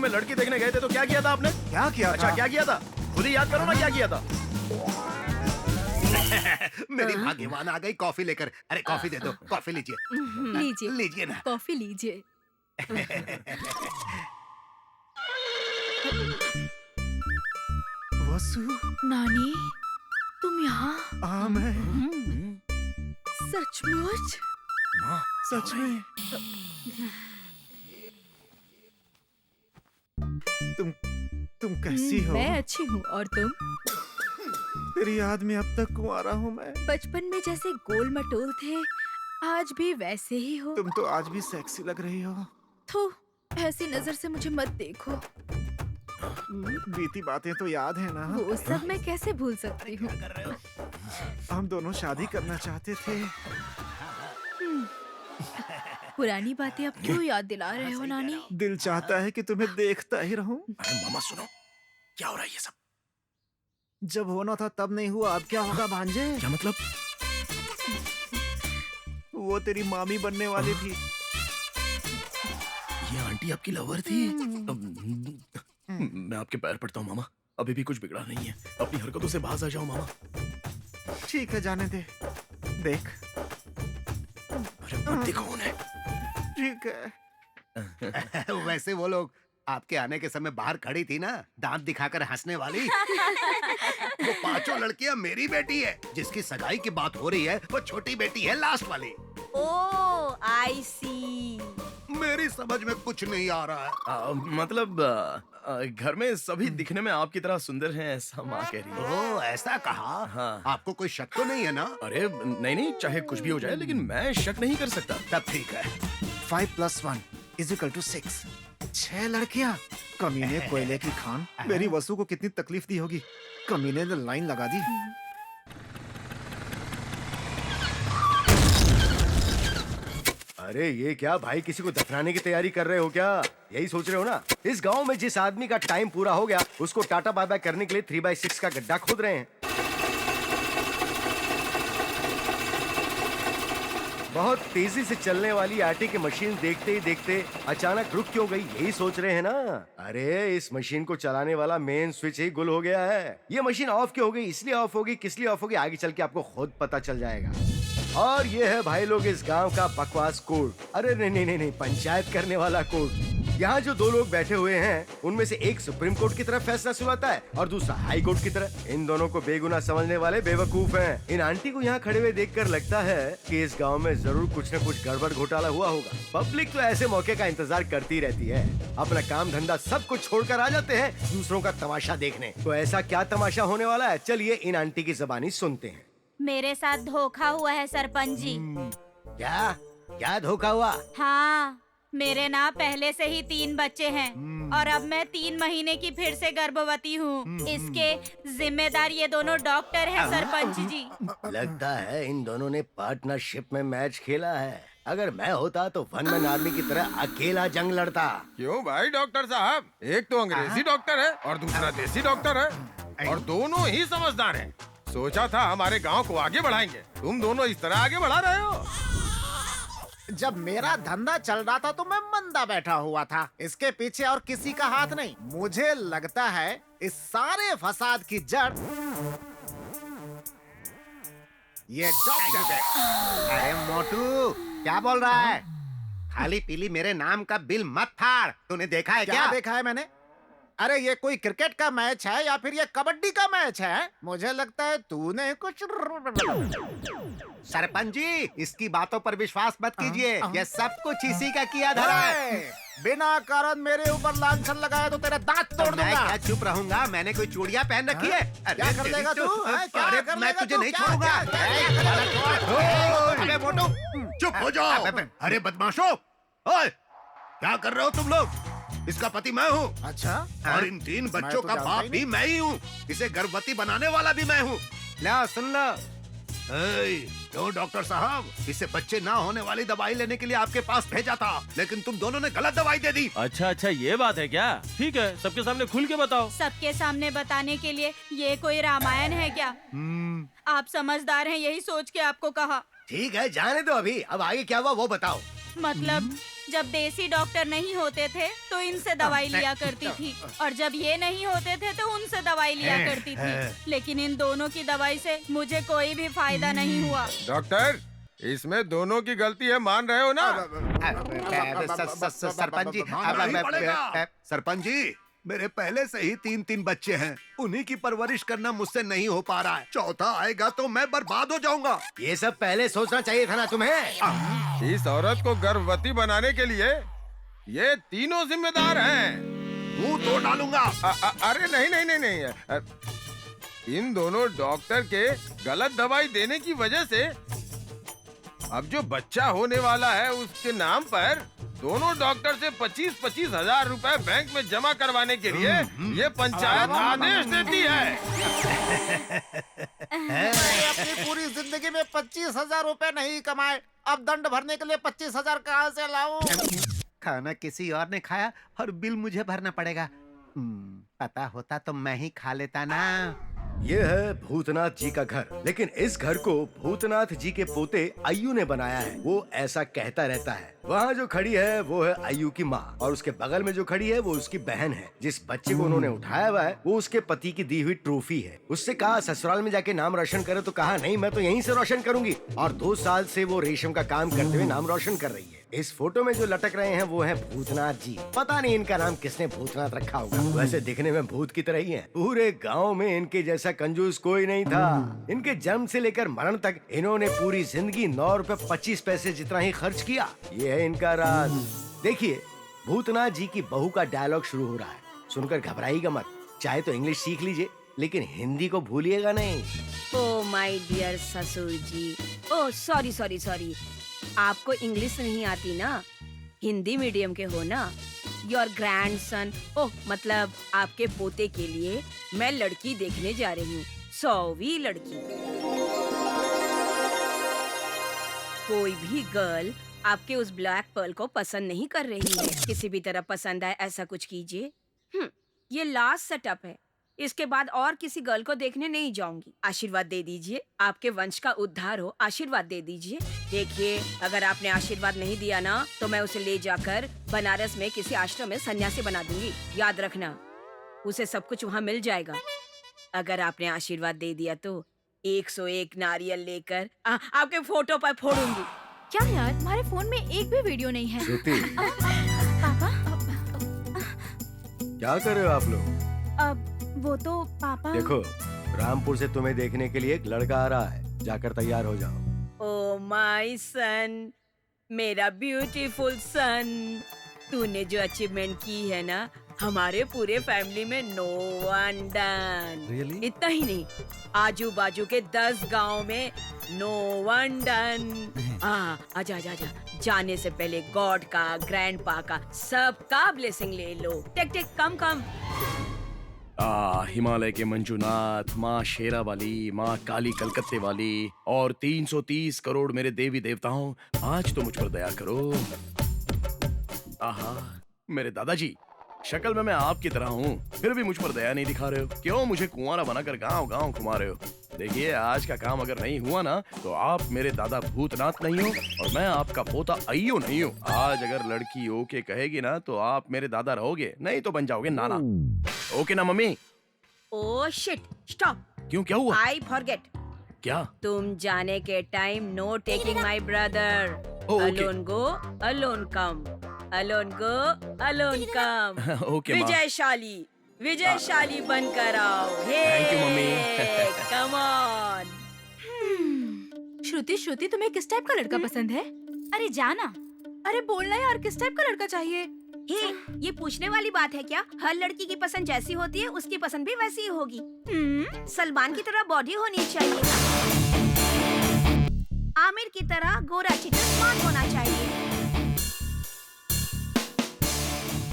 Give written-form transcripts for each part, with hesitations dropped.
में लड़की देखने गए थे तो क्या किया था आपने? क्या किया अच्छा था? क्या किया था? खुद ही याद करो ना क्या किया था। मेरी भाग्यवान आ गई कॉफी लेकर। अरे कॉफी दे दो, कॉफी लीजिए। लीजिए लीजिए ना। कॉफी लीजिए। वसु, नानी तुम यहाँ? हाँ मैं सचमुच? माँ सच में। तुम कैसी हो? मैं अच्छी हूँ, और तुम? तेरी याद में अब तक कुंवारा हूँ मैं। बचपन में जैसे गोल मटोल थे, आज भी वैसे ही हो। तुम तो आज भी सेक्सी लग रही हो। थू, ऐसी नजर से मुझे मत देखो। बीती बातें तो याद है ना? वो सब मैं कैसे भूल सकती हूँ? हम दोनों शादी करना चाहते थे। पुरानी बातें अब क्यों याद दिला रहे हो नानी? दिल चाहता है कि तुम्हें देखता ही रहूं। अरे मामा सुनो, क्या हो रहा है ये सब? जब होना था तब नहीं हुआ, अब क्या होगा भांजे? क्या मतलब? वो तेरी मामी बनने वाली थी। ये आंटी आपकी लवर थी? मैं आपके पैर पड़ता हूँ मामा, अभी भी कुछ बिगड़ा नहीं है। अपनी हरकतों से बाज आ जाओ मामा। ठीक है, जाने दे। देख। अरे मत देखो उन्हें। ठीक है। वैसे वो लोग आपके आने के समय बाहर खड़ी थी ना, दांत दिखाकर हंसने वाली। वो पांचों लड़कियां मेरी बेटी है। जिसकी सगाई की बात हो रही है वो छोटी बेटी है, लास्ट वाली। ओह आई सी। मेरी समझ में कुछ नहीं आ रहा है। मतलब घर में सभी दिखने में आपकी तरह सुंदर हैं, ऐसा माँ कह रही है। ओह, ऐसा कहा? हाँ। आपको कोई शक तो नहीं है ना? अरे नहीं नहीं, चाहे कुछ भी हो जाए, लेकिन मैं शक नहीं कर सकता। तब ठीक है। 5 + 1 = 6। 6 लड़कियां। कमीने कोयले की खान। मेरी वसु को कितनी तकलीफ दी होगी। कमीने ने लाइन लगा दी। अरे ये क्या भाई, किसी को दफनाने की तैयारी कर रहे हो क्या? यही सोच रहे हो ना? इस गांव में जिस आदमी का टाइम पूरा हो गया उसको टाटा बाय बाय करने के लिए 3/6 का गड्ढा खोद रहे हैं। बहुत तेजी से चलने वाली आटे की मशीन देखते ही देखते अचानक रुक क्यों गई, यही सोच रहे हैं ना? अरे इस मशीन को चलाने वाला मेन स्विच ही गुल हो गया है। ये मशीन ऑफ क्यों हो गई, इसलिए ऑफ होगी, किस लिए ऑफ होगी, आगे चल के आपको खुद पता चल जाएगा। और ये है भाई लोग इस गांव का बकवास कोड। अरे नहीं नहीं नहीं नहीं, पंचायत करने वाला कोड। यहाँ जो 2 लोग बैठे हुए हैं उनमें से एक सुप्रीम कोर्ट की तरफ फैसला सुनाता है और दूसरा हाई कोर्ट की तरह। इन दोनों को बेगुनाह समझने वाले बेवकूफ हैं। इन आंटी को यहाँ खड़े हुए देखकर लगता है कि इस गांव में जरूर कुछ न कुछ गड़बड़ घोटाला हुआ होगा। पब्लिक तो ऐसे मौके का इंतजार करती रहती है, अपना काम धंधा सब कुछ छोड़कर आ जाते हैं दूसरों का तमाशा देखने। तो ऐसा क्या तमाशा होने वाला है, चलिए इन आंटी की जुबानी सुनते हैं। मेरे साथ धोखा हुआ है सरपंच जी। क्या क्या धोखा हुआ? हाँ, मेरे ना पहले से ही 3 बच्चे हैं और अब मैं 3 महीने की फिर से गर्भवती हूँ। इसके जिम्मेदार ये दोनों डॉक्टर हैं सरपंच जी। लगता है इन दोनों ने पार्टनरशिप में मैच खेला है। अगर मैं होता तो वन मैन आर्मी की तरह अकेला जंग लड़ता। क्यों भाई डॉक्टर साहब, एक तो अंग्रेजी डॉक्टर है और दूसरा देसी डॉक्टर है और दोनों ही समझदार हैं। सोचा था हमारे गांव को आगे बढ़ाएंगे, तुम दोनों इस तरह आगे बढ़ा रहे हो। जब मेरा धंधा चल रहा था तो मैं मंदा बैठा हुआ था। इसके पीछे और किसी का हाथ नहीं। मुझे लगता है इस सारे फसाद की जड़ ये डॉक्टर है। अरे मोटू, क्या बोल रहा है? खाली पीली मेरे नाम का बिल मत फाड़। तूने देखा है क्या? देखा है मैंने? अरे ये कोई क्रिकेट का मैच है या फिर ये कबड्डी का मैच है? मुझे लगता है तूने कुछ। सरपंच जी, इसकी बातों पर विश्वास मत कीजिए। ये सब कुछ इसी का किया धरा है। बिना कारण मेरे ऊपर लांछन लगाया तो तेरे दांत तोड़ दूंगा। मैं क्या चुप रहूंगा? मैंने कोई चूड़ियां पहन रखी है? क्या कर लेगा तू? अरे मैं तुझे नहीं छोड़ूंगा। अबे मोटू, चुप हो जाओ। अरे बदमाशों, ओए, क्या कर रहे हो तुम लोग? इसका पति मैं हूँ। अच्छा? और इन 3 बच्चों का बाप भी मैं ही हूँ। इसे गर्भवती बनाने वाला भी मैं हूँ। ला सुन लो। क्यों डॉक्टर साहब, इसे बच्चे ना होने वाली दवाई लेने के लिए आपके पास भेजा था, लेकिन तुम दोनों ने गलत दवाई दे दी। अच्छा ये बात है क्या? ठीक है, सबके सामने खुल के बताओ। सबके सामने बताने के लिए ये कोई रामायण है क्या? आप समझदार हैं, यही सोच के आपको कहा। ठीक है, जाने दो अभी। अब आगे क्या हुआ वो बताओ। मतलब जब देसी डॉक्टर नहीं होते थे तो इनसे दवाई लिया करती थी, और जब ये नहीं होते थे तो उनसे दवाई लिया करती थी। लेकिन इन दोनों की दवाई से मुझे कोई भी फायदा नहीं हुआ। डॉक्टर, इसमें दोनों की गलती है, मान रहे हो ना? सरपंच जी, सरपंच जी, मेरे पहले से ही 3 बच्चे हैं, उन्हीं की परवरिश करना मुझसे नहीं हो पा रहा है। चौथा आएगा तो मैं बर्बाद हो जाऊंगा। ये सब पहले सोचना चाहिए था ना तुम्हें। इस औरत को गर्भवती बनाने के लिए ये तीनों जिम्मेदार हैं। मुंह तो डालूंगा। अरे नहीं नहीं नहीं नहीं, इन दोनों डॉक्टर के गलत दवाई देने की वजह से अब जो बच्चा होने वाला है उसके नाम पर दोनों डॉक्टर से 25-25 हजार रुपए बैंक में जमा करवाने के लिए ये पंचायत आदेश देती है। मैंने अपनी पूरी जिंदगी में 25,000 रुपए नहीं कमाए, अब दंड भरने के लिए 25,000 कहाँ से लाऊं? खाना किसी और ने खाया और बिल मुझे भरना पड़ेगा। पता होता तो मैं ही खा लेता ना। ये है भूतनाथ जी का घर, लेकिन इस घर को भूतनाथ जी के पोते अय्यू ने बनाया है। वो ऐसा कहता रहता है। वहाँ जो खड़ी है वो है अय्यू की माँ, और उसके बगल में जो खड़ी है वो उसकी बहन है। जिस बच्चे को उन्होंने उठाया हुआ है वो उसके पति की दी हुई ट्रॉफी है। उससे कहा ससुराल में जाके नाम रोशन करे, तो कहा नहीं, मैं तो यहीं से रोशन करूंगी। और 2 साल से वो रेशम का काम करते हुए नाम रोशन कर रही है। इस फोटो में जो लटक रहे हैं वो है भूतनाथ जी। पता नहीं इनका नाम किसने भूतनाथ रखा होगा। वैसे दिखने में भूत की तरह ही हैं। पूरे गांव में इनके जैसा कंजूस कोई नहीं था। इनके जन्म से लेकर मरण तक इन्होंने पूरी जिंदगी 9 रुपए 25 पैसे जितना ही खर्च किया। ये है इनका राज। देखिए, भूतनाथ जी की बहू का डायलॉग शुरू हो रहा है। सुनकर घबराइएगा मत। चाहे तो इंग्लिश सीख लीजिए, लेकिन हिंदी को भूलिएगा नहीं। ओ माय डियर ससुर जी, ओ सॉरी सॉरी सॉरी, आपको इंग्लिश नहीं आती ना, हिंदी मीडियम के हो ना। योर ग्रैंडसन, ओह मतलब आपके पोते के लिए मैं लड़की देखने जा रही हूँ, 100वीं लड़की। कोई भी गर्ल आपके उस ब्लैक पर्ल को पसंद नहीं कर रही है। किसी भी तरह पसंद आए ऐसा कुछ कीजिए। ये लास्ट सेटअप है, इसके बाद और किसी गर्ल को देखने नहीं जाऊंगी। आशीर्वाद दे दीजिए, आपके वंश का उद्धार हो, आशीर्वाद दे दीजिए। देखिए, अगर आपने आशीर्वाद नहीं दिया ना तो मैं उसे ले जाकर बनारस में किसी आश्रम में सन्यासी बना दूंगी। याद रखना, उसे सब कुछ वहाँ मिल जाएगा। अगर आपने आशीर्वाद दे दिया तो 101 नारियल लेकर आपके फोटो पर फोड़ूंगी। क्या यार, हमारे फोन में एक भी वीडियो नहीं है। श्रुति, पापा, क्या कर रहे हो आप लोग? अब वो तो पापा। देखो, रामपुर से तुम्हें देखने के लिए एक लड़का आ रहा है, जाकर तैयार हो जाओ। ओ माय सन, मेरा ब्यूटीफुल सन, तूने जो अचीवमेंट की है ना, हमारे पूरे फैमिली में नो वन डन। Really? इतना ही नहीं, आजू बाजू के 10 गांव में नो वन डन। आजा आजा आजा, जाने से पहले गॉड का, ग्रैंडपा का, सबका ब्लेसिंग ले लो। टेक टेक, कम कम। हिमालय के मंजूनाथ, माँ शेरा वाली, माँ काली कलकत्ते वाली, और 330 करोड़ मेरे देवी देवताओं, आज तो मुझ पर दया करो। आहा, मेरे दादाजी, शक्ल में मैं आपकी तरह हूँ, फिर भी मुझ पर दया नहीं दिखा रहे हो। क्यों मुझे कुंवारा बनाकर गांव गांव घुमा रहे हो? देखिए, आज का काम अगर नहीं हुआ ना तो आप मेरे दादा भूतनाथ नहीं हो और मैं आपका पोता अय्यू नहीं हूँ। आज अगर लड़की ओके कहेगी ना तो आप मेरे दादा रहोगे, नहीं तो बन जाओगे नाना। ओके ना मम्मी? Oh shit, stop. क्यों, क्या हुआ? I forget. क्या? तुम जाने के time no taking my brother. Okay. Alone go, alone come, alone go, alone come. Okay माँ। विजयशाली, विजयशाली बनकर आओ। Thank you, mummy. Come on. Shruti, Shruti, तुम्हें किस टाइप का लड़का पसंद है? अरे जाना। अरे बोलना यार, किस टाइप का लड़का चाहिए? हे, ये पूछने वाली बात है क्या? हर लड़की की पसंद जैसी होती है उसकी पसंद भी वैसी ही होगी। सलमान की तरह बॉडी होनी चाहिए, आमिर की तरह गोरा चिकन स्मार्ट होना चाहिए,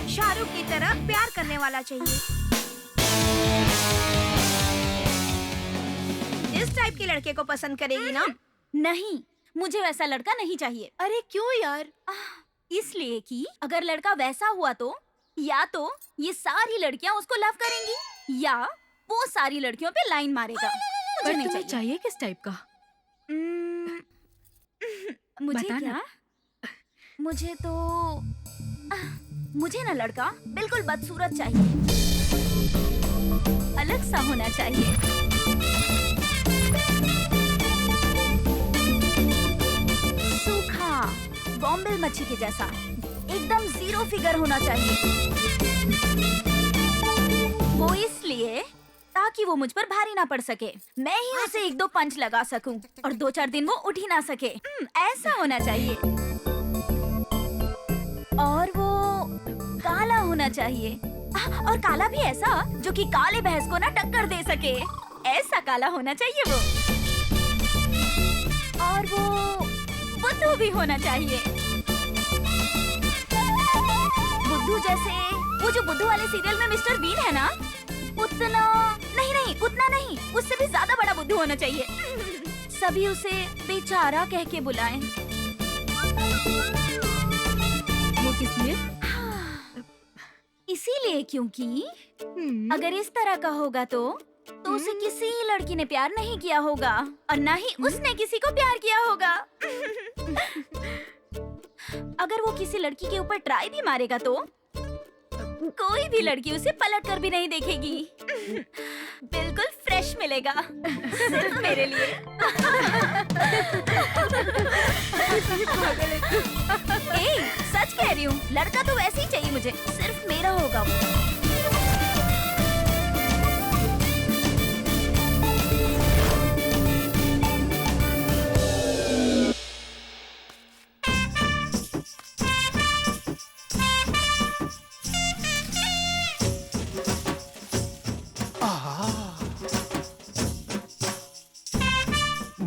शाहरुख की तरह प्यार करने वाला चाहिए। इस टाइप के लड़के को पसंद करेगी ना? नहीं, मुझे वैसा लड़का नहीं चाहिए। अरे क्यों यार? इसलिए कि अगर लड़का वैसा हुआ तो या तो ये सारी लड़कियां उसको लव करेंगी या वो सारी लड़कियों पे लाइन मारेगा। मुझे पर नहीं तुम्हें चाहिए। चाहिए किस टाइप का? मुझे बताना। क्या? मुझे तो मुझे ना लड़का बिल्कुल बदसूरत चाहिए, अलग सा होना चाहिए। सूखा बॉम्बे मच्छी के जैसा, एकदम जीरो फिगर होना चाहिए। वो इसलिए ताकि वो मुझ पर भारी ना पड़ सके, मैं ही उसे 1-2 पंच लगा सकूं और 2-4 दिन वो उठ ही ना सके। ऐसा होना चाहिए। और वो काला होना चाहिए, और काला भी ऐसा जो कि काले भैंस को ना टक्कर दे सके। ऐसा काला होना चाहिए वो। और वो बुद्धू भी होना चाहिए, बुद्धू जैसे वो जो बुद्धू वाले सीरियल में मिस्टर बीन है ना, उतना नहीं, उतना नहीं, उससे भी ज्यादा बड़ा बुद्धू होना चाहिए। सभी उसे बेचारा कह के बुलाएं। वो किस लिए? इसीलिए क्योंकि अगर इस तरह का होगा तो उसे किसी लड़की ने प्यार नहीं किया होगा और ना ही उसने किसी को प्यार किया होगा। अगर वो किसी लड़की के ऊपर ट्राई भी मारेगा तो कोई भी लड़की उसे पलट कर भी नहीं देखेगी। बिल्कुल फ्रेश मिलेगा, सिर्फ मेरे लिए। सच कह रही हूँ, लड़का तो वैसे ही चाहिए मुझे, सिर्फ मेरा होगा वो।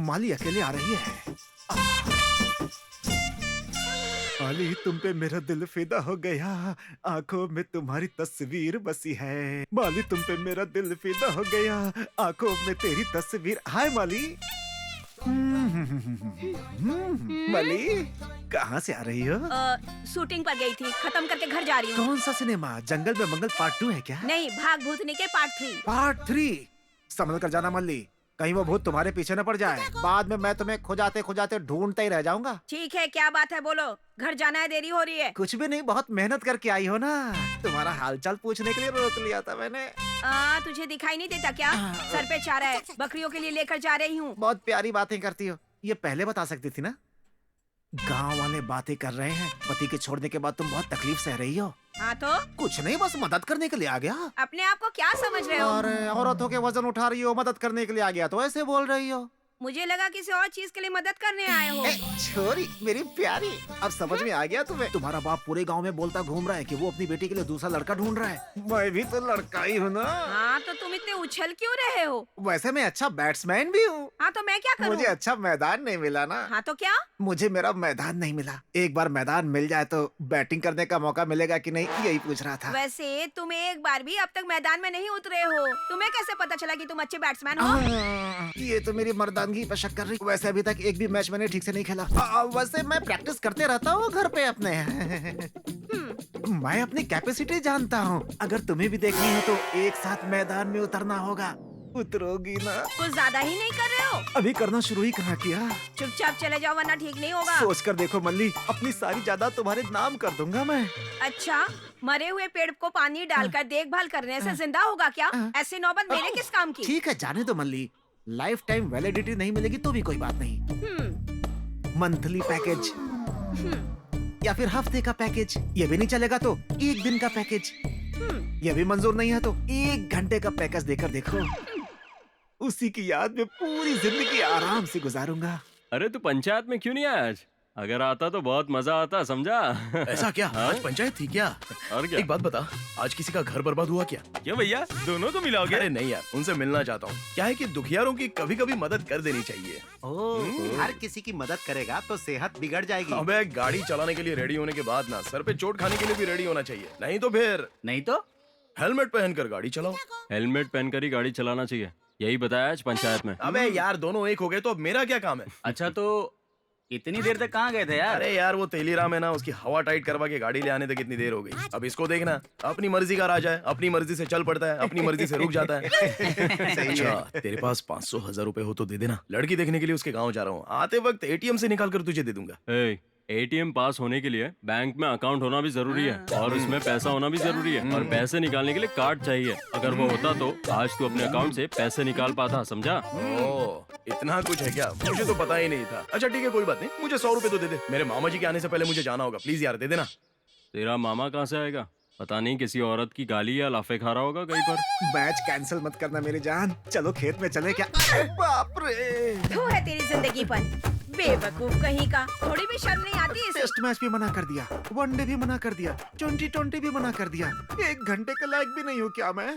माली अकेले आ रही है। माली, तुम पे मेरा दिल फिदा हो गया, आंखों में तुम्हारी तस्वीर बसी है। माली, तुम पे मेरा दिल फिदा हो गया, आंखों में तेरी तस्वीर। हाय माली। माली, कहाँ से आ रही हो? शूटिंग पर गई थी, खत्म करके घर जा रही हूँ। कौन सा सिनेमा? जंगल में मंगल पार्ट 2 है क्या? नहीं, भाग भूतनी के पार्ट 3। पार्ट 3 संभल कर जाना मल्ली, कहीं वो भूत तुम्हारे पीछे न पड़ जाए। बाद में मैं तुम्हें खुजाते ढूंढता ही रह जाऊंगा। ठीक है, क्या बात है बोलो, घर जाना है, देरी हो रही है। कुछ भी नहीं, बहुत मेहनत करके आई हो ना, तुम्हारा हालचाल पूछने के लिए रोक लिया था मैंने। तुझे दिखाई नहीं देता क्या? सर पे चारा है, बकरियों के लिए लेकर जा रही हूँ। बहुत प्यारी बातें करती हो, ये पहले बता सकती थी ना। गांव वाले बातें कर रहे हैं, पति के छोड़ने के बाद तुम बहुत तकलीफ सह रही हो। हाँ तो कुछ नहीं, बस मदद करने के लिए आ गया। अपने आप को क्या समझ रहे हो? अरे, औरतों के वजन उठा रही हो, मदद करने के लिए आ गया तो ऐसे बोल रही हो। मुझे लगा किसी और चीज के लिए मदद करने आए हो। छोरी मेरी प्यारी, अब समझ में आ गया तुम्हें। तुम्हारा बाप पूरे गांव में बोलता घूम रहा है कि वो अपनी बेटी के लिए दूसरा लड़का ढूंढ रहा है। मैं भी तो लड़का ही हूँ ना। हाँ तो तुम इतने उछल क्यों रहे हो? वैसे मैं अच्छा बैट्समैन भी हूँ। हाँ तो मैं क्या करूँ? मुझे अच्छा मैदान नहीं मिला ना। हाँ तो क्या? मुझे मेरा मैदान नहीं मिला। एक बार मैदान मिल जाए तो बैटिंग करने का मौका मिलेगा कि नहीं, यही पूछ रहा था। वैसे तुम एक बार भी अब तक मैदान में नहीं उतरे हो, तुम्हें कैसे पता चला कि तुम अच्छे बैट्समैन हो? ये तो मेरी मर्दानगी पर शक कर रही। वैसे अभी तक एक भी मैच मैंने ठीक से नहीं खेला। वैसे मैं प्रैक्टिस करते रहता हूँ घर पे अपने। मैं अपनी कैपेसिटी जानता हूँ। अगर तुम्हें भी देखनी है तो एक साथ मैदान में उतरना होगा। उतरोगी ना? कुछ ज्यादा ही नहीं कर रहे हो? अभी करना शुरू ही कहाँ किया। चुपचाप चले जाओ वरना ठीक नहीं होगा। सोच कर देखो मल्ली, अपनी सारी जायदाद तुम्हारे नाम कर दूंगा मैं। अच्छा, मरे हुए पेड़ को पानी डालकर देखभाल करने से जिंदा होगा क्या? ऐसी नौबत मेरे किस काम की? ठीक है, जाने दो मल्ली, लाइफ टाइम वैलिडिटी नहीं मिलेगी तो भी कोई बात नहीं। मंथली पैकेज या फिर हफ्ते का पैकेज, ये भी नहीं चलेगा तो एक दिन का पैकेज, ये भी मंजूर नहीं है तो 1 घंटे का पैकेज देकर देखो। उसी की याद में पूरी जिंदगी आराम से गुजारूंगा। अरे तू पंचायत में क्यों नहीं आया आज? अगर आता तो बहुत मजा आता, समझा? ऐसा क्या? हाँ? आज पंचायत थी क्या? और क्या? एक बात बता, आज किसी का घर बर्बाद हुआ क्या? क्यों भैया, दोनों को मिलाओगे? अरे नहीं यार, उनसे मिलना चाहता हूँ। क्या है कि दुखियारों की कभी कभी मदद कर देनी चाहिए। हर किसी की मदद करेगा तो सेहत बिगड़ जाएगी। अबे, गाड़ी चलाने के लिए रेडी होने के बाद ना सर पे चोट खाने के लिए भी रेडी होना चाहिए। नहीं तो फिर हेलमेट पहनकर गाड़ी चलाओ। हेलमेट पहनकर ही गाड़ी चलाना चाहिए, यही बताया आज पंचायत में। अबे यार, दोनों एक हो गए तो अब मेरा क्या काम है? अच्छा तो इतनी देर तक कहाँ गए थे यार? अरे यार, वो तेलीराम है ना, उसकी हवा टाइट करवा के गाड़ी ले आने तक इतनी देर हो गई। अब इसको देखना, अपनी मर्जी का राजा है, अपनी मर्जी से चल पड़ता है, अपनी मर्जी से रुक जाता है। अच्छा, तेरे पास 500,000 रुपए हो तो दे देना, लड़की देखने के लिए उसके गाँव जा रहा हूँ। आते वक्त ATM से निकाल कर तुझे दे दूंगा। एटीएम पास होने के लिए बैंक में अकाउंट होना भी जरूरी है और उसमें पैसा होना भी जरूरी है और पैसे निकालने के लिए कार्ड चाहिए। अगर वो होता तो आज तू अपने अकाउंट से पैसे निकाल पाता, समझा? ओह, इतना कुछ है क्या? मुझे तो पता ही नहीं था। अच्छा ठीक है, कोई बात नहीं, मुझे 100 रुपए तो दे दे। मेरे मामा जी के आने से पहले मुझे जाना होगा, प्लीज यार दे देना। तेरा मामा कहाँ से आएगा? पता नहीं, किसी औरत की गाली या लाफे खा रहा होगा कहीं पर। मैच कैंसिल मत करना मेरी जान, चलो खेत में चले क्या? बाप रे, तू है तेरी जिंदगी पर बेवकूफ कहीं का, थोड़ी भी शर्म नहीं आती इसे? टेस्ट मैच भी मना कर दिया, वनडे भी मना कर दिया, 2020 भी मना कर दिया, 1 घंटे के लायक भी नहीं हूँ क्या मैं?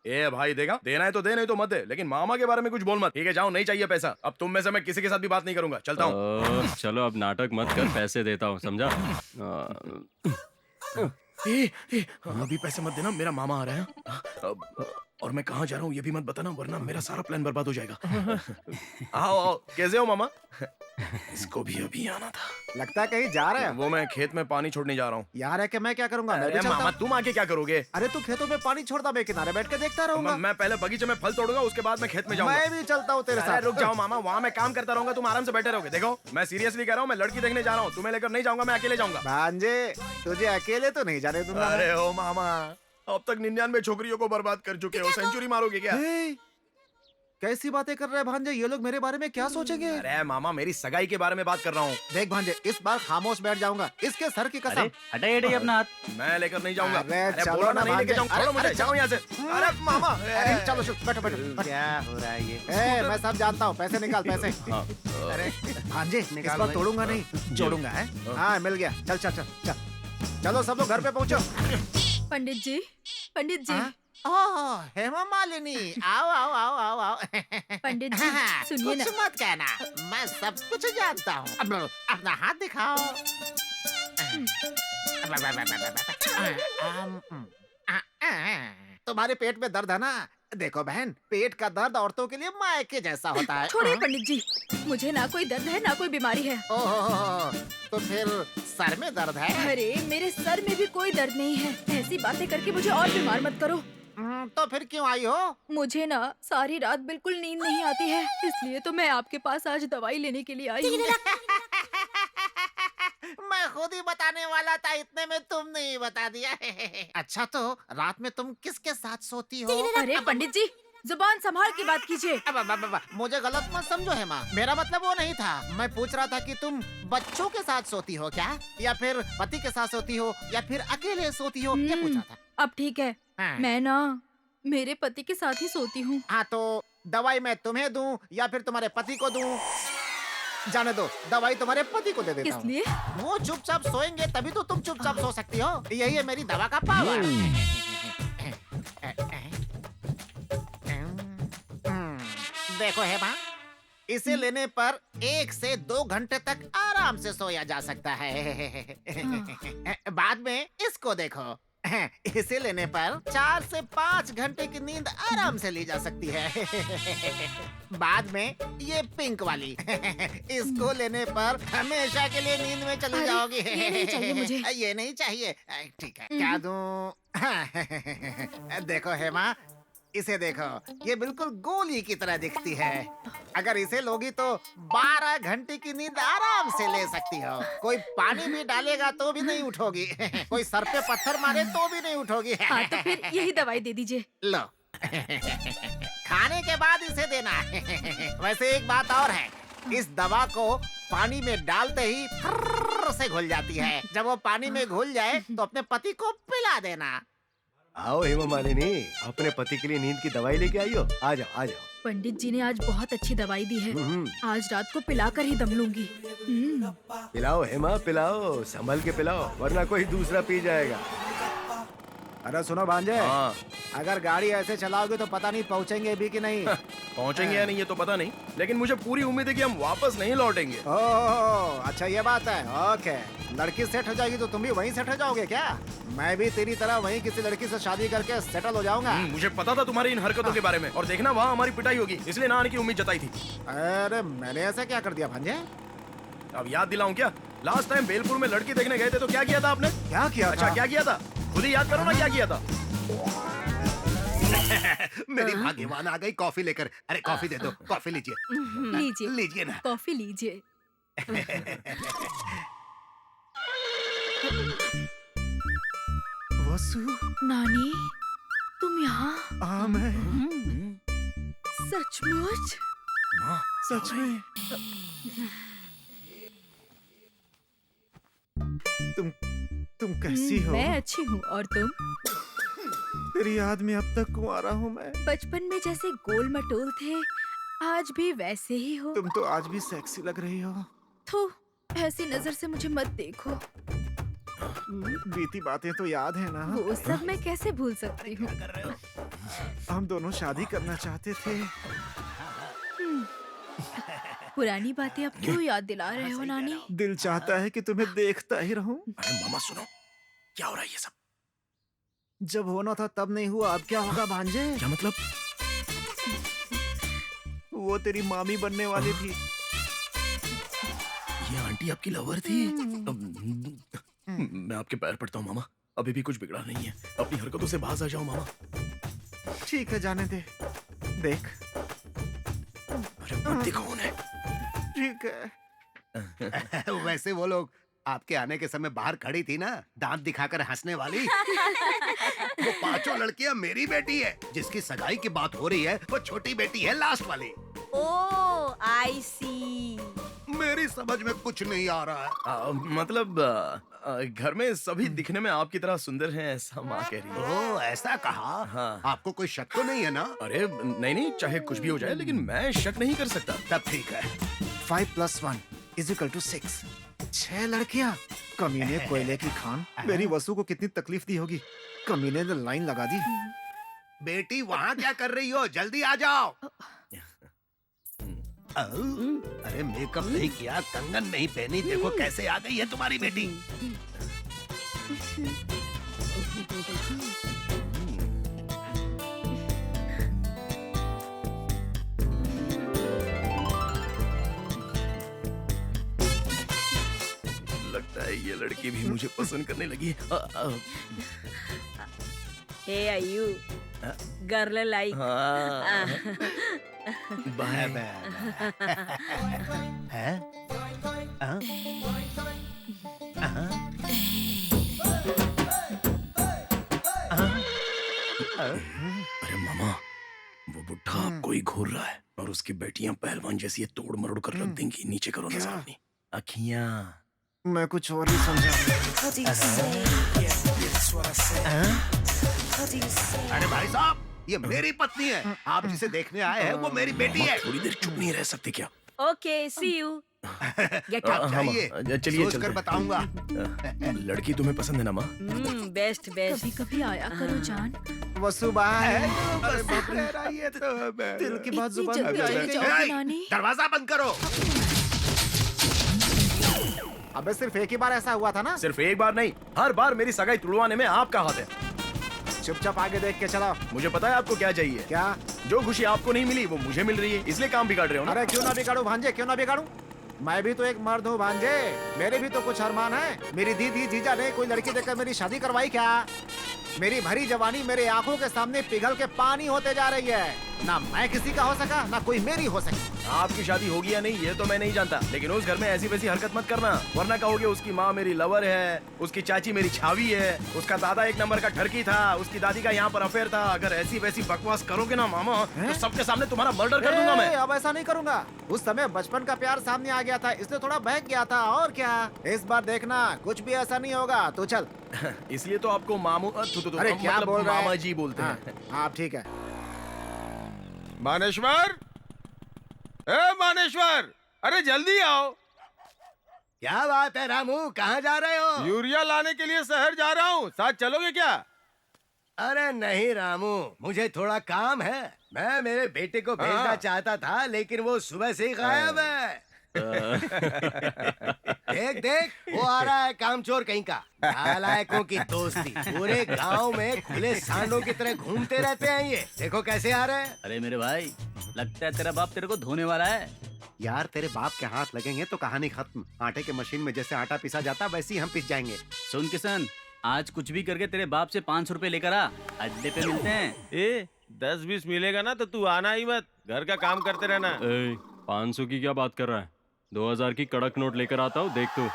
ए भाई देगा, देना है तो दे, नहीं तो मत दे, लेकिन मामा के बारे में कुछ बोल मत, ठीक है? जाओ, नहीं चाहिए पैसा। अब तुम में से मैं किसी के साथ भी बात नहीं करूंगा, चलता हूँ। चलो अब नाटक मत कर, पैसे देता हूँ, समझा? अभी पैसे मत देना, मेरा मामा आ रहा है। और मैं कहाँ जा रहा हूँ ये भी मत बताना, वरना मेरा सारा प्लान बर्बाद हो जाएगा। आओ आओ, कैसे हो मामा? इसको भी अभी आना था। लगता है कहीं जा रहे हैं। वो मैं खेत में पानी छोड़ने जा रहा हूँ। यार है कि मैं क्या करूंगा? मैं भी अरे चलता मामा हूँ। तुम आके क्या करोगे? अरे तू खेतों में पानी छोड़ता, मैं किनारे बैठ के देखता रहूंगा। मैं पहले बगीचे में फल तोड़ूंगा, उसके बाद मैं खेत में जाऊंगा। मैं भी चलता हूँ तेरे अरे साथ। रुक जाओ मामा, वहाँ मैं काम करता रहूंगा, तुम आराम से बैठे रहोगे। देखो मैं सीरियसली कह रहा हूँ, मैं लड़की देखने जा रहा हूँ, तुम्हें लेकर नहीं जाऊंगा, मैं अकेले जाऊंगा। भांजे, तुझे अकेले तो नहीं जाने दूंगा। अरे ओ मामा, अब तक 99 छोकरियों को बर्बाद कर चुके हो, सेंचुरी मारोगे क्या? कैसी बातें कर रहे हैं भांजे? ये लोग मेरे बारे में क्या सोचेंगे? अरे मामा, मेरी सगाई के बारे में बात कर रहा हूँ। देख भांजे, इस बार खामोश बैठ जाऊंगा, इसके सर की कसम। हटाइए हटाइए अपना हाथ। मैं लेकर नहीं जाऊंगा। अरे चलो बोला ना नहीं लेके भांजे। जाऊँ, छोड़ो मुझे, जाओ यहाँ से। अरे मामा, अरे चलो बैठो बैठो। क्या हो रहा है ये? मैं सब जानता हूँ, पैसे निकाल पैसे। अरे भांजे, इस बार तोड़ूंगा नहीं, जोड़ूंगा है। हाँ मिल गया, चल चल चल चल। चलो सब लोग घर पे पहुँचो। पंडित जी, पंडित जी। ओह, हेमा मालिनी, आओ आओ आओ आओ आओ। पंडित जी, सुनिए ना। कुछ मत कहना, मैं सब कुछ जानता हूँ। अब अपना हाथ दिखाओ। तुम्हारे पेट में दर्द है ना? देखो बहन, पेट का दर्द औरतों के लिए मायके जैसा होता है। छोड़िए पंडित जी, मुझे ना कोई दर्द है ना कोई बीमारी है। ओह, तो फिर सर में दर्द है? अरे मेरे सर में भी कोई दर्द नहीं है। ऐसी बातें करके मुझे और बीमार मत करो। तो फिर क्यों आई हो? मुझे ना सारी रात बिल्कुल नींद नहीं आती है, इसलिए तो मैं आपके पास आज दवाई लेने के लिए आई हूँ। मैं खुद ही बताने वाला था, इतने में तुमने ही बता दिया। अच्छा तो रात में तुम किसके साथ सोती हो? अरे पंडित जी, जुबान संभाल के बात कीजिए। मुझे गलत मत समझो हेमा, मेरा मतलब वो नहीं था। मैं पूछ रहा था कि तुम बच्चों के साथ सोती हो क्या, या फिर पति के साथ सोती हो, या फिर अकेले सोती हो, ये पूछा था। अब ठीक है, मैं ना मेरे पति के साथ ही सोती हूँ। हाँ तो दवाई मैं तुम्हें दूं या फिर तुम्हारे पति को दूं? जाने दो, दवाई तुम्हारे पति को दे देता हूँ। इसलिए वो चुपचाप सोएंगे तभी तो तुम चुपचाप सो सकती हो। यही है मेरी दवा का पावर। देखो हेमा, इसे लेने पर 1 से 2 घंटे तक आराम से सोया जा सकता है। बाद में इसको देखो, इसे लेने पर 4 से 5 घंटे की नींद आराम से ली जा सकती है। बाद में ये पिंक वाली, इसको लेने पर हमेशा के लिए नींद में चली जाओगी। ये नहीं चाहिए मुझे। ये नहीं चाहिए, ठीक है, क्या दूं? देखो हेमा, इसे देखो, ये बिल्कुल गोली की तरह दिखती है। अगर इसे लोगी तो 12 घंटे की नींद आराम से ले सकती हो। कोई पानी भी डालेगा तो भी नहीं उठोगी। कोई सर पे पत्थर मारे तो भी नहीं उठोगी। हाँ तो फिर यही दवाई दे दीजिए। लो, खाने के बाद इसे देना। वैसे एक बात और है, इस दवा को पानी में डालते ही फर्र से घुल जाती है। जब वो पानी में घुल जाए तो अपने पति को पिला देना। आओ हेमा मालिनी, अपने पति के लिए नींद की दवाई लेके आई हो। आ जाओ आ जाओ। पंडित जी ने आज बहुत अच्छी दवाई दी है, आज रात को पिलाकर ही दम लूंगी। पिलाओ हेमा पिलाओ, संभल के पिलाओ, वरना कोई दूसरा पी जाएगा। अरे सुनो भांजे, हाँ। अगर गाड़ी ऐसे चलाओगे तो पता नहीं पहुँचेंगे भी कि नहीं। पहुंचेंगे या नहीं ये तो पता नहीं, लेकिन मुझे पूरी उम्मीद है कि हम वापस नहीं लौटेंगे। ओह अच्छा ये बात है। ओके, लड़की सेट हो जाएगी तो तुम भी वहीं सेट हो जाओगे क्या? मैं भी तेरी तरह वहीं किसी लड़की से शादी करके सेटल हो जाऊंगा। मुझे पता था तुम्हारी इन हरकतों के बारे में, और देखना वहाँ हमारी पिटाई होगी, इसलिए ना आने की उम्मीद जताई थी। अरे मैंने ऐसा क्या कर दिया भांजे? अब याद दिलाऊं क्या? लास्ट टाइम बेलपुर में लड़की देखने गए थे तो क्या किया था आपने? क्या किया अच्छा था? क्या किया था? खुद ही याद करो ना क्या किया था। मेरी भाग्यवान आ गई कॉफी लेकर। अरे कॉफी दे दो, कॉफी लीजिए। लीजिए लीजिए ना। कॉफी लीजिए। वसु, नानी, तुम यहाँ? हाँ मैं सचमुच? माँ, सच में। तुम कैसी हो? मैं अच्छी हूँ, और तुम? तेरी याद में अब तक कुंवारा हूँ मैं। बचपन में जैसे गोल मटोल थे, आज भी वैसे ही हो। तुम तो आज भी सेक्सी लग रही हो। थू, ऐसी नजर से मुझे मत देखो। बीती बातें तो याद है ना? वो सब मैं कैसे भूल सकती हूँ? हम दोनों शादी करना चाहते थे। पुरानी बातें अब क्यों याद दिला रहे हो नानी? दिल चाहता है कि तुम्हें देखता ही रहूं। अरे मामा सुनो, क्या हो रहा है ये सब? जब होना था तब नहीं हुआ, अब क्या होगा भांजे? क्या मतलब? वो तेरी मामी बनने वाली थी। ये आंटी आपकी लवर थी? मैं आपके पैर पड़ता हूँ मामा, अभी भी कुछ बिगड़ा नहीं है। अपनी हरकतों से बाज आ जाओ मामा। ठीक है, जाने दे। देख। अरे मत देखो उन्हें। ठीक है। वैसे वो लोग आपके आने के समय बाहर खड़ी थी ना, दांत दिखाकर हंसने वाली। वो पांचों लड़कियां मेरी बेटी है। जिसकी सगाई की बात हो रही है वो छोटी बेटी है, लास्ट वाली। ओह, आई सी। मेरी समझ में कुछ नहीं आ रहा है। मतलब घर में सभी दिखने में आपकी तरह सुंदर हैं, ऐसा माँ कह रही है। ओह, ऐसा कहा? हाँ। आपको कोई शक तो नहीं है ना? अरे नहीं नहीं, चाहे कुछ भी हो जाए, लेकिन मैं शक नहीं कर सकता। तब ठीक है। 5 + 1 = 6। 6 लड़कियां। कमीने कोयले की खान। मेरी वसु को कितनी तकलीफ दी होगी। कमीने ने लाइन लगा दी। बेटी वहाँ क्या कर रही हो? जल्दी आ जाओ। अरे मेकअप नहीं किया, कंगन नहीं पहनी, देखो कैसे आ गई है तुम्हारी बेटी। लगता है ये लड़की भी मुझे पसंद करने लगी है। हे आयु, गर्ल लाइक। बाय। हैं? अरे मामा, वो बुढ़ा आपको ही घूर रहा है, और उसकी बेटियां पहलवान जैसी ये तोड़ मरोड़ कर रख देंगी। नीचे करो नजर अपनी अखियां। मैं कुछ और ही समझा। अरे भाई साहब, ये मेरी पत्नी है। आप जिसे देखने आए हैं वो मेरी बेटी है। थोड़ी देर चुप नहीं रह सकते क्या? Okay, see you. गेट आप आउट। चाहिए? चलिए सोच कर बताऊंगा। लड़की तुम्हें पसंद है ना माँ? Best best. कभी कभी आया करो जान। वसु बाय। अरे बाप रे, ये तो दिल की बात इतनी जुबान जल्दी पे आ चले जाए। जाओगे नानी? दरवाजा बंद करो। अबे सिर्फ एक ही बार ऐसा हुआ था ना? सिर्फ एक बार नहीं, हर बार मेरी सगाई तुड़वाने में आपका हाथ है। चुपचाप आगे देख के चलो। मुझे पता है आपको क्या चाहिए। क्या? जो खुशी आपको नहीं मिली वो मुझे मिल रही है, इसलिए काम बिगाड़ रहे हो ना? अरे क्यों ना बिगाड़ू भांजे, क्यों ना बिगाड़ू? मैं भी तो एक मर्द हूँ भांजे। मेरे भी तो कुछ अरमान है। मेरी दीदी जीजा ने कोई लड़की देखकर मेरी शादी करवाई क्या? मेरी भरी जवानी मेरे आंखों के सामने पिघल के पानी होते जा रही है। ना मैं किसी का हो सका, ना कोई मेरी हो सकी। आपकी शादी होगी या नहीं ये तो मैं नहीं जानता, लेकिन उस घर में ऐसी वैसी हरकत मत करना, वरना कहोगे उसकी माँ मेरी लवर है, उसकी चाची मेरी छावी है, उसका दादा एक नंबर का ठरकी था, उसकी दादी का यहाँ पर अफेयर था। अगर ऐसी वैसी बकवास करोगे ना मामा, तो सबके सामने तुम्हारा मर्डर कर दूंगा मैं। अब ऐसा नहीं करूंगा। उस समय बचपन का प्यार सामने आ गया था, इसलिए थोड़ा बहक गया था, और क्या। इस बार देखना कुछ भी ऐसा नहीं होगा। तो चल। इसलिए तो आपको मामू अरे क्या मतलब बोल रहा है? मामा जी बोलते हाँ, हैं। हाँ ठीक है। मानेश्वर, ए मानेश्वर, अरे जल्दी आओ। क्या बात है रामू, कहाँ जा रहे हो? यूरिया लाने के लिए शहर जा रहा हूँ, साथ चलोगे क्या? अरे नहीं रामू, मुझे थोड़ा काम है। मैं मेरे बेटे को भेजना चाहता था, लेकिन वो सुबह से ही गायब है। देख देख, वो आ रहा है कामचोर कहीं का। नालायकों की दोस्ती, पूरे गांव में खुले सांडों की तरह घूमते रहते हैं ये। देखो कैसे आ रहे हैं। अरे मेरे भाई, लगता है तेरा बाप तेरे को धोने वाला है। यार तेरे बाप के हाथ लगेंगे तो कहानी खत्म। आटे के मशीन में जैसे आटा पिसा जाता, वैसे ही हम पिस जाएंगे। सुन किशन, आज कुछ भी करके तेरे बाप से 500 रुपए लेकर आ, अड्डे पे मिलते हैं। ए 10-20 मिलेगा ना तो तू आना ही मत, घर का काम करते रहना। 500 की क्या बात कर रहा है? 2000 की कड़क नोट लेकर आता हूँ, देख तू।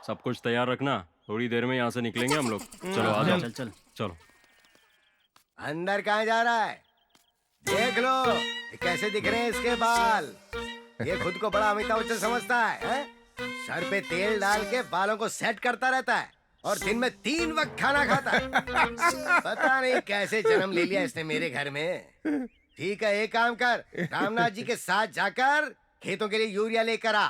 सब कुछ तैयार रखना, थोड़ी देर में यहाँ से निकलेंगे हम लोग। चलो आ जाओ। चल चल चलो। अंदर कहाँ जा रहा है? देख लो ये कैसे दिख रहे हैं इसके बाल। ये खुद को बड़ा अमिताभ बच्चन समझता है? सर पे तेल डाल के बालों को सेट करता रहता है और दिन में 3 वक्त खाना खाता है। पता नहीं कैसे जन्म ले लिया इसने मेरे घर में। ठीक है, एक काम कर, रामनाथ जी के साथ जाकर खेतों के लिए यूरिया लेकर आ।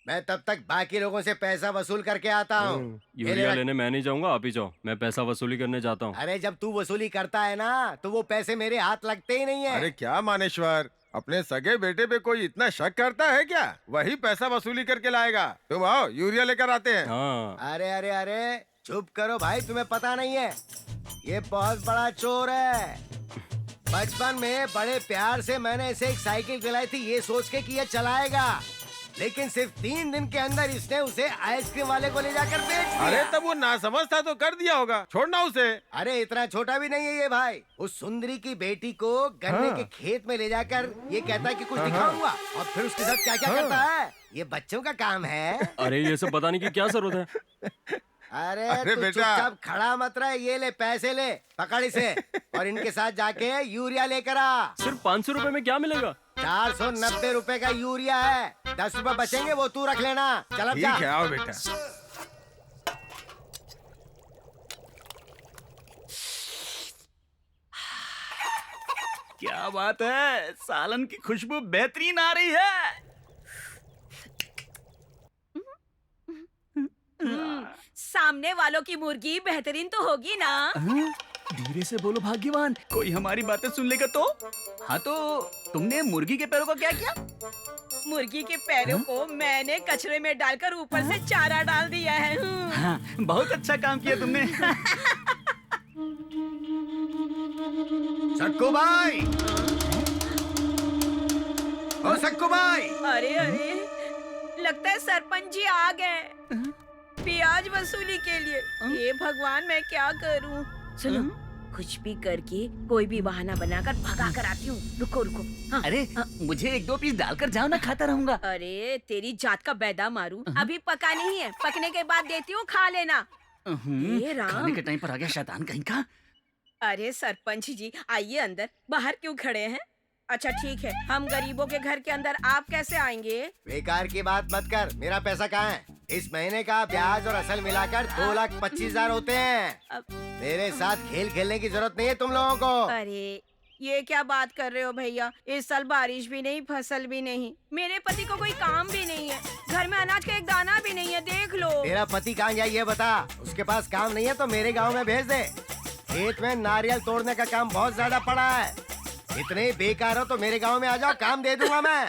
मैं तब तक बाकी लोगों से पैसा वसूल करके आता हूँ। यूरिया लेने मैं नहीं जाऊंगा, आप ही जाओ। मैं पैसा वसूली करने जाता हूँ। अरे जब तू वसूली करता है ना तो वो पैसे मेरे हाथ लगते ही नहीं है। अरे क्या मानेश्वर, अपने सगे बेटे पे कोई इतना शक करता है क्या? वही पैसा वसूली करके लाएगा। तुम आओ, यूरिया लेकर आते हैं। हाँ। अरे अरे अरे चुप करो भाई, तुम्हें पता नहीं है ये बहुत बड़ा चोर है। बचपन में बड़े प्यार से मैंने इसे एक साइकिल दिलाई थी ये सोच के कि ये चलाएगा, लेकिन सिर्फ 3 दिन के अंदर इसने उसे आइसक्रीम वाले को ले जाकर बेच दिया। अरे तब वो नासमझ था तो कर दिया होगा, छोड़ना उसे। अरे इतना छोटा भी नहीं है ये भाई। उस सुंदरी की बेटी को गन्ने के खेत में ले जाकर ये कहता है कि कुछ दिखाऊंगा और फिर उसके साथ क्या क्या करता है ये बच्चों का काम है। अरे ये सब बताने की क्या जरूरत है? अरे तू बेटा। चुपचाप खड़ा मत रह, ये ले पैसे ले, पकड़ इसे और इनके साथ जाके यूरिया लेकर आ। सिर्फ 500 रुपए में क्या मिलेगा? 490 रुपए का यूरिया है, 10 रुपए बचेंगे वो तू रख लेना। चल अब जा। ठीक है, आओ बेटा। क्या बात है, सालन की खुशबू बेहतरीन आ रही है। सामने वालों की मुर्गी बेहतरीन तो होगी ना? धीरे से बोलो भाग्यवान, कोई हमारी बातें सुन लेगा तो। हाँ तो तुमने मुर्गी के पैरों का क्या किया? मुर्गी के पैरों को मैंने कचरे में डालकर ऊपर से चारा डाल दिया है। हाँ, बहुत अच्छा काम किया तुमने। सक्कू भाई, ओ सक्कू भाई। अरे अरे, लगता है सरपंच जी आ गए प्याज वसूली के लिए। ये भगवान मैं क्या करूं? सुनो, कुछ भी करके कोई भी बहाना बनाकर भगा कर आती हूँ। रुको रुको। हाँ। अरे मुझे 1-2 पीस डालकर जाओ ना, खाता रहूंगा। अरे तेरी जात का बैदा मारू, अभी पका नहीं है, पकने के बाद देती हूँ, खा लेना। हे राम। खाने के टाइम पर आ गया शैतान कहीं का। अरे सरपंच जी आइए अंदर, बाहर क्यों खड़े हैं? अच्छा ठीक है, हम गरीबों के घर के अंदर आप कैसे आएंगे? बेकार की बात मत कर, मेरा पैसा कहाँ है? इस महीने का ब्याज और असल मिलाकर 2,25,000 होते हैं। मेरे साथ खेल खेलने की जरूरत नहीं है तुम लोगों को। अरे ये क्या बात कर रहे हो भैया? इस साल बारिश भी नहीं, फसल भी नहीं, मेरे पति को कोई काम भी नहीं है, घर में अनाज का एक दाना भी नहीं है, देख लो। तेरा पति कहाँ गया ये बता। उसके पास काम नहीं है तो मेरे गाँव में भेज दे। खेत में नारियल तोड़ने का काम बहुत ज्यादा पड़ा है। इतने ही बेकार हो तो मेरे गांव में आ जाओ, काम दे दूंगा मैं।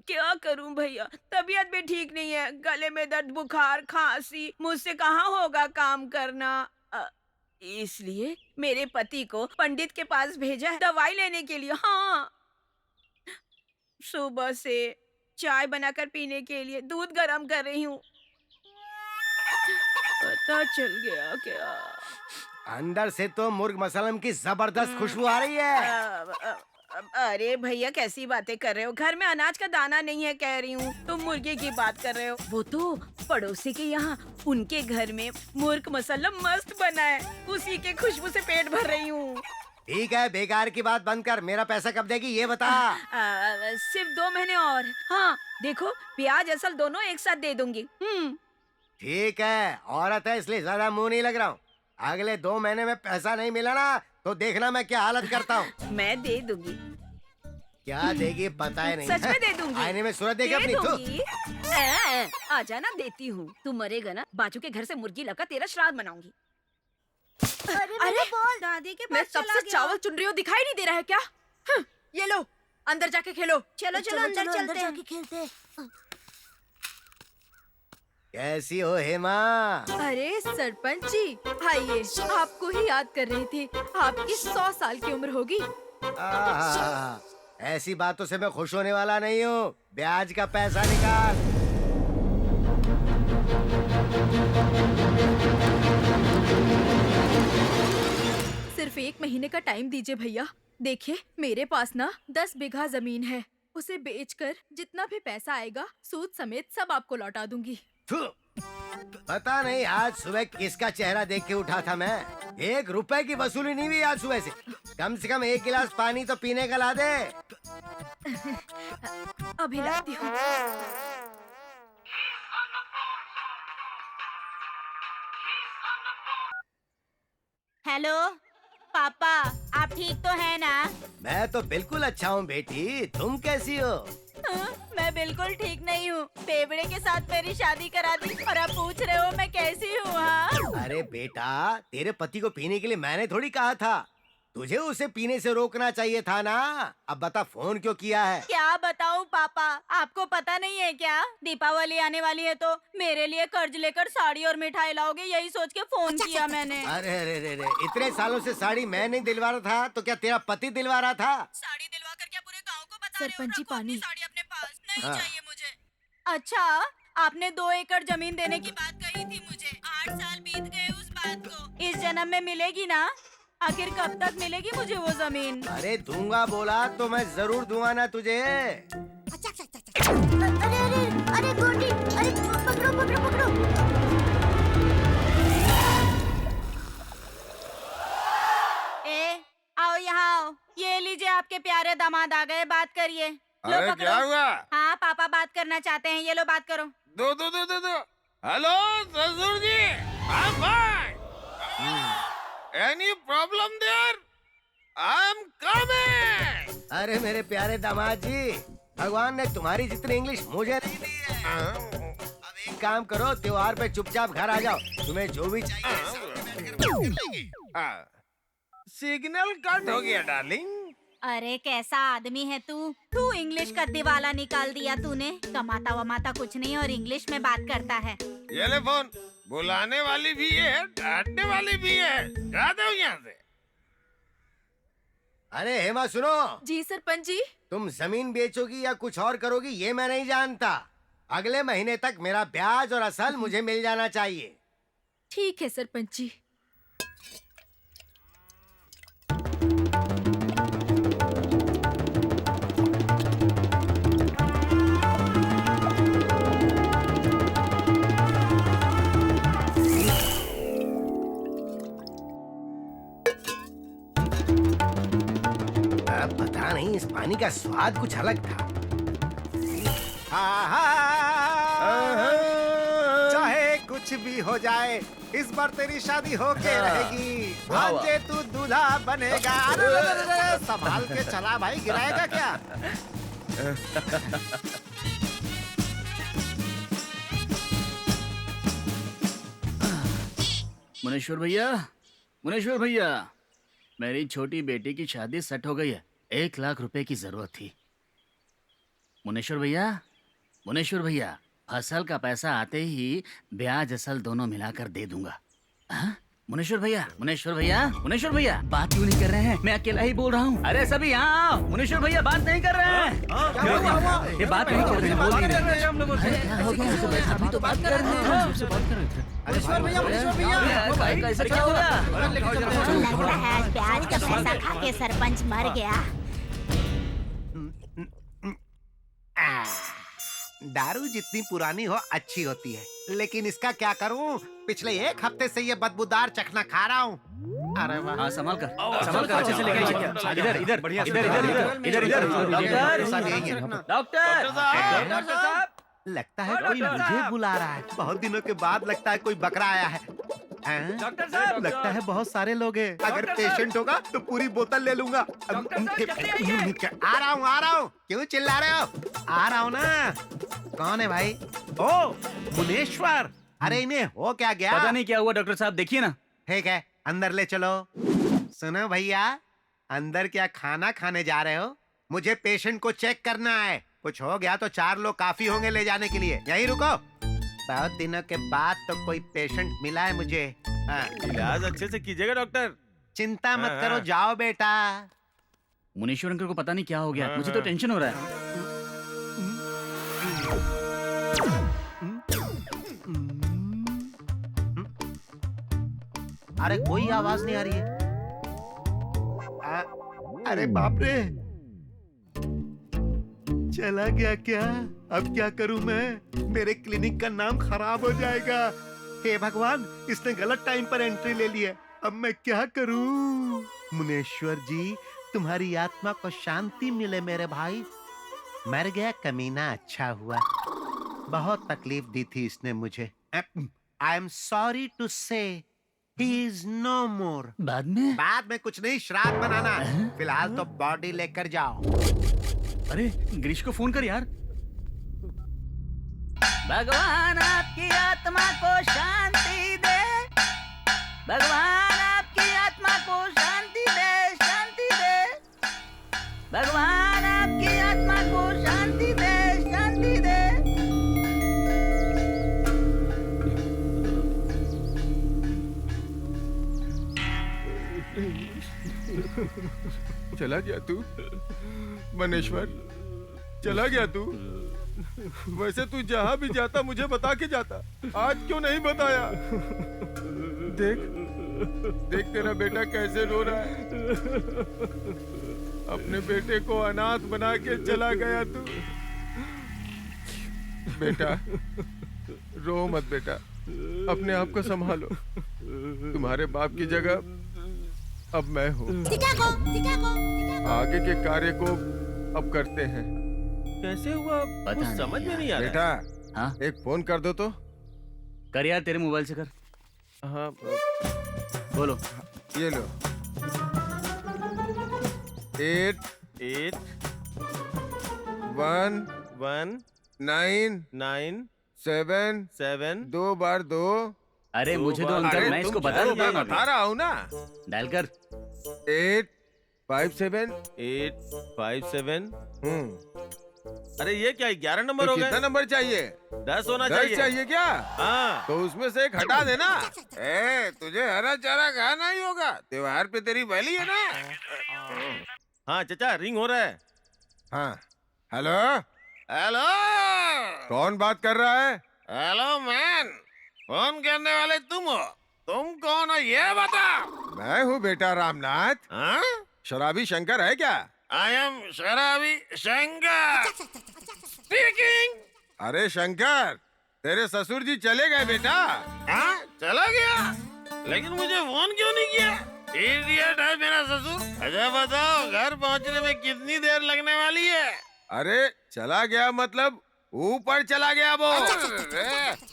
क्या करूं भैया, तबीयत भी ठीक नहीं है, गले में दर्द, बुखार, खांसी, मुझसे कहाँ होगा काम करना। इसलिए मेरे पति को पंडित के पास भेजा है दवाई लेने के लिए। हाँ, सुबह से चाय बनाकर पीने के लिए दूध गर्म कर रही हूँ। पता चल गया क्या? अंदर से तो मुर्ग मसलम की जबरदस्त खुशबू आ रही है। अरे भैया कैसी बातें कर रहे हो? घर में अनाज का दाना नहीं है कह रही हूँ, तुम मुर्गे की बात कर रहे हो। वो तो पड़ोसी के यहाँ, उनके घर में मुर्ग मसलम मस्त बना है, उसी के खुशबू से पेट भर रही हूँ। ठीक है, बेकार की बात बंद कर। मेरा पैसा कब देगी ये बता। सिर्फ 2 महीने और। हाँ देखो, प्याज असल दोनों एक साथ दे दूंगी। ठीक है, औरत है इसलिए ज्यादा मुंह नहीं लग रहा हूँ। अगले 2 महीने में पैसा नहीं मिला ना तो देखना मैं क्या हालत करता हूँ। मैं दे दूंगी। क्या देगी पता ही नहीं। सच में दे दूंगी। आईने में सूरत देगी अपनी दूंगी। आ जाना, देती हूँ। तू मरेगा ना, बाजू के घर से मुर्गी लाकर तेरा श्राद्ध मनाऊंगी। अरे दादी के मैं पास तब से चावल चुन रही हूँ, दिखाई नहीं दे रहा है क्या? ये लो, अंदर जाके खेलो। चलो चलो अंदर चलते हैं। खेलते। कैसी हो हेमा? अरे सरपंच जी आइए, आपको ही याद कर रही थी। आपकी 100 साल की उम्र होगी। आहा, ऐसी बातों से मैं खुश होने वाला नहीं हूँ। ब्याज का पैसा निकाल। सिर्फ 1 महीने का टाइम दीजिए भैया। देखिए मेरे पास ना 10 बीघा जमीन है, उसे बेचकर जितना भी पैसा आएगा सूद समेत सब आपको लौटा दूंगी। पता नहीं आज सुबह किसका चेहरा देख के उठा था मैं। 1 रुपए की वसूली नहीं हुई आज सुबह से। कम से कम 1 गिलास पानी तो पीने का ला दे। अभी लाती हूँ। हेलो पापा, आप ठीक तो है ना? मैं तो बिल्कुल अच्छा हूँ बेटी, तुम कैसी हो? मैं बिल्कुल ठीक नहीं हूँ। बेवड़े के साथ मेरी शादी करा दी और आप पूछ रहे हो मैं कैसी हूँ? हाँ? अरे बेटा, तेरे पति को पीने के लिए मैंने थोड़ी कहा था, तुझे उसे पीने से रोकना चाहिए था ना। अब बता फोन क्यों किया है? क्या बताऊँ पापा, आपको पता नहीं है क्या? दीपावली आने वाली है तो मेरे लिए कर्ज लेकर साड़ी और मिठाई लाओगे, यही सोच के फोन किया मैंने। अरे अरे अरे अरे, इतने सालों से साड़ी मैं नहीं दिलवा रहा था तो क्या तेरा पति दिलवा रहा था? साड़ी दिलवा कर क्या पूरे गाँव को बता रहे हो? सरपंच जी, रखो अपनी पानी। साड़ी अपने पास, नहीं हाँ। चाहिए मुझे। अच्छा, आपने 2 एकड़ जमीन देने की बात कही थी मुझे। 8 साल बीत गए उस बात को। इस जन्म में मिलेगी ना? आखिर कब तक मिलेगी मुझे वो जमीन? अरे दूंगा बोला तो मैं जरूर दूंगा ना तुझे। अरे अरे अरे गोटी, अरे पकड़ो पकड़ो पकड़ो। आओ यहाँ आओ। ये लीजिए आपके प्यारे दामाद आ गए, बात करिए। लो अरे पकड़ो। क्या हुआ? हाँ पापा बात करना चाहते हैं, ये लो बात करो। दो दो दो दो दो। हेलो ससुर जी, I'm fine. Any problem there? I'm coming. अरे मेरे प्यारे दामाद जी, भगवान ने तुम्हारी जितनी इंग्लिश मुझे नहीं दी है। अब एक काम करो, त्योहार पे चुपचाप घर आ जाओ, तुम्हें जो भी चाहिए सामने बैठकर बात कर लेंगे। सिग्नल कट हो गया डार्लिंग। अरे कैसा आदमी है तू इंग्लिश का दिवाला निकाल दिया तूने। कमाता वमाता कुछ नहीं और इंग्लिश में बात करता है। ये ले फोन, बुलाने वाली भी है, डांटने वाली भी है। जाता हूँ यहाँ से। अरे हेमा सुनो, जी सरपंच जी। तुम जमीन बेचोगी या कुछ और करोगी ये मैं नहीं जानता। अगले महीने तक मेरा ब्याज और असल मुझे मिल जाना चाहिए। ठीक है सरपंच जी। पता नहीं इस पानी का स्वाद कुछ अलग था। चाहे कुछ भी हो जाए, इस बार तेरी शादी होके रहेगी। भांजे तू दूल्हा बनेगा। अरे, अरे, अरे, अरे, संभाल के चला भाई, गिराएगा क्या? मुनेश्वर भैया, मेरी छोटी बेटी की शादी सेट हो गई है। 1 लाख रुपए की जरूरत थी। मुनेश्वर भैया, फसल का पैसा आते ही ब्याज असल दोनों मिलाकर दे दूंगा। हाँ? मुनेश्वर भैया, बात क्यों नहीं कर रहे हैं? मैं अकेला ही बोल रहा हूँ। अरे सभी यहाँ आओ। मुनेश्वर भैया बात नहीं कर रहे हैं। ये बात नहीं कर रहे हैं, बोल नहीं रहे हैं। हम लोगों से अभी तो बात कर रहे हैं। मुनेश्वर भैया, ऐसा क्या हो गया? लगता है ब्याज का पैसा खा के सरपंच मर गया। दारू जितनी पुरानी हो अच्छी होती है, लेकिन इसका क्या करूं? पिछले 1 हफ्ते से ये बदबूदार चखना खा रहा हूं। अरे वाह। हाँ, संभाल कर अच्छे से लेकर इधर डॉक्टर साहब। लगता है कोई मुझे बुला रहा है। बहुत दिनों के बाद लगता है कोई बकरा आया है। डॉक्टर साहब, लगता है बहुत सारे लोग हैं। अगर पेशेंट होगा तो पूरी बोतल ले लूंगा। आ रहा हूँ। क्यों चिल्ला रहे हो? आ रहा हूँ ना। कौन है भाई? ओ मुनेश्वर। अरे इन्हें हो क्या गया? पता नहीं क्या हुआ डॉक्टर साहब, देखिए ना। ठीक है, अंदर ले चलो। सुनो भैया, अंदर क्या खाना खाने जा रहे हो? मुझे पेशेंट को चेक करना है। कुछ हो गया तो 4 लोग काफी होंगे ले जाने के लिए। यहीं रुको। बहुत दिनों के बाद तो कोई पेशेंट मिला है मुझे। इलाज अच्छे से कीजिएगा डॉक्टर। चिंता मत करो, जाओ बेटा। मुनीश्वर अंकल को पता नहीं क्या हो गया, मुझे तो टेंशन हो रहा है। अरे कोई आवाज नहीं आ रही है। अरे बाप रे, चला गया क्या? अब क्या करूं मैं? मेरे क्लिनिक का नाम खराब हो जाएगा। हे भगवान, इसने गलत टाइम पर एंट्री ले ली है। अब मैं क्या करूं? मुनेश्वर जी, तुम्हारी आत्मा को शांति मिले मेरे भाई। मर गया कमीना, अच्छा हुआ। बहुत तकलीफ दी थी इसने मुझे। आई एम सॉरी टू से he is no more। बाद में कुछ नहीं, श्राद्ध बनाना। फिलहाल तो बॉडी लेकर जाओ। अरे गिरीश को फोन कर यार। भगवान आपकी आत्मा को शांति दे, भगवान आपकी आत्मा को शांति दे, शांति दे, भगवान आपकी आत्मा को शांति दे, शांति दे। चला गया तू मनेश्वर, चला गया तू। वैसे तू जहाँ भी जाता मुझे बता के जाता, आज क्यों नहीं बताया? देख देख तेरा बेटा कैसे रो रहा है। अपने बेटे को अनाथ बना के चला गया तू। बेटा रो मत बेटा, अपने आप को संभालो। तुम्हारे बाप की जगह अब मैं हूँ। आगे के कार्य को अब करते हैं। कैसे हुआ कुछ समझ में नहीं आ रहा। बेटा हाँ? एक फोन कर दो तो। कर यार, तेरे मोबाइल से कर। हाँ बोलो। ये लो। 8 1 1 9 9 7 7 2 बार 2। अरे मुझे तो अंकल, मैं इसको बता मैं दूंगा। बता रहा हूँ ना। डायल कर। 8 5 7। 8 5 7। हम्म। अरे ये क्या 11 नंबर तो हो कितना गए? नंबर चाहिए? 10 होना 10 चाहिए क्या? हाँ। तो उसमें से एक हटा देना। तुझे हरा चारा खाना ही होगा। त्योहार पे तेरी पहली है ना। हाँ चाचा, रिंग हो रहा है। हाँ हेलो हेलो, कौन बात कर रहा है? हेलो मैन, फोन करने वाले तुम हो? तुम कौन हो ये बता। मैं हूँ बेटा रामनाथ। हाँ? शराबी शंकर है क्या? आई एम शराबी शंकर स्पीकिंग। अरे शंकर, तेरे ससुर जी चले गए बेटा। हाँ चला गया, लेकिन मुझे फोन क्यों नहीं किया? इडियट है मेरा ससुर। अच्छा बताओ, घर पहुंचने में कितनी देर लगने वाली है? अरे चला गया मतलब ऊपर चला गया वो।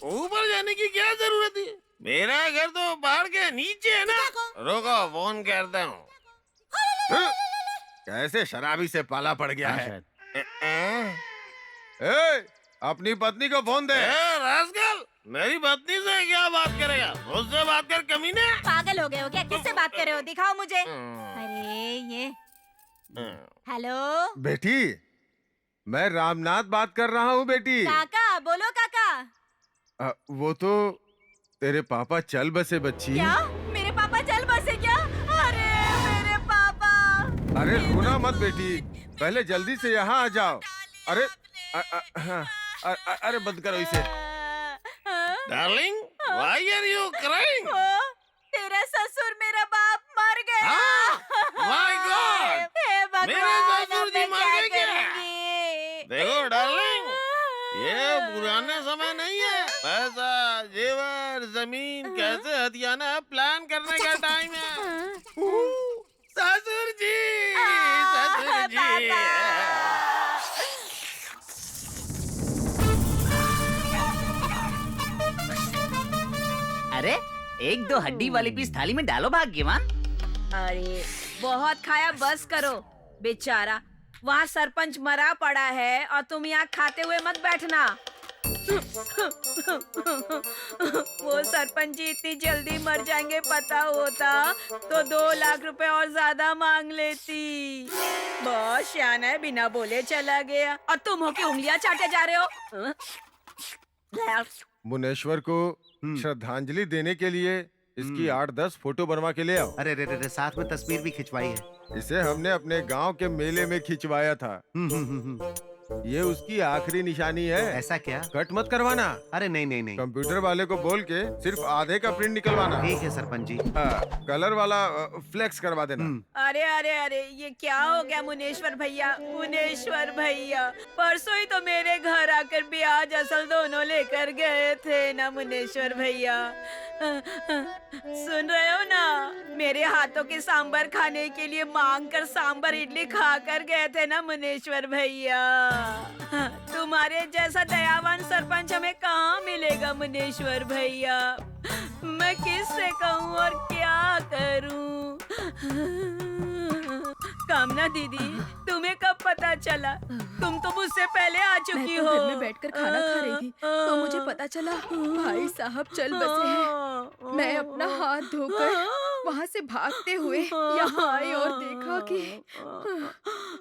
ऊपर जाने की क्या जरूरत है? मेरा घर तो पहाड़ के नीचे है ना। रुको फोन करता हूँ। कैसे शराबी से पाला पड़ गया हाँ, है। शायद। ए, अपनी पत्नी को फोन दे। रास्कल, मेरी पत्नी से क्या बात करेगा? मुझसे बात कर कमीने। पागल हो गए हो क्या? किससे बात कर रहे हो? दिखाओ मुझे। अरे ये हेलो बेटी, मैं रामनाथ बात कर रहा हूँ बेटी। काका, बोलो काका। वो तो तेरे पापा चल बसे बच्ची। क्या मेरे पापा चल बसे क्या? अरे मेरे पापा। अरे रोना मत बेटी, पहले जल्दी से यहाँ आ जाओ। अरे अरे बंद करो इसे। Darling, why are you crying? तेरा ससुर मेरा बाप मर गया। My God! हे भगवान, मेरे ससुर जी अब मैं मर गए क्या क्या? करूंगी? देखो डार्लिंग, ये पुराने समय नहीं है। पैसा, जेवर, जमीन कैसे हथियाना है, प्लान करने का टाइम है। ससुर जी, ससुर जी। अरे एक दो हड्डी वाली पीस थाली में डालो भाग्यवान। अरे बहुत खाया, बस करो। बेचारा वहाँ सरपंच मरा पड़ा है और तुम यहाँ खाते हुए मत बैठना। वो सरपंच जी इतनी जल्दी मर जाएंगे पता होता तो 2 लाख रुपए और ज्यादा मांग लेती। बहुत शान है, बिना बोले चला गया और तुम हो कि उंगलियां चाटे जा रहे हो। मुनेश्वर को श्रद्धांजलि देने के लिए इसकी 8-10 फोटो बनवा के ले आओ। अरे रे रे, साथ में तस्वीर भी खिंचवाई है। इसे हमने अपने गांव के मेले में खिंचवाया था। ये उसकी आखिरी निशानी है। ऐसा क्या? कट मत करवाना। अरे नहीं नहीं नहीं, कंप्यूटर वाले को बोल के सिर्फ आधे का प्रिंट निकलवाना। ठीक है सरपंच जी। कलर वाला फ्लेक्स करवा देना। अरे अरे अरे, ये क्या हो गया मुनेश्वर भैया? मुनेश्वर भैया परसों ही तो मेरे घर आकर ब्याज असल दोनों लेकर गए थे ना मुनेश्वर भैया। सुन रहे हो ना, मेरे हाथों के सांबर खाने के लिए मांग कर सांबर इडली खाकर गए थे ना मुनेश्वर भैया। तुम्हारे जैसा दयावान सरपंच हमें कहाँ मिलेगा मुनेश्वर भैया। मैं किससे कहूँ और क्या करूँ? कामना दीदी, तुम्हें कब पता चला? तुम तो मुझसे पहले आ चुकी मैं तो हो। घर में बैठकर खाना खा रही थी तो मुझे पता चला भाई साहब चल बसे हैं। मैं अपना हाथ धोकर वहाँ से भागते हुए यहाँ आई और देखा कि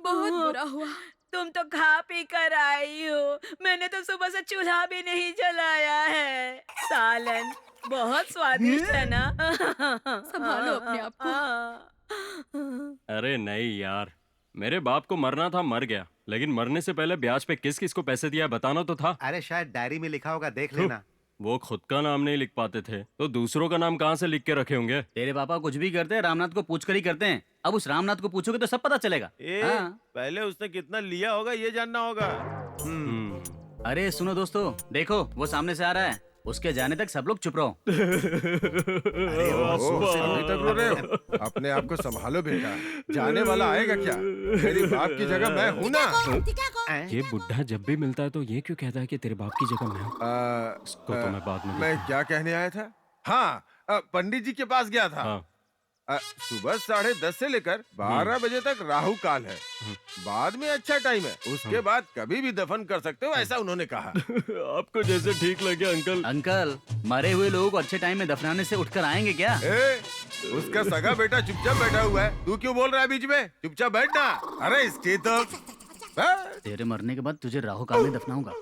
बहुत बुरा हुआ। तुम तो खा पी कर आई हो, मैंने तो सुबह से चूल्हा भी नहीं जलाया है। सालन बहुत स्वादिष्ट है ना? संभालो अपने आप को। अरे नहीं यार, मेरे बाप को मरना था मर गया, लेकिन मरने से पहले ब्याज पे किस किस को पैसे दिया बताना तो था। अरे शायद डायरी में लिखा होगा, देख लेना। वो खुद का नाम नहीं लिख पाते थे तो दूसरों का नाम कहाँ से लिख के रखे होंगे? तेरे पापा कुछ भी करते हैं रामनाथ को पूछ कर ही करते हैं। अब उस रामनाथ को पूछोगे तो सब पता चलेगा। हाँ। पहले उसने कितना लिया होगा ये जानना होगा। अरे सुनो दोस्तों, देखो वो सामने से आ रहा है। उसके जाने तक सब लोग चुप रहो। अभी तक रो रहे हो? अपने आप को संभालो बेटा, जाने वाला आएगा क्या? मेरी बाप की जगह मैं हूँ ना। ये बुढ़ा जब भी मिलता है तो ये क्यों कहता है कि तेरे बाप की जगह मैं हूँ? इसको तो मैं बाद में मैं क्या कहने आया था? हाँ, पंडित जी के पास गया था। हाँ। सुबह 10:30 से लेकर 12 बजे तक राहु काल है। बाद में अच्छा टाइम है, उसके बाद कभी भी दफन कर सकते हो, ऐसा उन्होंने कहा। आपको जैसे ठीक लगे अंकल। अंकल, मरे हुए लोगों को अच्छे टाइम में दफनाने से उठकर आएंगे क्या? उसका सगा बेटा चुपचाप बैठा हुआ है, तू क्यों बोल रहा है बीच में? चुपचाप बैठना। अरे इसके तो तेरे मरने के बाद तुझे राहु काल में दफनाऊंगा।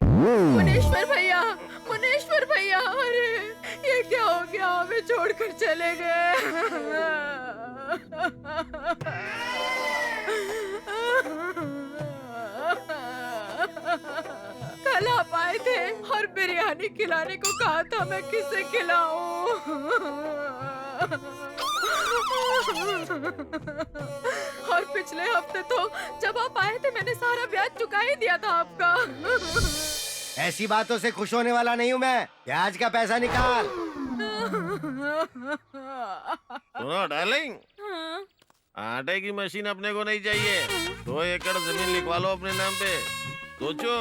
मुनेश्वर भैया, मुनेश्वर भैया, अरे ये क्या हो गया? हमें छोड़कर चले गए। कल आप आए थे और बिरयानी खिलाने को कहा था, मैं किसे खिलाऊं? और पिछले हफ्ते तो जब आप आए थे मैंने सारा ब्याज चुका ही दिया था आपका। ऐसी बातों से खुश होने वाला नहीं हूँ मैं। ब्याज का पैसा निकाल। सुनो डार्लिंग, आटे की मशीन अपने को नहीं चाहिए। 2 एकड़ जमीन लिखवा लो अपने नाम पे। सोचो,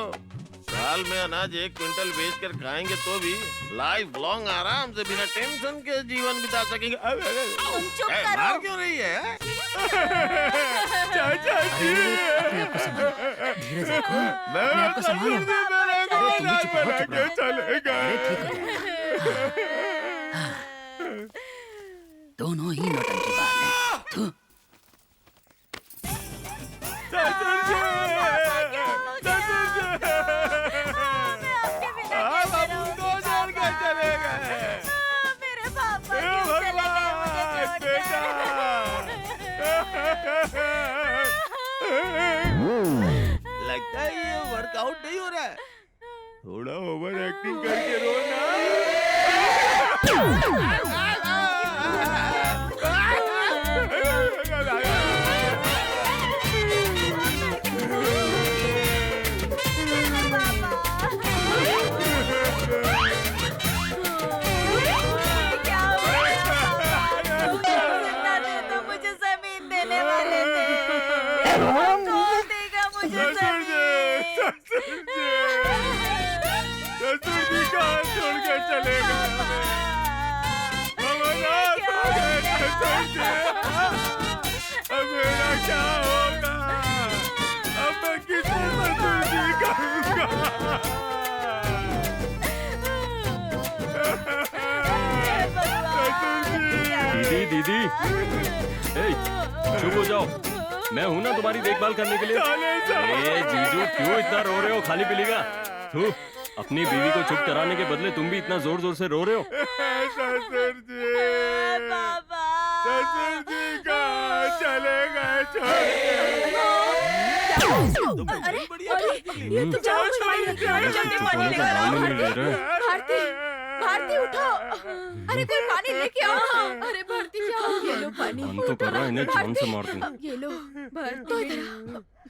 साल में अनाज 1 क्विंटल बेच कर खाएंगे तो भी लाइफ लॉन्ग आराम से बिना टेंशन के जीवन बिता सकेंगे। चुप करो। मार क्यों रही है? धीरे से रखो, अपने आप को संभालो। अरे तुम भी चुप रहो, चुप रहो। अरे ठीक हो जाएगा। दोनों ही नौटंकी बाज हैं। थू। मेरे पापा क्यों चले गए मुझे लगता है ये वर्कआउट नहीं हो रहा है। थोड़ा ओवर एक्टिंग करके रो ना। मुझे जमीन देने वाले थे। कौन देगा मुझे जमीन? ससुर जी कहाँ छोड़ के चले गए? अब मेरा क्या होगा? अब मैं किसे ससुर जी कहूँगा? दीदी दीदी, ए, चुप हो जाओ। मैं हूँ ना तुम्हारी देखभाल करने के लिए। ए जीजू, क्यों इतना रो रहे हो? खाली पीलीगा। तू अपनी बीवी को चुप कराने के बदले तुम भी इतना जोर जोर से रो रहे हो। ससुर जी कहाँ चले गए? अरे अरे ये तो जाओ पानी लेके आओ, जल्दी पानी लेके आओ। भारती भारती उठो, अरे कोई पानी लेके आओ। अरे भारती क्या हो, ये लो पानी। मन तो कर रहा है इन्हें जान से मार दूं। ये लो भारती,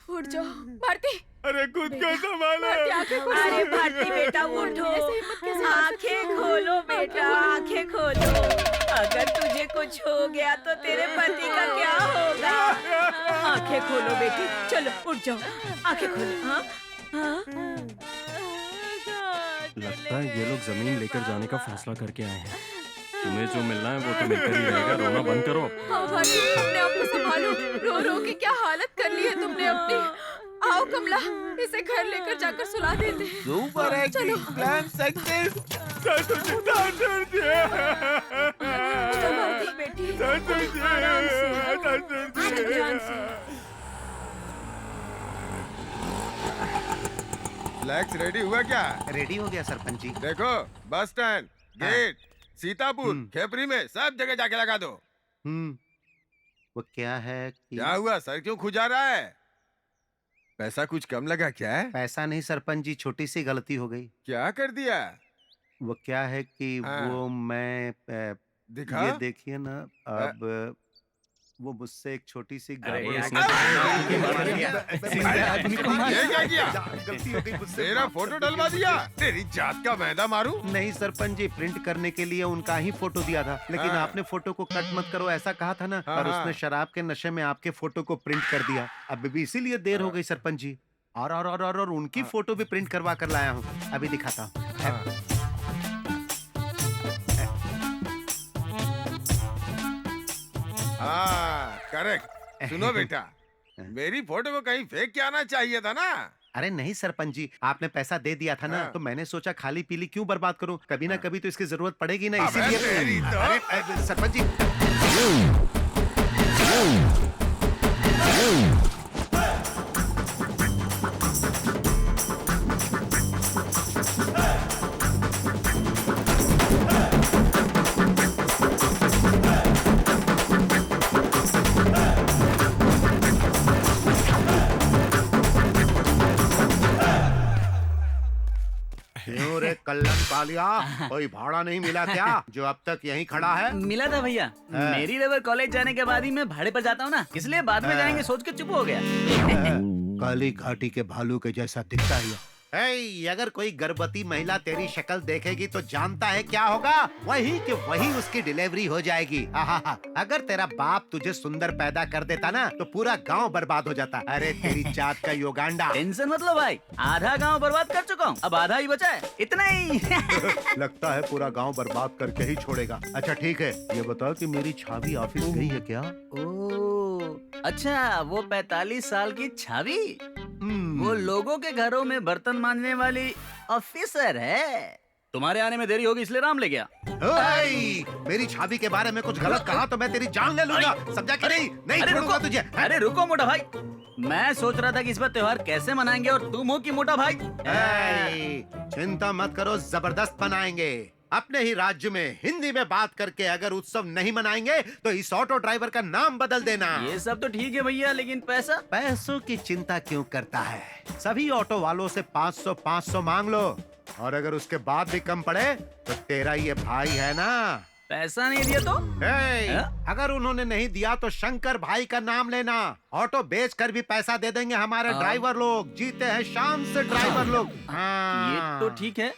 उठ जाओ भारती। अरे खुद को संभालो। अरे भारती बेटा उठो, आंखें खोलो बेटा, आंखें खोलो। अगर तुझे कुछ हो गया तो तेरे पति का क्या होगा? आंखें खोलो बेटी, चलो उठ जाओ, आंखें खोलो। हाँ हाँ लगता है ये लोग जमीन लेकर जाने का फैसला करके आए हैं। तुम्हें जो मिलना है वो तो मिलकर ही रहेगा, रोना बंद करो। हाँ भारती, अपने आप को संभालो, रो रो के क्या हालत कर ली है तुमने अपनी। आओ कमला, इसे घर लेकर जाकर सुला देते हैं। Super acting plan success. बेटी आराम से, ध्यान से। फ्लैक्स रेडी हुआ क्या? रेडी हो गया सरपंच जी। देखो बस स्टैंड, गेट, सीतापुर, खेपरी में सब जगह जाके लगा दो। वो क्या है कि... क्या हुआ, सर क्यों खुजा रहा है? पैसा कुछ कम लगा क्या है? पैसा नहीं सरपंच जी, छोटी सी गलती हो गई। क्या कर दिया? वो क्या है कि वो मैं दिखा? ये देखिए ना, अब वो मुझसे एक छोटी सी गड़बड़ ये क्या किया? गलती हो गई मुझसे। तेरा फोटो डलवा दिया? तेरी जात का मैदा मारू? नहीं सरपंच जी, प्रिंट करने के लिए उनका ही फोटो दिया था, लेकिन आपने फोटो को कट मत करो ऐसा कहा था ना, पर उसने शराब के नशे में आपके फोटो को प्रिंट कर दिया। अब भी इसीलिए देर हो गई सरपंच जी। और उनकी फोटो भी प्रिंट करवा कर लाया हूँ, अभी दिखाता हूँ। हाँ करेक्ट। सुनो बेटा, मेरी फोटो को कहीं फेंक के आना चाहिए था ना। अरे नहीं सरपंच जी, आपने पैसा दे दिया था ना, तो मैंने सोचा खाली पीली क्यों बर्बाद करूं, कभी ना कभी तो इसकी जरूरत पड़ेगी ना, इसीलिए। अरे सरपंच जी, कल्लन कालिया, कोई भाड़ा नहीं मिला क्या जो अब तक यहीं खड़ा है? मिला था भैया, मेरी लेबर कॉलेज जाने के बाद ही मैं भाड़े पर जाता हूँ ना, इसलिए बाद में जाएंगे सोच के चुप हो गया। काली घाटी के भालू के जैसा दिखता है। अगर कोई गर्भवती महिला तेरी शक्ल देखेगी तो जानता है क्या होगा? वही कि वही उसकी डिलीवरी हो जाएगी। अगर तेरा बाप तुझे सुंदर पैदा कर देता ना तो पूरा गांव बर्बाद हो जाता। अरे तेरी जात का योगांडा। टेंशन मत लो भाई, आधा गांव बर्बाद कर चुका हूँ, अब आधा ही बचा है, इतना ही। लगता है पूरा गांव बर्बाद करके ही छोड़ेगा। अच्छा ठीक है, ये बताओ कि मेरी छावी ऑफिस गई है क्या? अच्छा, वो 45 साल की छावी, वो लोगों के घरों में बर्तन मांजने वाली ऑफिसर है। तुम्हारे आने में देरी होगी इसलिए राम ले गया। मेरी छावी के बारे में कुछ गलत कहा तो मैं तेरी जान ले लूंगा, समझा कि नहीं? नहीं छोड़ूंगा तुझे। अरे रुको मोटा भाई, मैं सोच रहा था कि इस बार त्योहार कैसे मनाएंगे और तुम हो कि मोटा भाई। चिंता मत करो, जबरदस्त मनाएंगे। अपने ही राज्य में हिंदी में बात करके अगर उत्सव नहीं मनाएंगे तो इस ऑटो ड्राइवर का नाम बदल देना। ये सब तो ठीक है भैया, लेकिन पैसा? पैसों की चिंता क्यों करता है? सभी ऑटो वालों से 500 मांग लो, और अगर उसके बाद भी कम पड़े तो तेरा ये भाई है ना। पैसा नहीं दिया तो? अगर उन्होंने नहीं दिया तो शंकर भाई का नाम लेना, ऑटो बेच कर भी पैसा दे देंगे हमारे ड्राइवर लोग। जीते हैं शाम से ड्राइवर लोग। ये तो ठीक है,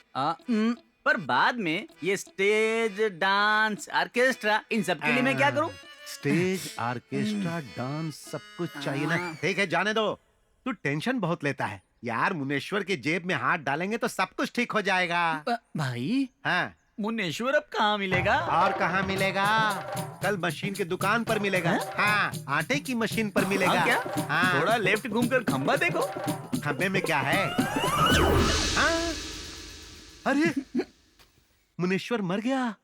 पर बाद में ये स्टेज, डांस, ऑर्केस्ट्रा, इन सब के लिए मैं क्या करूं? स्टेज, ऑर्केस्ट्रा, डांस सब कुछ चाहिए ना। ठीक है, जाने दो, तू टेंशन बहुत लेता है यार। मुनेश्वर की जेब में हाथ डालेंगे तो सब कुछ ठीक हो जाएगा। भाई हाँ, मुनेश्वर अब कहाँ मिलेगा? और कहाँ मिलेगा? कल मशीन की दुकान पर मिलेगा। हाँ, आटे की मशीन पर मिलेगा। हाँ, क्या? हाँ। थोड़ा लेफ्ट घूमकर खंबा देखो। खंबे में क्या है? हाँ? अरे मुनेश्वर मर गया।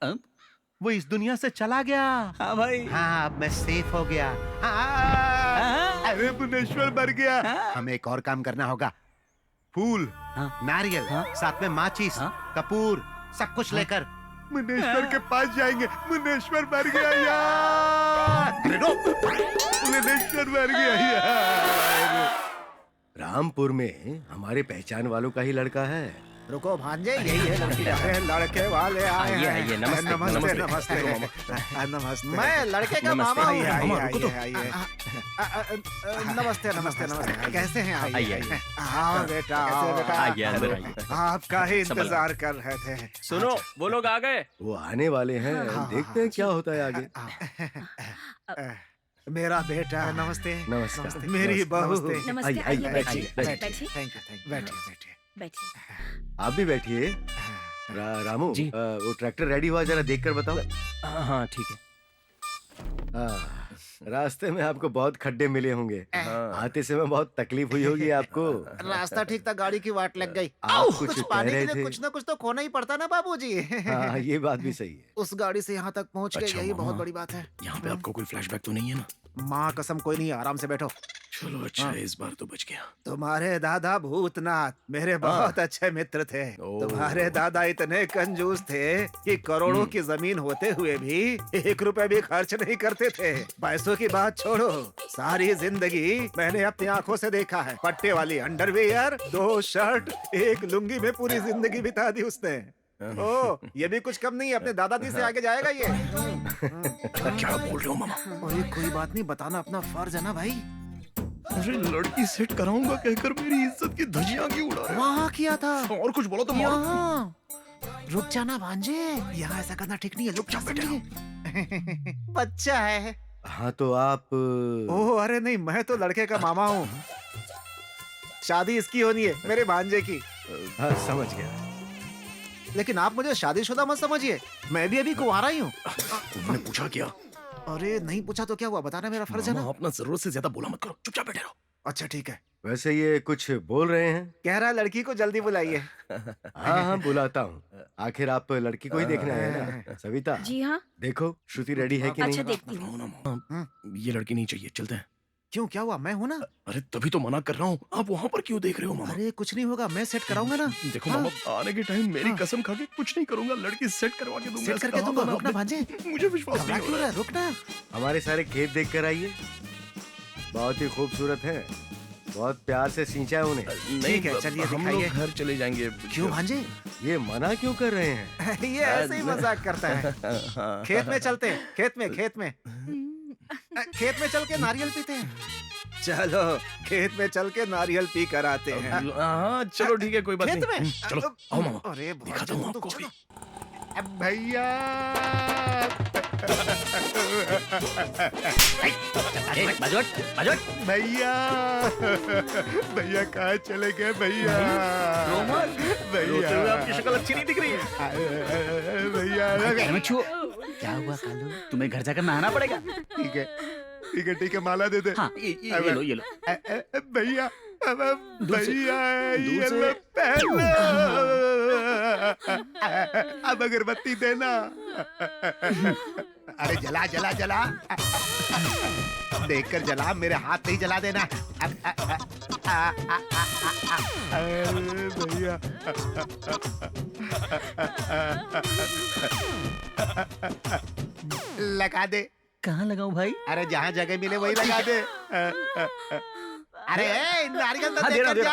वो इस दुनिया से चला गया। हाँ भाई। हाँ, अब मैं सेफ हो गया। हाँ। अरे मुनेश्वर मर गया। हाँ। हमें एक और काम करना होगा। फूल, नारियल, साथ में माचिस, कपूर, सब कुछ लेकर मुनेश्वर के पास जाएंगे। मुनेश्वर मर गया यार। मुनेश्वर मर गया यार। रामपुर में हमारे पहचान वालों का ही लड़का है। रुको भांजे, यही है लड़की का है, लड़के वाले आए आइए, हैं। आइए, नमस्ते, नमस्ते नमस्ते। नमस्ते नमस्ते। मैं लड़के का नमस्ते। मामा हूँ। मामा, रुको तो। नमस्ते नमस्ते नमस्ते, कैसे हैं? आइए, आइए आइए। आओ बेटा, आओ बेटा। आइए, अंदर आइए। आपका ही संभल। इंतजार कर रहे थे। सुनो, वो लोग आ गए। वो आने वाले हैं, हाँ, देखते हैं क्या होता है आगे। मेरा बेटा, नमस्ते। नमस्कार। मेरी बहू। नमस्ते, आइए, आइए, बैठिए, आइए, बैठिए, थैंक यू, थैंक यू। बैठिए, बैठिए। बैठिए। आप भी बैठिए। रामू जी। वो ट्रैक्टर रेडी हुआ, जरा देख कर बताओ। हाँ ठीक है। रास्ते में आपको बहुत खड्डे मिले होंगे। आते समय बहुत तकलीफ हुई होगी आपको। रास्ता ठीक था, गाड़ी की वाट लग गई। आप कुछ कुछ कह पाने के रहे लिए थे। कुछ ना कुछ तो खोना ही पड़ता ना बाबूजी। हाँ, ये बात भी सही है। उस गाड़ी से यहाँ तक पहुँच गए, अच्छा, यही मामा। बहुत बड़ी बात है। यहाँ पे आपको कोई फ्लैशबैक तो नहीं है ना? माँ कसम कोई नहीं, आराम से बैठो। चलो अच्छा है, इस बार तो बच गया। तुम्हारे दादा भूतनाथ मेरे बहुत अच्छे मित्र थे। ओह। तुम्हारे दादा इतने कंजूस थे कि करोड़ों की जमीन होते हुए भी 1 रुपए भी खर्च नहीं करते थे। पैसों की बात छोड़ो, सारी जिंदगी मैंने अपनी आंखों से देखा है। पट्टे वाली अंडरवियर, 2 शर्ट, 1 लुंगी में पूरी जिंदगी बिता दी उसने। ओ, ये भी कुछ कम नहीं है, अपने दादाजी से आगे जाएगा ये। क्या बोल रहे हो मामा? अरे कोई बात नहीं, बताना अपना फर्ज है ना भाई। अरे लड़की सेट कराऊंगा कहकर मेरी इज्जत की धज्जियां क्यों उड़ा रहे वहाँ किया था, हो? और कुछ बोलो तो मारो। यहाँ रुक जाना भांजे, यहाँ ऐसा करना ठीक नहीं है। रुक जा समझे। बच्चा है। हाँ तो आप ओह अरे नहीं, मैं तो लड़के का मामा हूँ। शादी इसकी होनी है, मेरे भांजे की। हाँ, समझ गया। लेकिन आप मुझे शादीशुदा मत समझिए, मैं भी अभी कुंवारा ही हूँ। तुमने पूछा क्या? अरे नहीं पूछा तो क्या हुआ, बताना मेरा फर्ज है मामा, ना। अपना जरूरत से ज्यादा बोला मत करो, चुपचाप बैठे रहो। अच्छा ठीक है। वैसे ये कुछ बोल रहे हैं? कह रहा है लड़की को जल्दी बुलाइए। हाँ हाँ, बुलाता हूँ। आखिर आप लड़की को ही देखना है ना। सविता, जी हाँ। देखो श्रुति रेडी है कि अच्छा, नहीं? देखती हूँ। ना मामा, ये लड़की नहीं चाहिए, चलते हैं। क्यों, क्या हुआ? मैं हूँ ना। अरे तभी तो मना कर रहा हूँ, आप वहाँ पर क्यों देख रहे हो मामा? अरे कुछ नहीं होगा, मैं सेट कराऊंगा ना। देखो हाँ। मामा, आने के टाइम मेरी हाँ। कसम खा के कुछ नहीं करूंगा, लड़की सेट करवा के दूंगा। सेट करके दूंगा, कहा रुकना आपने? भांजे। मुझे विश्वास घबरा नहीं क्यों हो रहा रहा है, रुकना। हमारे सारे खेत देख कर आइए, बहुत ही खूबसूरत है। बहुत प्यार से सींचा है उन्हें। नहीं, ठीक है, चलिए हम दिखाइए। लोग घर चले जाएंगे। क्यों भांजे? ये मना क्यों कर रहे हैं? ये ऐसे ही मजाक करता है। हाँ, खेत में चलते हैं, खेत में खेत में चल के नारियल पीते हैं। चलो खेत में चल के नारियल पी कर आते हैं। हाँ चलो ठीक है, कोई बात खेत नहीं। में? चलो आओ मामा, अरे दिखाता हूँ आपको चलो। अभी। भैया भैया भैया कहाँ चले गए भैया? भैया आपकी शक्ल अच्छी नहीं दिख रही है। भैया क्या हुआ कालू? तुम्हें घर जाकर नहाना पड़ेगा। ठीक है ठीक है ठीक है, माला दे दे। हाँ, ये लो, ये लो। भैया भैया दूर ये से- लो पहलो। अब अगरबत्ती देना। अरे जला जला जला, देखकर जला, मेरे हाथ नहीं जला देना। अरे भैया लगा दे। कहाँ लगाऊं भाई? अरे जहाँ जगह मिले वही लगा दे। अरे नारियल तो हाँ, दे रहा, देकर दे जा।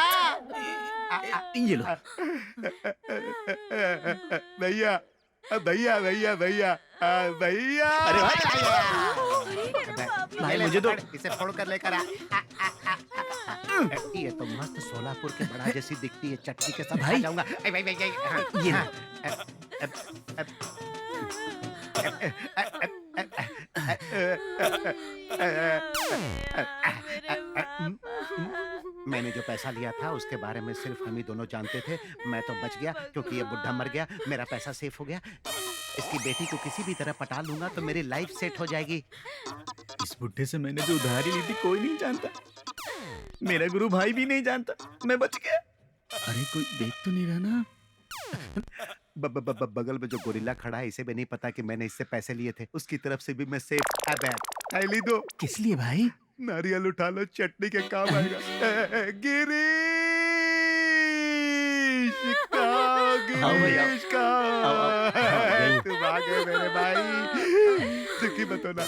ये लो। भैया भैया भैया भैया भैया। भाई, मुझे दो। इसे फोड़ कर लेकर आ। ये तो मस्त सोलापुर के बड़ा जैसी दिखती है, चटनी के साथ खा भाई। जाऊंगा। भाई भाई ये लो। मैंने जो पैसा लिया था उसके बारे में सिर्फ हम ही दोनों जानते थे। मैं तो बच गया क्योंकि ये बुढ़ा मर गया, मेरा पैसा सेफ हो गया। इसकी बेटी को किसी भी तरह पटा लूंगा तो मेरी लाइफ सेट हो जाएगी। इस बुढ़े से मैंने जो उधारी ली थी कोई नहीं जानता, मेरा गुरु भाई भी नहीं जानता, मैं बच गया। अरे कोई देख तो नहीं रहा ना? बगल में जो गोरिल्ला खड़ा है इसे भी नहीं पता कि मैंने इससे पैसे लिए थे। उसकी तरफ से भी मैं सेफ। थैली दो। किस लिए भाई? नारियल उठा लो, चटनी के काम आएगा। गिरीश का, गिरीश का। तुम आ गए मेरे भाई, दुखी मत होना।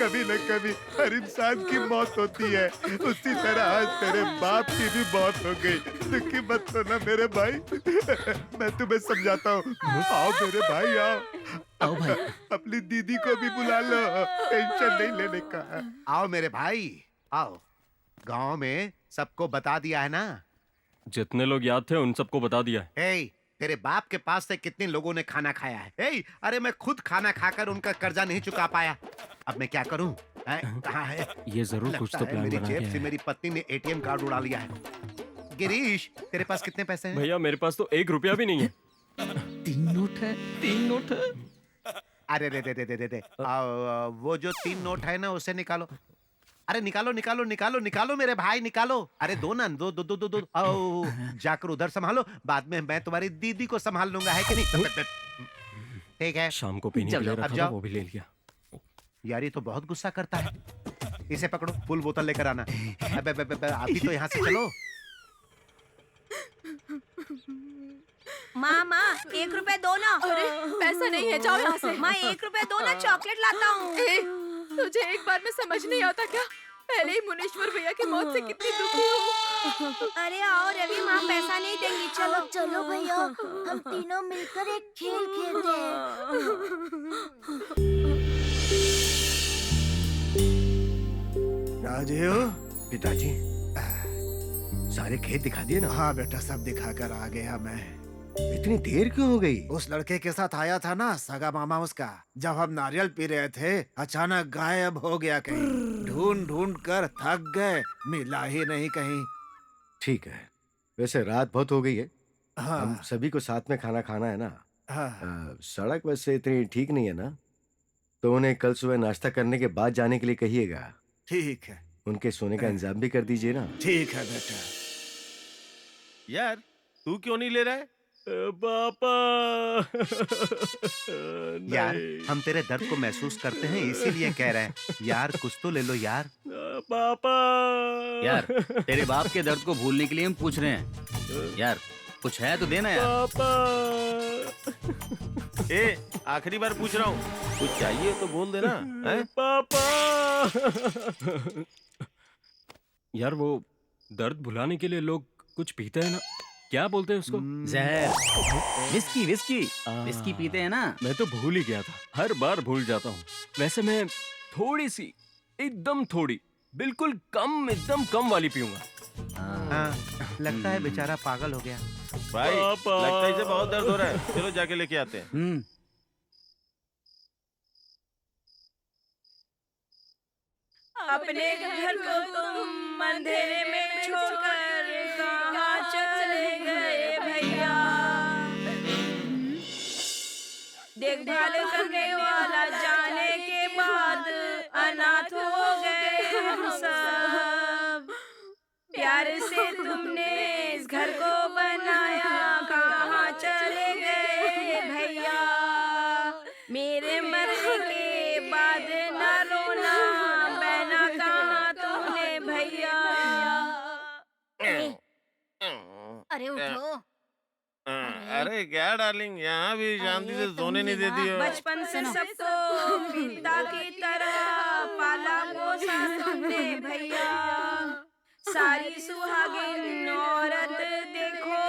कभी न कभी हर इंसान की मौत होती है, उसी तरह आज तेरे बाप की भी मौत हो गई। दुखी मत होना मेरे भाई, मैं तुम्हें समझाता हूँ। आओ मेरे भाई आओ। आओ भाई। अपनी दीदी को भी बुला लो, टेंशन नहीं लेने का। आओ मेरे भाई आओ। गांव में सबको बता दिया है ना? जितने लोग याद थे उन सबको बता दिया है। तेरे बाप के पास से कितने लोगों ने खाना खाया है? अरे मैं खुद खाना खाकर उनका कर्जा नहीं चुका पाया, अब मैं क्या करूं? कहाँ है? ये जरूर कुछ तो प्लान मेरी बना जेब के से आया मेरी पत्नी ने एटीएम कार्ड उड़ा लिया है। गिरीश, तेरे पास कितने पैसे है। हैं? भैया मेरे पास तो 1 रुपया भी नहीं है। 3 नोट है। 3 नोट है। अरे दे। वो जो 3 नोट है ना उसे निकालो। अरे निकालो मेरे भाई निकालो। अरे दो ना, दो। जाकर उधर संभालो, बाद में मैं तुम्हारी दीदी को संभाल लूंगा, है कि नहीं? ठीक है। शाम को पीने के लिए रखा था, वो भी ले लिया। यार ये तो बहुत गुस्सा करता है। इसे पकड़ो, फुल बोतल लेकर आना। अभी तो यहाँ से चलो। माँ 1 रुपए दो ना। अरे पैसा नहीं है, जाओ यहाँ से। माँ 1 रुपए दो ना, चॉकलेट लाता हूँ। तुझे एक बार में समझ नहीं आता क्या? पहले ही मुनीश्वर भैया की मौत से कितनी दुखी हूँ। अरे आओ रवि, माँ पैसा नहीं देंगी। चलो चलो भैया, हम तीनों मिलकर एक खेल खेलते हैं। राजीव। पिताजी, सारे खेत दिखा दिए ना? हाँ बेटा, सब दिखा कर आ गया मैं। इतनी देर क्यों हो गई? उस लड़के के साथ आया था ना, सगा मामा उसका। जब हम नारियल पी रहे थे, अचानक गायब हो गया कहीं। ढूंढ कर थक गए, मिला ही नहीं कहीं। ठीक है, वैसे रात बहुत हो गई है। हाँ। हम सभी को साथ में खाना खाना है ना। हाँ। सड़क वैसे इतनी ठीक नहीं है ना, तो उन्हें कल सुबह नाश्ता करने के बाद जाने के लिए कहिएगा। ठीक है। उनके सोने का इंतजाम भी कर दीजिए ना। ठीक है बेटा। यार तू क्यों नहीं ले रहा है? पापा। यार हम तेरे दर्द को महसूस करते हैं, इसीलिए कह रहे हैं। यार कुछ तो ले लो यार। पापा। यार तेरे बाप के दर्द को भूलने के लिए हम पूछ रहे हैं। यार कुछ है तो देना यार। पापा। आखिरी बार पूछ रहा हूँ, कुछ चाहिए तो बोल देना। पापा। यार वो दर्द भुलाने के लिए लोग कुछ पीते हैं ना, क्या बोलते हैं उसको? जहर। विस्की पीते हैं ना। मैं तो भूल ही गया था, हर बार भूल जाता हूँ। वैसे मैं थोड़ी सी, एकदम थोड़ी, बिल्कुल कम, एकदम कम वाली पीऊंगा। हाँ, लगता है बेचारा पागल हो गया। भाई लगता है इसे बहुत दर्द हो रहा है, चलो जाके लेके आते हैं। अपने घर को तुम अंधेरे में छोड़कर कहाँ चले गए भैया? देखभाल करने वाला जाने के बाद अनाथ हो गए हम सब। प्यार से तुमने इस घर को बनाया, कहाँ चले गए भैया? मेरे मरने के बाद न रोना, बहना कहाँ तुमने भैया? अरे उठो। अरे क्या डार्लिंग, यहाँ भी शांति से सोने नहीं देती हो। बचपन से सबको पिता की तरह पाला पोसा तुमने भैया। सारी सुहागिन औरत देखो,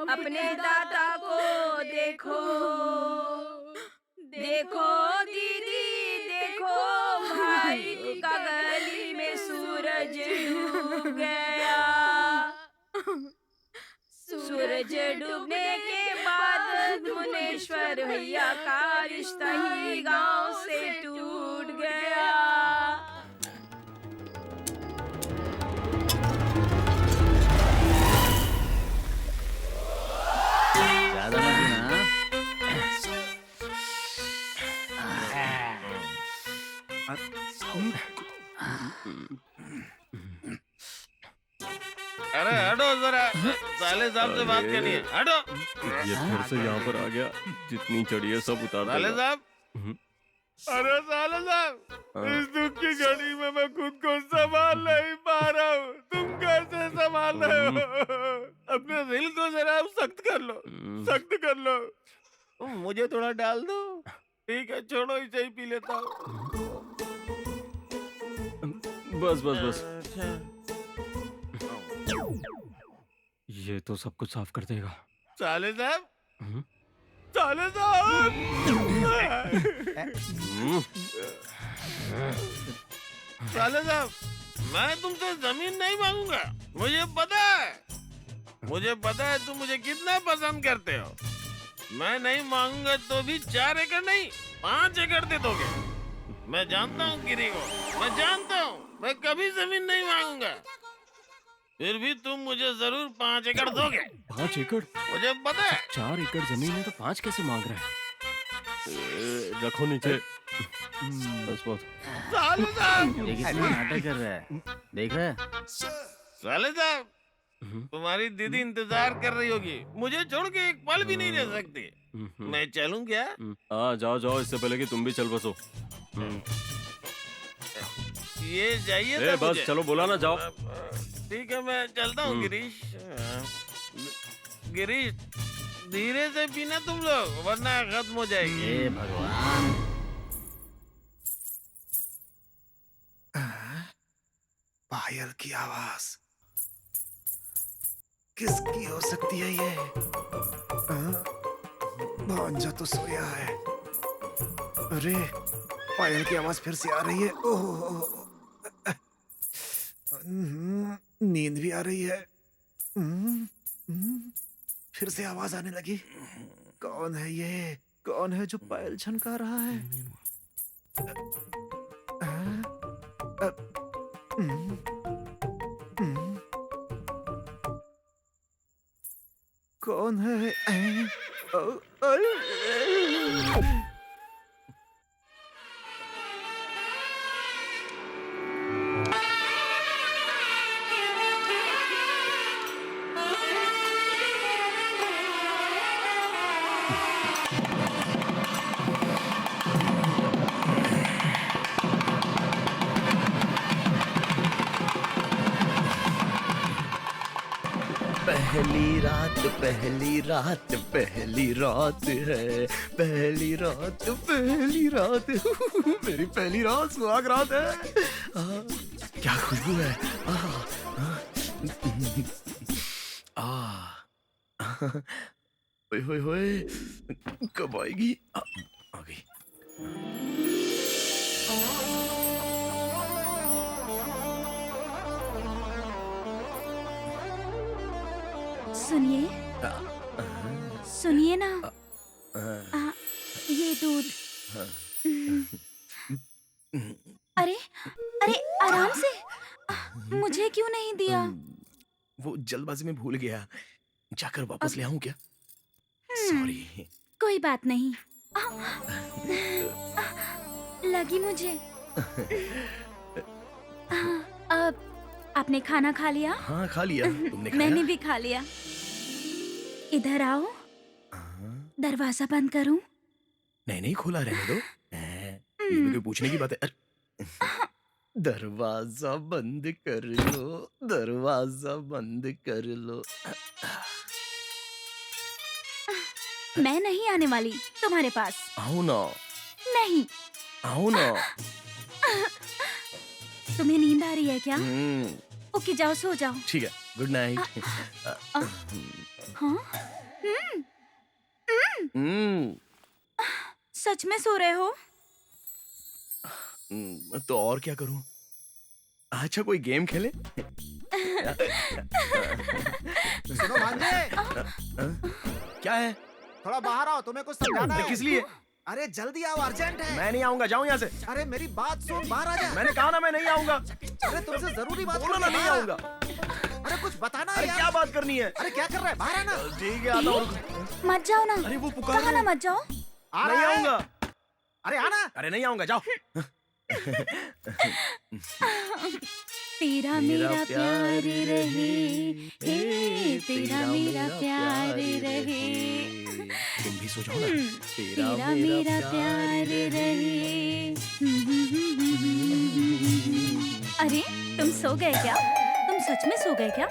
अपने दादा को देखो। देखो दीदी देखो, भाई का गली में सूरज डूब गया। सूरज डूबने के बाद मुनेश्वर भैया का रिश्ता ही गांव से टूट गया। ज्यादा मत पीना। अरे हटो जरा, साले साहब से बात करनी है, हटो। ये फिर से यहाँ पर आ गया, जितनी चढ़ी है सब उतार साले देगा। साहब, अरे साले साहब, इस दुख की घड़ी में मैं खुद को संभाल नहीं पा रहा हूँ, तुम कैसे संभाल रहे हो? अपने दिल को जरा सख्त कर लो, सख्त कर लो। मुझे थोड़ा डाल दो। ठीक है छोड़ो, इसे ही पी लेता हूँ। बस बस बस। ये तो सब कुछ साफ कर देगा। साले साहब, हम्म, साले साहब, हम्म, साले साहब, मैं तुमसे जमीन नहीं मांगूंगा। मुझे पता है तुम मुझे कितना पसंद करते हो। मैं नहीं मांगूंगा तो भी 4 एकड़ नहीं 5 एकड़ दे दोगे। मैं जानता हूँ गिरी को, मैं जानता हूँ। मैं कभी जमीन नहीं मांगूंगा, फिर भी तुम मुझे जरूर 5 एकड़ दोगे। 5 एकड़? मुझे पता है। 4 एकड़ जमीन है तो 5 कैसे मांग रहा है? रखो नीचे। बस बहुत। साले साहब, ये कितना नाटक कर रहा है, देख रहा है? साले साहब, तुम्हारी दीदी इंतजार कर रही होगी। मुझे छोड़ के एक पल भी नहीं रह सकती। मैं चलूं क्या? हाँ जाओ जाओ, इससे पहले कि तुम भी चल बसो। ये जाइए ए, बस मुझे। चलो, बोला ना, जाओ। ठीक है, मैं चलता हूँ गिरीश। गिरीश, धीरे से पीना तुम लोग, वरना खत्म हो जाएगी। हे भगवान। पायल की आवाज किसकी हो सकती है ये? भांजा तो सोया है। अरे पायल की आवाज फिर से आ रही है। ओह, नींद भी आ रही है। फिर से आवाज आने लगी। कौन है ये? कौन है जो पायल झनका रहा है? कौन है? पहली रात पहली रात पहली रात है, पहली रात पहली रात मेरी पहली रात सुहाग रात है। क्या खुशबू है। ओए होए होए, कब आएगी? आ गई। सुनिए, सुनिए ना। ये दूध। अरे अरे, आराम से। मुझे क्यों नहीं दिया? वो जल्दबाजी में भूल गया। जाकर वापस ले आऊं क्या? सॉरी। कोई बात नहीं। लगी मुझे। अब आपने खाना खा लिया? हाँ खा लिया। तुमने खाया? मैंने भी खा लिया। इधर आओ। दरवाजा बंद करूं? नहीं नहीं, खुला रहने दो। ये भी कोई पूछने की बात है? दरवाजा बंद कर लो, दरवाजा बंद कर लो। मैं नहीं आने वाली तुम्हारे पास। आओ ना। नहीं। आओ ना। तुम्हें नींद आ रही है क्या? ओके, जाओ सो जाओ। ठीक है, गुड नाइट। हाँ? सच में सो रहे हो? तो और क्या करूं? अच्छा, कोई गेम खेले? सुनो भांजे, क्या है? थोड़ा बाहर आओ, तुम्हें कुछ समझाना है। किस लिए? अरे जल्दी आओ, अर्जेंट है। मैं नहीं आऊंगा, जाओ यहाँ से। अरे मेरी बात सुन, बाहर आ जा। मैंने कहा ना मैं नहीं आऊंगा। अरे तुमसे जरूरी बात बोलो ना, करनी है, नहीं बाहर आ। आऊंगा। अरे कुछ बताना है अरे यार। क्या बात करनी है? अरे क्या कर रहा है? बाहर आना। ठीक है, आता हूँ। मत जाओ ना। अरे वो पुकार कहा ना मत जाओ। आ नहीं रहा है। आऊंगा। अरे आना। अरे नहीं आऊंगा, जाओ। तेरा मेरा प्यार रहे, हे तेरा मेरा प्यार रहे। तुम भी सो जाओ ना। तेरा मेरा प्यार रहे। अरे तुम सो गए क्या? तुम सच में सो गए क्या?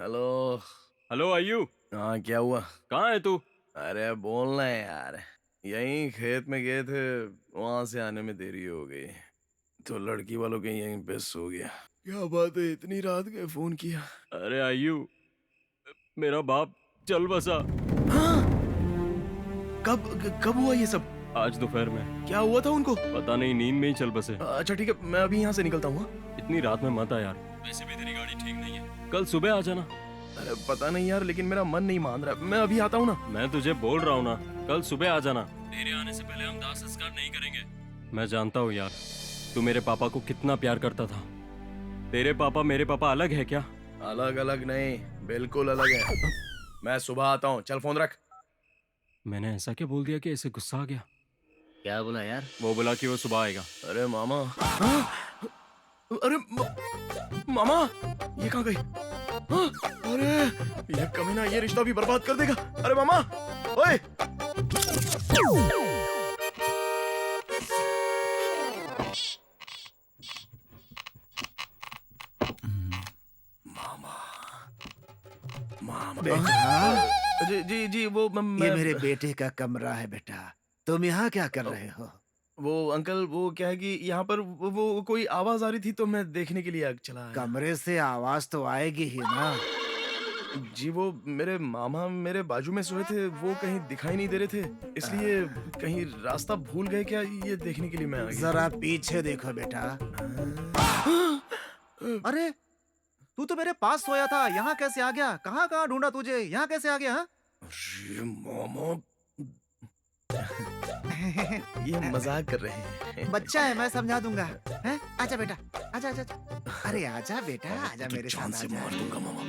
हेलो। हेलो आयु, हाँ क्या हुआ? कहाँ है तू? अरे बोलना है यार। यहीं खेत में गए थे, वहां से आने में देरी हो गई तो लड़की वालों के यहीं पे सो गया। क्या बात है, इतनी रात के फोन किया? अरे आयु, मेरा बाप चल बसा। हाँ? कब हुआ ये सब? आज दोपहर में। क्या हुआ था उनको? पता नहीं, नींद में ही चल बसे। अच्छा ठीक है, मैं अभी यहाँ से निकलता हूँ। इतनी रात में मत आ यार, वैसे भी तेरी गाड़ी ठीक नहीं है। कल सुबह आ जाना। अरे पता नहीं यार, लेकिन मेरा मन नहीं मान रहा। मैं अभी आता हूँ ना। मैं तुझे बोल रहा हूँ ना, कल सुबह आ जाना। तेरे आने से पहले हम दाह संस्कार नहीं करेंगे। मैं जानता हूँ यार, तू मेरे पापा को कितना प्यार करता था। तेरे पापा मेरे पापा अलग है क्या? अलग अलग नहीं, बिल्कुल अलग है। मैं सुबह आता हूँ, चल फोन रख। मैंने ऐसा क्या बोल दिया कि ऐसे गुस्सा आ गया? क्या बोला यार? वो बोला कि वो सुबह आएगा। अरे मामा। हाँ? अरे मामा, ये कहाँ गई? हाँ? अरे ये कमीना ये रिश्ता भी बर्बाद कर देगा। अरे मामा, ओए। मामा बेटा, जी जी वो ये मेरे बेटे का कमरा है बेटा। तुम यहाँ क्या कर रहे हो? वो अंकल, वो क्या है कि यहाँ पर वो कोई आवाज आ रही थी तो मैं देखने के लिए चला आया। कमरे से आवाज तो आएगी ही ना। जी वो मेरे मामा मेरे बाजू में सोए थे, वो कहीं दिखाई नहीं दे रहे थे, इसलिए कहीं रास्ता भूल गए क्या, ये देखने के लिए मैं आ गया। जरा पीछे देखो बेटा। अरे तू तो मेरे पास सोया था, यहाँ कैसे आ गया? कहाँ कहाँ ढूंढा तुझे, यहाँ कैसे आ गया? अरे मामा, ये मजाक कर रहे हैं। बच्चा है, मैं समझा दूंगा। हैं? आजा बेटा, आजा आजा आजा। अरे आजा बेटा, आजा मेरे जान साथ से आजा। मार दूंगा मामा।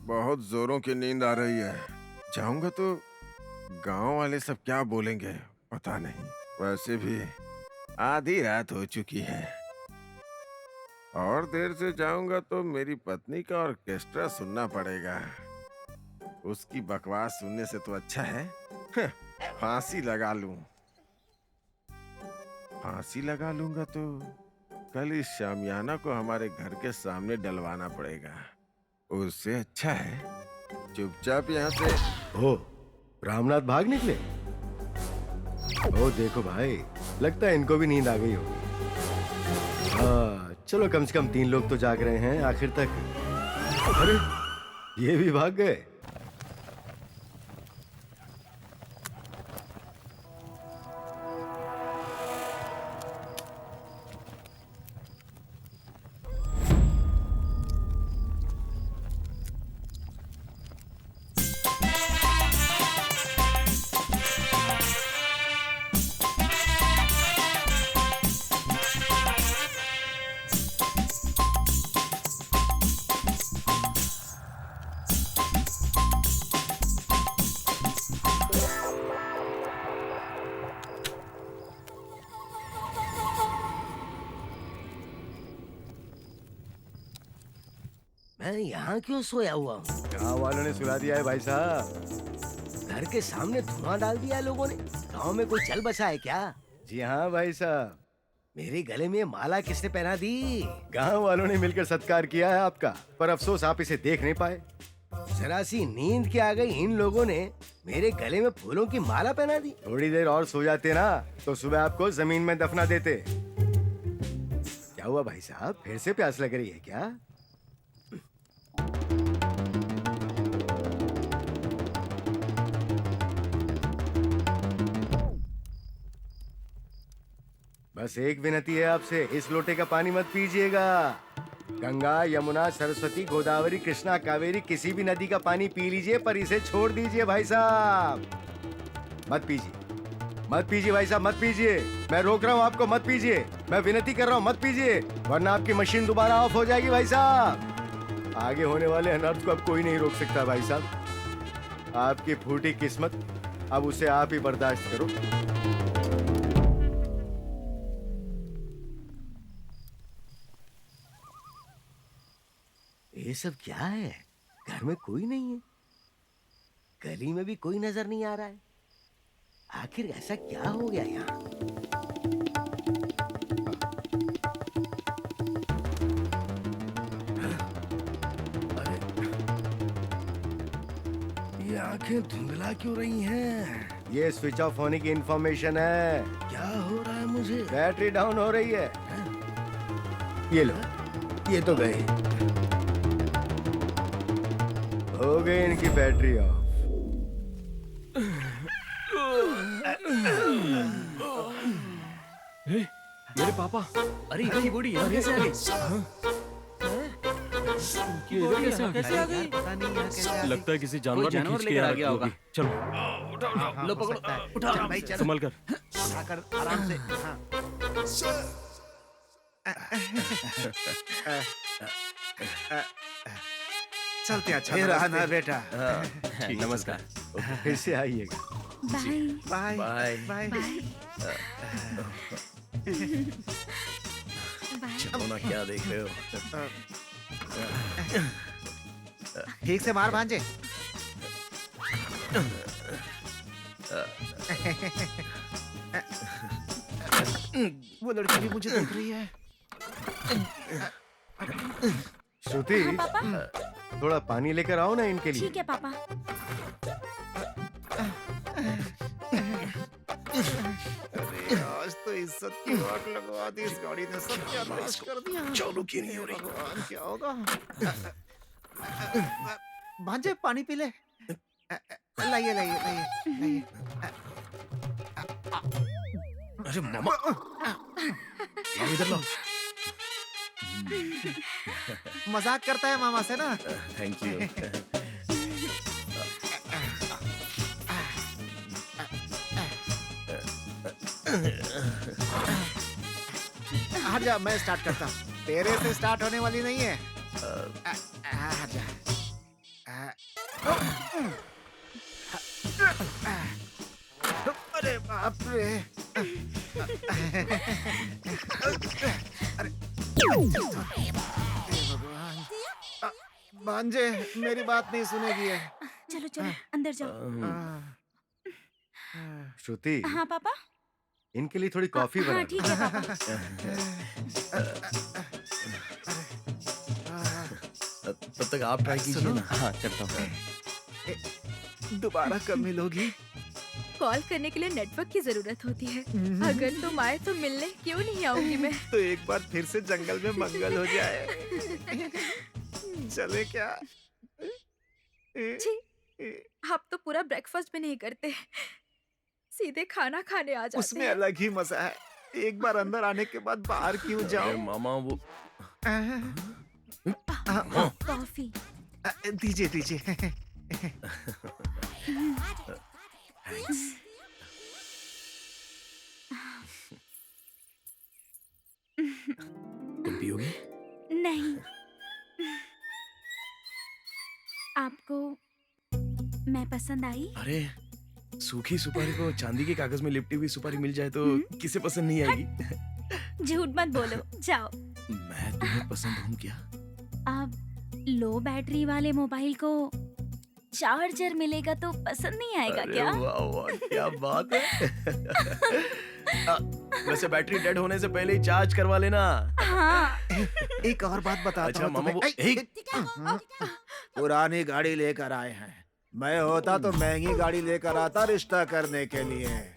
बहुत जोरों की नींद आ रही है। जाऊंगा तो गांव वाले सब क्या बोलेंगे पता नहीं। वैसे भी आधी रात हो चुकी है, और देर से जाऊंगा तो मेरी पत्नी का ऑर्केस्ट्रा सुनना पड़ेगा। उसकी बकवास सुनने से तो अच्छा है फांसी लगा लूं। फांसी लगा लूंगा तो कल इस शामियाना को हमारे घर के सामने डलवाना पड़ेगा। उससे अच्छा है चुपचाप यहाँ से। ओ, रामनाथ भाग निकले? ओ देखो भाई, लगता है इनको भी नींद आ गई होगी। हाँ, चलो कम से कम 3 लोग तो जाग रहे हैं आखिर तक। अरे ये भी भाग गए। मैं यहाँ क्यों सोया हुआ हूँ? गाँव वालों ने सुला दिया है भाई साहब। घर के सामने धुआं डाल दिया है लोगों ने। गांव में कोई चल बसा है क्या? जी हाँ भाई साहब। मेरे गले में माला किसने पहना दी? गाँव वालों ने मिलकर सत्कार किया है आपका, पर अफसोस आप इसे देख नहीं पाए। जरा सी नींद के आ गई इन लोगों ने मेरे गले में फूलों की माला पहना दी। थोड़ी देर और सो जाते ना तो सुबह आपको जमीन में दफना देते। क्या हुआ भाई साहब, फिर से प्यास लग रही है क्या? बस एक विनती है आपसे, इस लोटे का पानी मत पीजिएगा। गंगा, यमुना, सरस्वती, गोदावरी, कृष्णा, कावेरी किसी भी नदी का पानी पी लीजिए, पर इसे छोड़ दीजिए भाई साहब। मत पीजिए, मत पीजिए भाई साहब, मत पीजिए। मैं रोक रहा हूँ आपको, मत पीजिए। मैं विनती कर रहा हूँ, मत पीजिए, वरना आपकी मशीन दोबारा ऑफ हो जाएगी भाई साहब। आगे होने वाले अनर्थ को अब कोई नहीं रोक सकता भाई साहब। आपकी फूटी किस्मत, अब उसे आप ही बर्दाश्त करो। ये सब क्या है? घर में कोई नहीं है, गली में भी कोई नजर नहीं आ रहा है। आखिर ऐसा क्या हो गया यहाँ? आंखें धुंधला क्यों रही हैं? ये स्विच ऑफ होने की इंफॉर्मेशन है। क्या हो रहा है मुझे? बैटरी डाउन हो रही है। ये लो, ये तो गई। हो गई इनकी बैटरी ऑफ। मेरे पापा, अरे इतनी बूढ़ी यहाँ कैसे आ गई? ये इधर कैसे आ गई? पता नहीं यहाँ कैसे आ गई। लगता है किसी जानवर ने जानवर खींच के लेकर आ यहाँ गया रखी होगा। होगी। चलो हाँ, लो हो पकड़ो, सकता है। उठा। चल भाई चल, संभल कर। उठाकर आराम से। हाँ। चलते अच्छा फिर रहा आना ना बेटा। ठीक, नमस्कार। फिर से आइएगा। Bye bye. बाय। चलो ना, क्या देख रहे हो? ठीक से मार भांजे। वो लड़की भी मुझे देख रही है। श्रुति, थोड़ा पानी लेकर आओ ना इनके लिए। ठीक है पापा। अरे आज तो इज्जत की वाट लगवा दी इस गाड़ी ने, सब सत्यानाश कर दिया। चालू क्यों नहीं हो रही? भगवान क्या होगा? भांजे पानी पी ले। लाइए लाइए लाइए लाइए। अरे मामा, इधर लो। मजाक करता है मामा से ना। Thank you. आजा, मैं स्टार्ट करता हूँ। तेरे से स्टार्ट होने वाली नहीं है। आजा। अरे बाप रे। अरे भगवान। भांजे मेरी बात नहीं सुनेगी है। चलो चलो अंदर जाओ। श्रुति, हाँ पापा। इनके लिए थोड़ी कॉफी बना हाँ दो। ठीक है पापा। तब तक आप ट्राई कीजिए ना। हाँ, करता हूँ। दोबारा कब मिलोगी? कॉल करने के लिए नेटवर्क की जरूरत होती है। अगर तुम आए तो मिलने क्यों नहीं आऊंगी मैं? तो एक बार फिर से जंगल में मंगल हो जाए। चले क्या? छी, आप तो पूरा ब्रेकफास्ट भी नहीं करते, सीधे खाना खाने आ जाते उसमें हैं। अलग ही मजा है। एक बार अंदर आने के बाद बाहर क्यों अरे जाओ? मामा, वो कॉफी। दीजिए दीजिए। तुम पियोगे? नहीं। आपको मैं पसंद आई? अरे, सूखी सुपारी को चांदी के कागज में लिपटी हुई सुपारी मिल जाए तो किसे पसंद नहीं आएगी? झूठ मत बोलो, जाओ। मैं तुम्हें पसंद हूँ क्या? अब लो बैटरी वाले मोबाइल को चार्जर मिलेगा तो पसंद नहीं आएगा अरे क्या? वाह वाह, क्या बात है। वैसे बैटरी डेड होने से पहले ही चार्ज करवा लेना। हाँ। एक और बात बताता अच्छा हूँ मामा, वो तुम्हें। पुरानी गाड़ी लेकर आए हैं। मैं होता तो महंगी गाड़ी लेकर आता रिश्ता करने के लिए।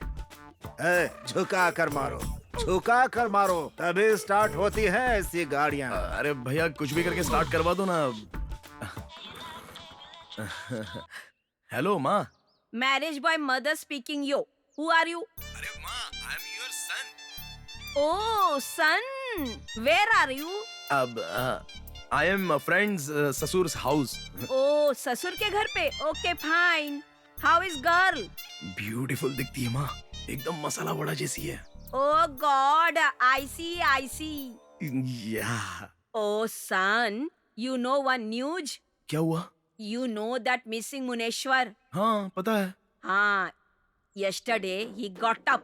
झुका कर मारो, झुका कर मारो, तभी स्टार्ट होती है ऐसी गाड़ियाँ। अरे भैया, कुछ भी करके स्टार्ट करवा दो ना। हेलो माँ। Marriage boy mother speaking. Yo, who are you? अरे माँ, I am your son. Oh son, where are you? अब आई एम फ्रेंड्स ससुर's हाउस। ओह ससुर के घर पे। Okay fine. How is girl? Beautiful दिखती है माँ, एकदम मसाला वड़ा जैसी है। Oh god, I see I see. Yeah oh son, you know one news? क्या हुआ? You know that missing Muneshwar? हाँ पता है। हाँ, yesterday he got up.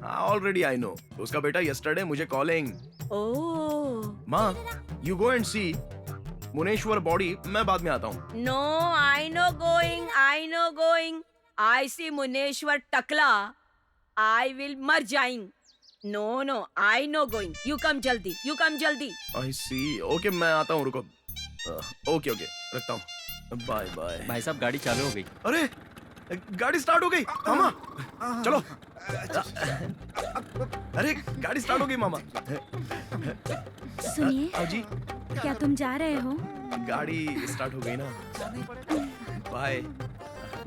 Already I know. उसका बेटा yesterday मुझे कॉलिंग। Oh. माँ, you go and see Muneshwar body, मैं बाद में आता हूँ। No, I know going. I know going. I see Muneshwar टकला. I will मर जाइंग। No, no, I know going. You come जल्दी. You come जल्दी. I see. ओके, मैं आता हूँ, रुको। ओके ओके, रखता हूँ। Bye bye. भाई साहब गाड़ी चालू हो गई। अरे गाड़ी स्टार्ट हो गई मामा, चलो। अरे गाड़ी स्टार्ट हो गई मामा। सुनिए जी, क्या तुम जा रहे हो? गाड़ी स्टार्ट हो गई ना। Bye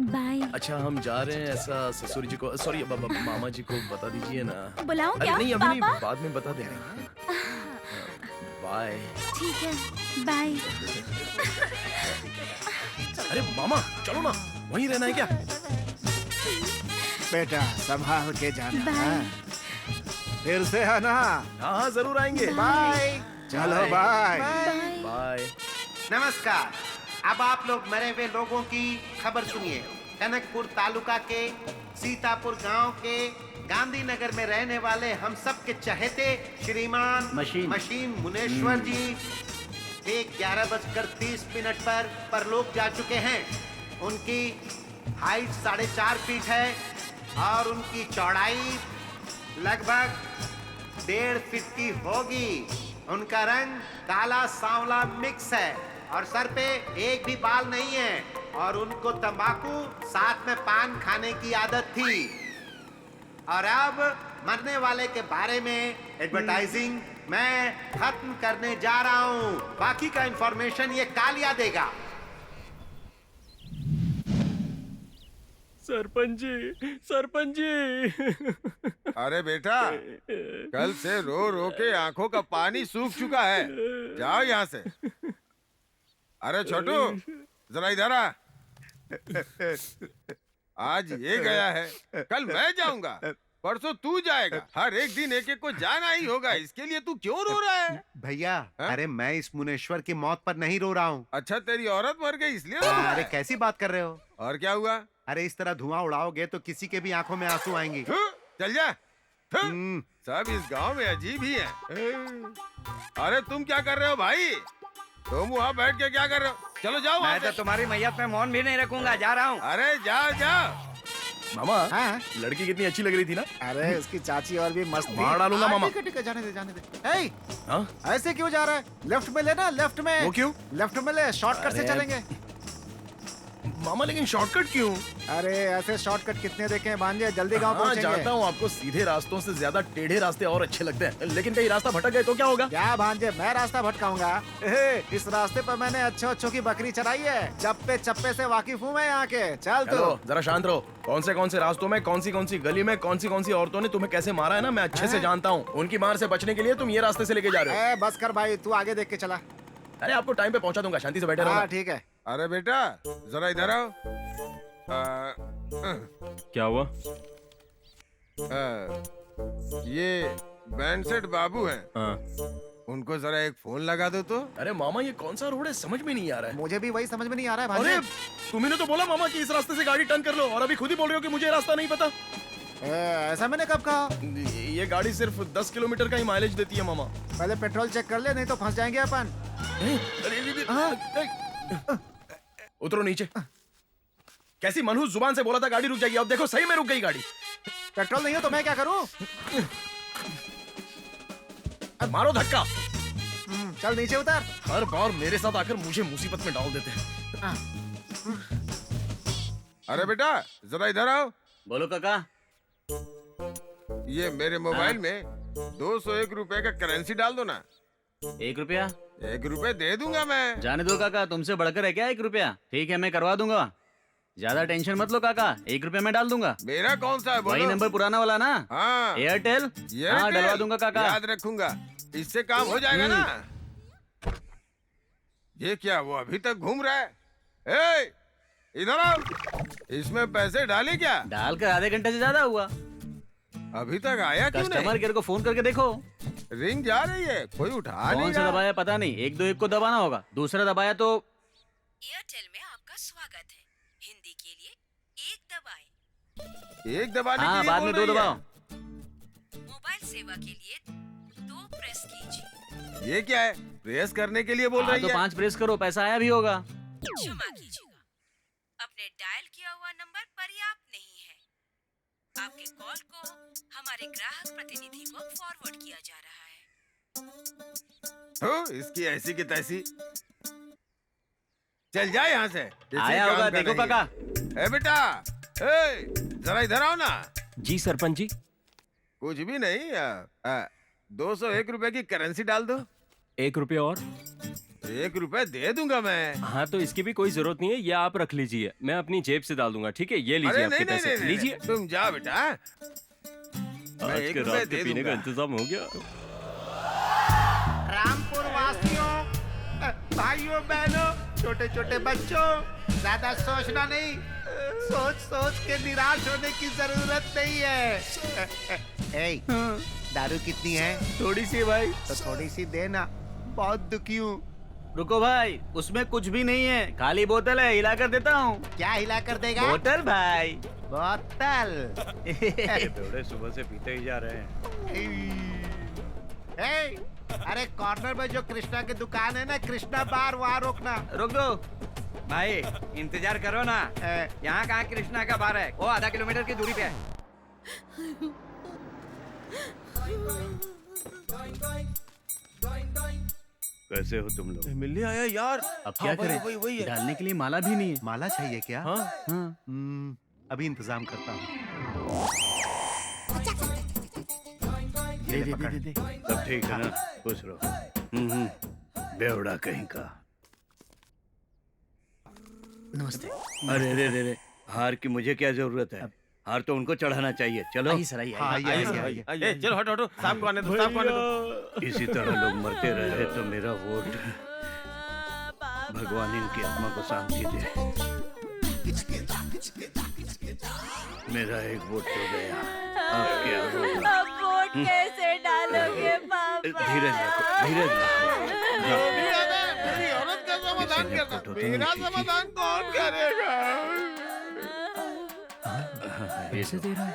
bye. अच्छा हम जा रहे हैं ऐसा ससुर जी को, सॉरी मामा जी को बता दीजिए ना। बुलाऊं अरे क्या? नहीं अभी नहीं, पापा? बाद में बता देंगे। बाय। ठीक है, बाय। अरे मामा चलो ना, वहीं रहना है क्या? बेटा संभाल के जाना। बाय। फिर से आना। हाँ हाँ जरूर आएंगे। बाय। चलो बाय। बाय। नमस्कार। अब आप लोग मरे हुए लोगों की खबर सुनिए। कनकपुर तालुका के सीतापुर गांव के गांधीनगर में रहने वाले हम सब के चहेते श्रीमान मशीन मुनेश्वर जी ठीक 11:30 पर परलोक जा चुके हैं। उनकी हाइट 4.5 फीट है और उनकी चौड़ाई लगभग 1.5 फीट की होगी। उनका रंग काला सांवला मिक्स है और सर पे एक भी बाल नहीं है और उनको तंबाकू साथ में पान खाने की आदत थी। और अब मरने वाले के बारे में एडवर्टाइजिंग मैं खत्म करने जा रहा हूँ। बाकी का इंफॉर्मेशन ये कालिया देगा। सरपंच जी। अरे बेटा, कल से रो रो के आंखों का पानी सूख चुका है। जाओ यहाँ से। अरे छोटू जरा इधर आ। आज ये गया है, कल मैं जाऊंगा, परसों तू जाएगा। हर एक दिन एक एक को जाना ही होगा। इसके लिए तू क्यों रो रहा है? भैया अरे मैं इस मुनेश्वर की मौत पर नहीं रो रहा हूँ। अच्छा तेरी औरत मर गई इसलिए रो रहा है? अरे कैसी बात कर रहे हो? और क्या हुआ? अरे इस तरह धुआं उड़ाओगे तो किसी के भी आंखों में आंसू आएंगे। चल जा। सब इस गांव में अजीब ही है। अरे तुम क्या कर रहे हो भाई? तुम वहाँ बैठ के क्या कर रहे हो? चलो जाओ। मैं तो तुम्हारी मैयत में मौन भी नहीं रखूंगा, जा रहा हूँ। अरे जाओ जाओ। मामा लड़की कितनी अच्छी लग रही थी ना? अरे उसकी चाची और भी मस्त थी। मार डालूंगा मामा। ठीक है जाने दे। ए, ऐसे क्यों जा रहा है? लेफ्ट में लेना, लेफ्ट में। वो क्यों? लेफ्ट में ले, शॉर्टकट से चलेंगे। मामा लेकिन शॉर्टकट क्यों? अरे ऐसे शॉर्टकट कितने देखे हैं भांजे, जल्दी गांव पहुंचेंगे। जानता हूँ आपको सीधे रास्तों से ज्यादा टेढ़े रास्ते और अच्छे लगते हैं, लेकिन कहीं रास्ता भटक गए तो क्या होगा? क्या भांजे, मैं रास्ता भटकाऊंगा? इस रास्ते पर मैंने अच्छों की बकरी चराई है। चप्पे चप्पे से वाकिफ हूँ मैं यहाँ के। चल तू जरा शांत रहो। कौन से रास्तों में कौन सी गली में कौन सी औरतों ने तुम्हें कैसे मारा है ना, मैं अच्छे से जानता हूँ। उनकी मार से बचने के लिए तुम ये रास्ते से लेके जा रहे हो। बस कर भाई, तू आगे देख के चला। अरे आपको टाइम पे पहुंचा दूंगा, शांति से बैठे रहो। ठीक है। अरे बेटा जरा इधर आओ। क्या हुआ? ये बैंड सेट बाबू हैं। उनको जरा एक फोन लगा दो तो। अरे मामा ये कौन सा रोड है, समझ में नहीं आ रहा है। मुझे भी वही समझ में नहीं आ रहा है भाई। अरे तुमने तो बोला मामा कि इस रास्ते से गाड़ी टर्न कर लो, और अभी खुद ही बोल रहे हो कि मुझे रास्ता नहीं पता। ऐसा मैंने कब कहा? ये गाड़ी सिर्फ 10 किलोमीटर का ही माइलेज देती है मामा। पहले पेट्रोल चेक कर ले, नहीं तो फंस जाएंगे अपन। उतरो नीचे। कैसी मनहूस जुबान से बोला था गाड़ी रुक जाएगी, अब देखो सही में रुक गई गाड़ी। पेट्रोल नहीं हो तो मैं क्या करूं? मारो धक्का। चल नीचे उतर। हर बार मेरे साथ आकर मुझे मुसीबत में डाल देते हैं। अरे बेटा जरा इधर आओ। बोलो काका। ये मेरे मोबाइल में 201 रुपए का करेंसी डाल दो ना। 1 रुपया? 1 रुपए दे दूंगा मैं। जाने दो काका, तुमसे बढ़कर है क्या 1 रुपया? ठीक है मैं करवा दूंगा, ज्यादा टेंशन मत लो काका। 1 रुपया मैं डाल दूंगा। मेरा कौन सा है बोलो? वही नंबर पुराना वाला ना? हाँ एयरटेल। हाँ डलवा दूंगा काका। याद रखूंगा, इससे काम हो जाएगा ना। ये क्या वो अभी तक घूम रहा है? ए, इधर आओ। इसमें पैसे डाले क्या? डालकर आधे घंटे से ज्यादा हुआ। अभी तक आया क्यों नहीं? कस्टमर केयर को फोन करके देखो। रिंग जा रही है, कोई उठा नहीं कौन सा दबाया पता नहीं। 121 को दबाना होगा, दूसरा दबाया तो। एयरटेल में आपका स्वागत है, हिंदी के लिए 1 दबाएं। 1 दबाने हाँ के लिए बाद में 2 दबाओ। मोबाइल सेवा के लिए 2 प्रेस कीजिए। ये क्या है? प्रेस करने के लिए बोल रही तो है। 5 प्रेस करो, पैसा आया भी होगा। क्षमा कीजिएगा, अपने डायल किया हुआ नंबर पर्याप्त नहीं है। आपके कॉल को हमारे ग्राहक प्रतिनिधि को फॉरवर्ड किया जा रहा है। तो इसकी ऐसी की तैसी। चल जा यहाँ से। आया होगा, देखो काका। ए बेटा, ए, जरा इधर आओ ना। जी सरपंच जी। कुछ भी नहीं, 201 रुपए की करेंसी डाल दो। 1 रुपया और? 1 रुपए दे दूंगा मैं। हाँ तो इसकी भी कोई जरूरत नहीं है, ये आप रख लीजिए, मैं अपनी जेब से डाल दूंगा। ठीक है, ये लीजिए अरे आपके नहीं, पैसे, नहीं, लीजिए। तुम जा बेटा, मैं आज 1 के रुपए रात दे के पीने का दूंगा। इंतजाम हो गया। रामपुर वासियों, भाइयों बहनों, छोटे छोटे बच्चों, ज्यादा सोचना नहीं, सोच सोच के निराश होने की जरूरत नहीं है। ए, दारू कितनी है? थोड़ी सी भाई। तो थोड़ी सी देना, बहुत दुखी हूँ। रुको भाई, उसमें कुछ भी नहीं है, खाली बोतल है, हिला कर देता हूँ। क्या हिला कर देगा? बोतल भाई। बोतल। थोड़े सुबह से पीते ही जा रहे हैं। ए, अरे कॉर्नर में जो कृष्णा की दुकान है ना, कृष्णा बार, वहाँ रोकना। रोक दो भाई, इंतजार करो ना। यहाँ कहाँ कृष्णा का बार है? वो आधा किलोमीटर की दूरी पे है। कैसे हो तुम लोग? मिलने आया यार। अब क्या करें? वही है। डालने के लिए माला भी नहीं है। माला चाहिए क्या? हाँ। अभी इंतजाम करता हूँ। दे। सब ठीक है ना? खुश रहो। बेवड़ा कहीं का। नमस्ते। अरे रे रे रे, हार की मुझे क्या जरूरत है? हार तो उनको चढ़ाना चाहिए। चलो आइए सर, आइए। आइए, चलो हटो हटो, साहब को आने दो, साहब को आने दो। इसी तरह लोग मरते रहे तो मेरा वोट, भगवान इनकी आत्मा को शांति दे। मेरा एक वोट हो गया, अब क्या होगा? अब वोट कैसे डालोगे पापा? धीरज रखो, धीरज रखो। मेरी औरत का समाधान करना, मेरा समाधान कौन करेगा? ऐसे दे रहा है।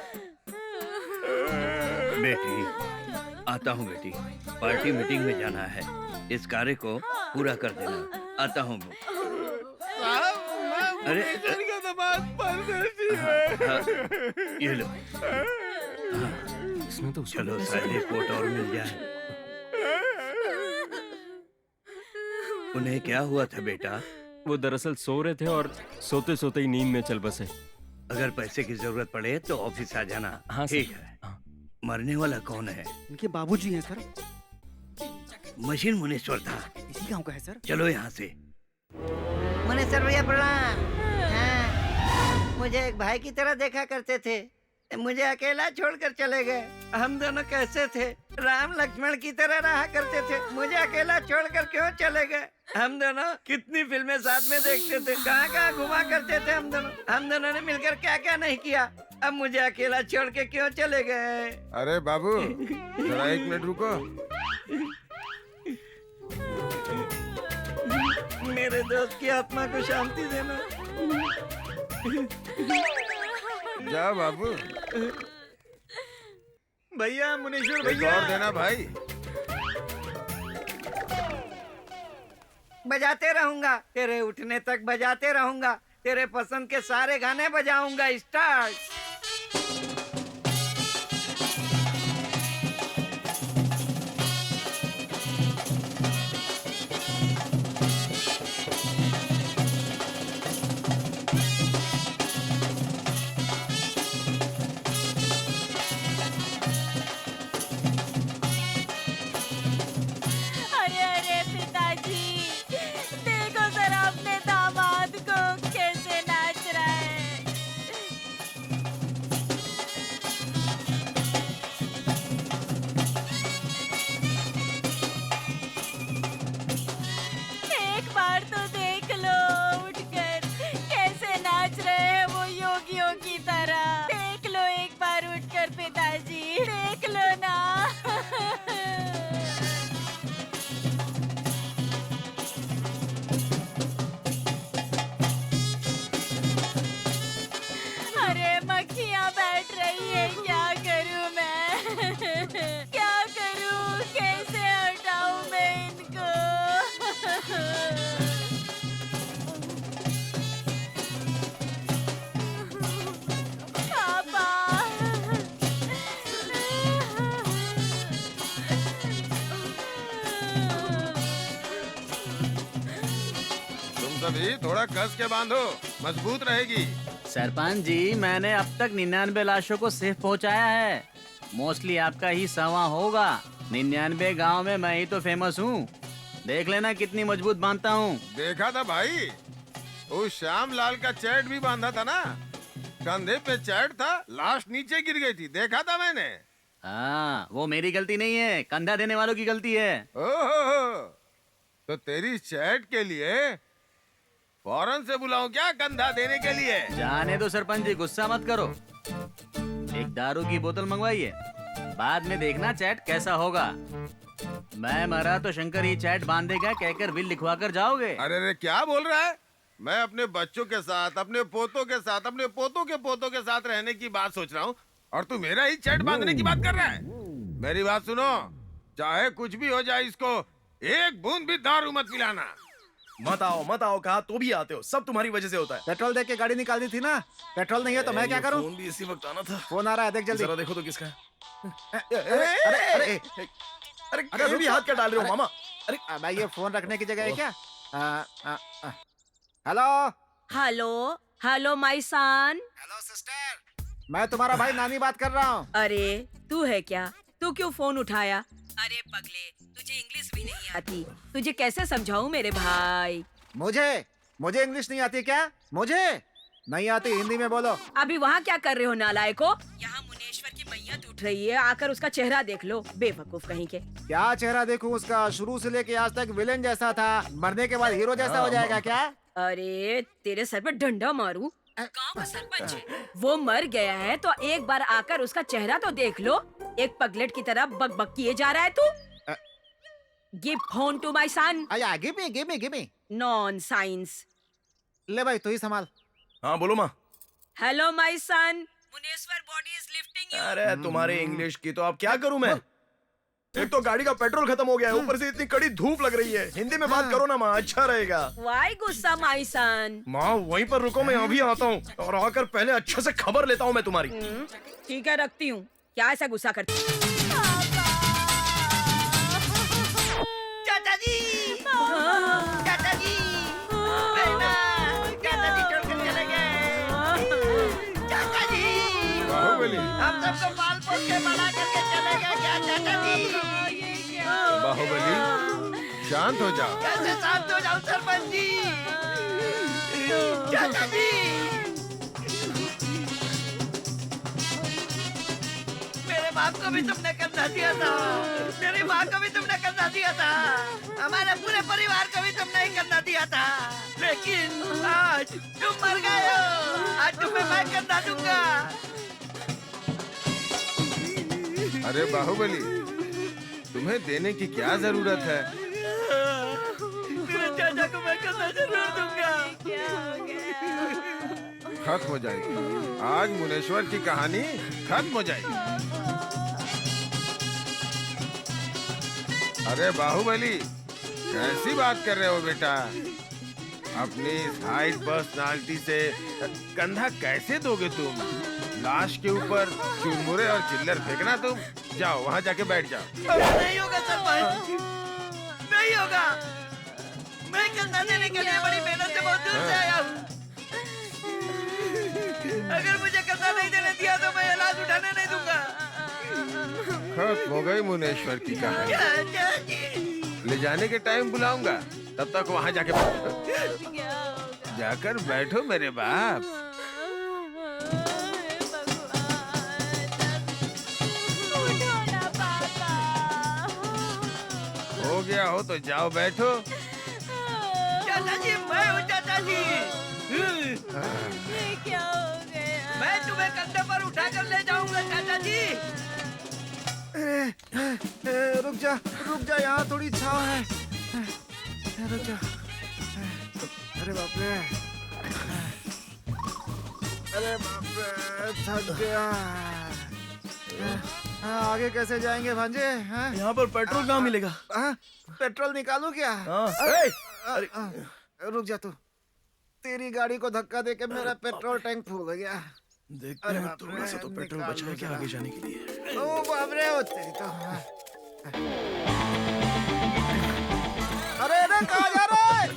बेटी, आता हूँ बेटी, पार्टी मीटिंग में जाना है, इस कार्य को पूरा कर देना। आता हूँ मैं। अरे ये लो। इसमें तो चलो शायद एक वोट और मिल जाए। उन्हें क्या हुआ था बेटा? वो दरअसल सो रहे थे और सोते सोते ही नींद में चल बसे। अगर पैसे की जरूरत पड़े तो ऑफिस आ जाना। हाँ ठीक है। मरने वाला कौन है? इनके बाबूजी हैं सर। मशीन मुनेश्वर था। इसी गांव का है सर। चलो यहाँ से। मुनेश्वर भैया प्रणाम। हाँ, मुझे एक भाई की तरह देखा करते थे, मुझे अकेला छोड़कर चले गए। हम दोनों कैसे थे? राम लक्ष्मण की तरह रहा करते थे, मुझे अकेला छोड़कर क्यों चले गए? हम दोनों कितनी फिल्में साथ में देखते थे, कहाँ कहाँ घुमा करते थे हम दोनों ने मिलकर क्या क्या नहीं किया। अब मुझे अकेला छोड़ के क्यों चले गए? अरे बाबू, जरा 1 मिनट रुको। मेरे दोस्त की आत्मा को शांति देना। जा बाबू। भैया, मुनेश्वर एक भैया। और देना भाई। बजाते रहूंगा, तेरे उठने तक बजाते रहूंगा, तेरे पसंद के सारे गाने बजाऊंगा। स्टार्ट। अरे अरे पिताजी, देखो जरा अपने दामाद को कैसे नाच रहा है। सभी थोड़ा कस के बांधो, मजबूत रहेगी। सरपंच जी, मैंने अब तक 99 लाशों को सेफ पहुंचाया है। मोस्टली आपका ही 100वां होगा। 99 गांव में मैं ही तो फेमस हूँ। देख लेना कितनी मजबूत बांधता हूँ। देखा था भाई, उस श्याम लाल का चैट भी बांधा था ना, कंधे पे चैट था, लाश नीचे गिर गई थी, देखा था मैंने। हाँ, वो मेरी गलती नहीं है, कंधा देने वालों की गलती है। ओहो, तो तेरी चैट के लिए फौरन से बुलाऊं क्या कंधा देने के लिए? जाने दो सरपंच जी, गुस्सा मत करो। एक दारू की बोतल मंगवाइए, बाद में देखना चैट कैसा होगा। मैं मरा तो शंकर ही चैट बांधेगा कहकर बिल लिखवा कर जाओगे। अरे क्या बोल रहा है? मैं अपने बच्चों के साथ, अपने पोतों के साथ, अपने पोतों के साथ रहने की बात सोच रहा हूँ और तू मेरा ही चैट बांधने की बात कर रहा है। मेरी बात सुनो, चाहे कुछ भी हो जाए, इसको एक बूंद भी दारू मत पिलाना। मत आओ, कहा तो भी आते हो, सब तुम्हारी वजह से होता है। पेट्रोल देख के गाड़ी निकाल दी थी ना, पेट्रोल नहीं है तो मैं क्या करूं? फोन भी इसी वक्त आना था। फोन आ रहा है, देख जल्दी। जरा देखो तो किसका है। अरे अरे भी हाथ क्या डाल रहे हो मामा? अरे भाई, ये फोन रखने की जगह है क्या? Hello hello my sun. Hello sister, मैं तुम्हारा भाई नानी बात कर रहा हूँ। अरे तू है क्या? तू क्यों फोन उठाया? अरे पगले, तुझे इंग्लिश भी नहीं आती, तुझे कैसे समझाऊं मेरे भाई? मुझे इंग्लिश नहीं आती क्या? मुझे नहीं आती, हिंदी में बोलो। अभी वहाँ क्या कर रहे हो नालायको? यहाँ मुनेश्वर की मैयत उठ रही है, आकर उसका चेहरा देख लो, बेवकूफ कहीं के। क्या चेहरा देखूं उसका? शुरू से लेके आज तक विलेन जैसा था, मरने के बाद हीरो जैसा हो जाएगा क्या? अरे तेरे सर पे डंडा मारूं? गांव का सरपंच है, वो मर गया है तो एक बार आकर उसका चेहरा तो देख लो। एक पगलेट की तरह बक बक किए जा रहा है तू। Give phone to my son. Give me. Non science. ले भाई, तू ही संभाल। हाँ बोलो माँ। Hello my son, Muneshwar body is lifting you. अरे तुम्हारे इंग्लिश की तो अब क्या करूं मैं? एक तो गाड़ी का पेट्रोल खत्म हो गया है, ऊपर से इतनी कड़ी धूप लग रही है। हिंदी में बात करो ना माँ, अच्छा रहेगा। वाई गुस्सा माय सन? माँ वहीं पर रुको, मैं अभी आता हूँ और आकर पहले अच्छे से खबर लेता हूँ मैं तुम्हारी। ठीक है, रखती हूँ। क्या ऐसा गुस्सा करती? चाचा जी, चाचा जी, बेटा, चाचा जी छोड़कर चले गए। चाचा जी, बाहुबली, हम सबको पाल पोस के बड़ा करके चले गए क्या चाचा जी? बाहुबली, शांत हो जाओ। कैसे शांत हो जाऊं सरपंच जी? चाचा जी, मेरे बाप को भी तुमने कंधा दिया था, मेरी माँ को भी तुमने कंधा दिया था, हमारे पूरे परिवार को भी तुमने ही कंधा दिया था, लेकिन आज तुम मर गए हो। आज तुम्हें मैं कंधा दूंगा। अरे बाहुबली, तुम्हें देने की क्या जरूरत है? मेरे चाचा को मैं कंधा जरूर दूंगा। खत्म हो जाएगी आज मुनेश्वर की कहानी, खत्म हो जाएगी। अरे बाहुबली, कैसी बात कर रहे हो बेटा? अपनी हाइट पर्सनालिटी से कंधा कैसे दोगे तुम? लाश के ऊपर चुरमुरे और चिल्लर फेंकना तुम? जाओ वहाँ जाके बैठ जाओ। नहीं होगा सरपंच, नहीं होगा। मैं कंधा देने के लिए बड़ी मेहनत से बहुत दूर से आया हूँ। अगर मुझे कंधा नहीं देने दिया तो मैं लाश उठाने नहीं दूंगा। खत्म हो गई मुनेश्वर की कहानी। चाचा जी, ले जाने के टाइम बुलाऊंगा, तब तक वहाँ जाके जाकर बैठो मेरे बाप। हो गया हो तो जाओ बैठो। चाचा जी, मैं हूँ चाचा जी। ये क्या हो गया? मैं तुम्हें कंधे पर उठाकर ले जाऊंगा चाचा जी। रुक जा, यहाँ थोड़ी छाँव है। रुक जा। अरे बाप रे, थक गया। आगे कैसे जाएंगे भांजे? यहाँ पर पेट्रोल कहाँ मिलेगा? पेट्रोल निकालू क्या? रुक जा तू, तेरी गाड़ी को धक्का देके मेरा पेट्रोल टैंक फूल गया। देखते हैं थोड़ा सा तो पेट्रोल बचा है क्या आगे जाने के लिए। ओ बाप रे, ओ तेरी तो। अरे कहाँ जा रहा है?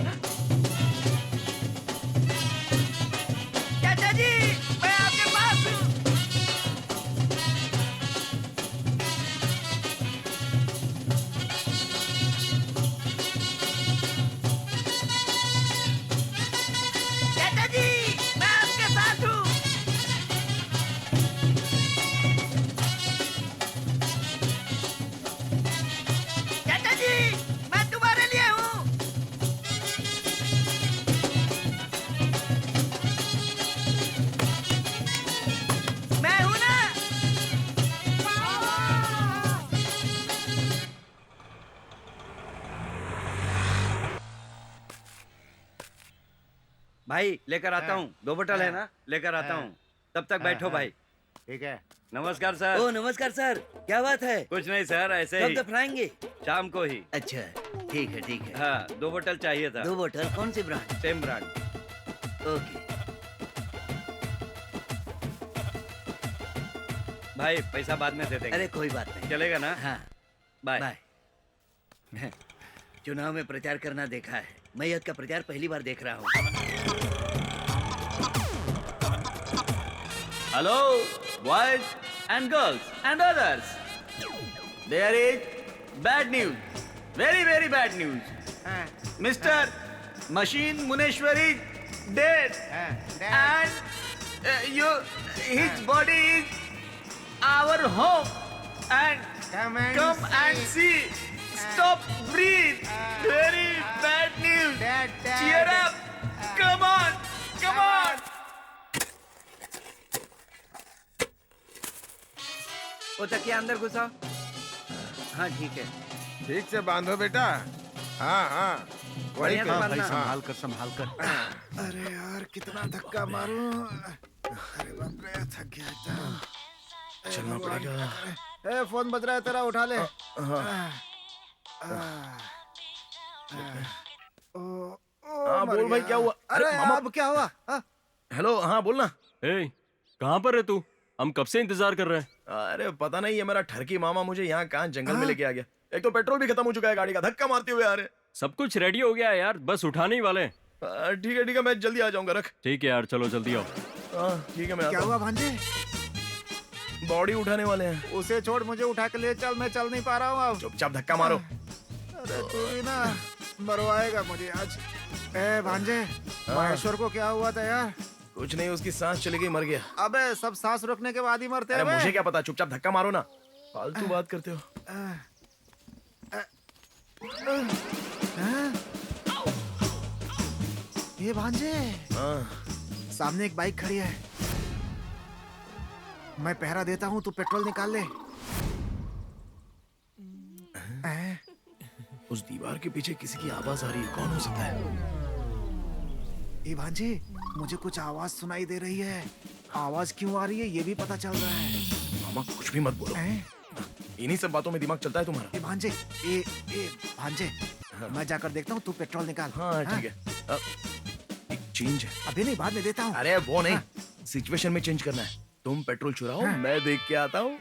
भाई लेकर आता हूँ, 2 बोतल है ना, लेकर आता हूँ। तब तक बैठो भाई। ठीक है। नमस्कार सर। ओ नमस्कार सर, क्या बात है? कुछ नहीं सर, ऐसे कब ही। दफनाएंगे? शाम को ही। अच्छा ठीक है ठीक है। हाँ 2 बोतल चाहिए था। 2 बोतल कौन सी ब्रांड? Same brand. ओके। भाई पैसा बाद में दे देंगे। अरे कोई बात नहीं। चलेगा ना? हाँ बाय। बाय। चुनाव में प्रचार करना देखा है, मैयत का प्रचार पहली बार देख रहा हूँ। Hello boys and girls and others, there is bad news, very very bad news. Mister machine Muneshwari dead and his body is our home and come and see. Stop, breathe. Very bad news. Cheer up. Come on. Come on. वो तकिया अंदर घुसा। हाँ ठीक है। ठीक से बांधो बेटा। हाँ हाँ वही बढ़िया से बांधना। संभाल कर। अरे यार कितना धक्का मारूं। अरे बाप रे थक गया एकदम। चलना पड़ेगा। ए फोन बज रहा है तेरा, उठा ले। हाँ बोल भाई क्या हुआ? अरे मामा अब क्या हुआ? हेलो, हाँ बोलना। ए, कहाँ पर है तू? हम कब से इंतजार कर रहे हैं। अरे पता नहीं, ये मेरा ठरकी मामा मुझे यहाँ कहाँ जंगल में लेके आ गया। एक तो पेट्रोल भी खत्म हो चुका है गाड़ी का, धक्का मारते हुए आ रहे। सब कुछ रेडी हो गया है यार, बस उठाने ही वाले हैं। ठीक है मैं जल्दी आ जाऊंगा, रख। ठीक है यार, चलो जल्दी आओ। ठीक है मैं क्या हुआ भांजे? बॉडी उठाने वाले हैं। उसे छोड़, मुझे उठा के ले चल, मैं चल नहीं पा रहा हूँ अब। चुपचाप धक्का मारो। अरे तू भी ना मरवाएगा मुझे आज। ए भांजे, महेश्वर को क्या हुआ था यार? कुछ नहीं, उसकी सांस चली गई, मर गया। अबे सब सांस रोकने के बाद ही मरते हैं। अरे मुझे क्या पता, चुपचाप धक्का मारो ना, फालतू बात करते हो। ये भांजे, सामने एक बाइक खड़ी है, मैं पहरा देता हूँ, तू पेट्रोल निकाल ले। उस दीवार के पीछे किसी की आवाज आ रही है, कौन हो सकता है? ये भांजे, मुझे कुछ आवाज सुनाई दे रही है। आवाज क्यों आ रही है ये भी पता चल रहा है। मामा कुछ भी मत बोलो, इन्हीं सब बातों में दिमाग चलता है तुम्हारा। ये भांजे, ए भांजे, मैं जाकर देखता हूँ, तू पेट्रोल निकाल। हाँ ठीक है। एक चेंज है। अभी नहीं, बाद में देता हूँ। अरे वो नहीं, सिचुएशन में चेंज करना है। तुम पेट्रोल चुराओ, मैं देख के आता हूँ।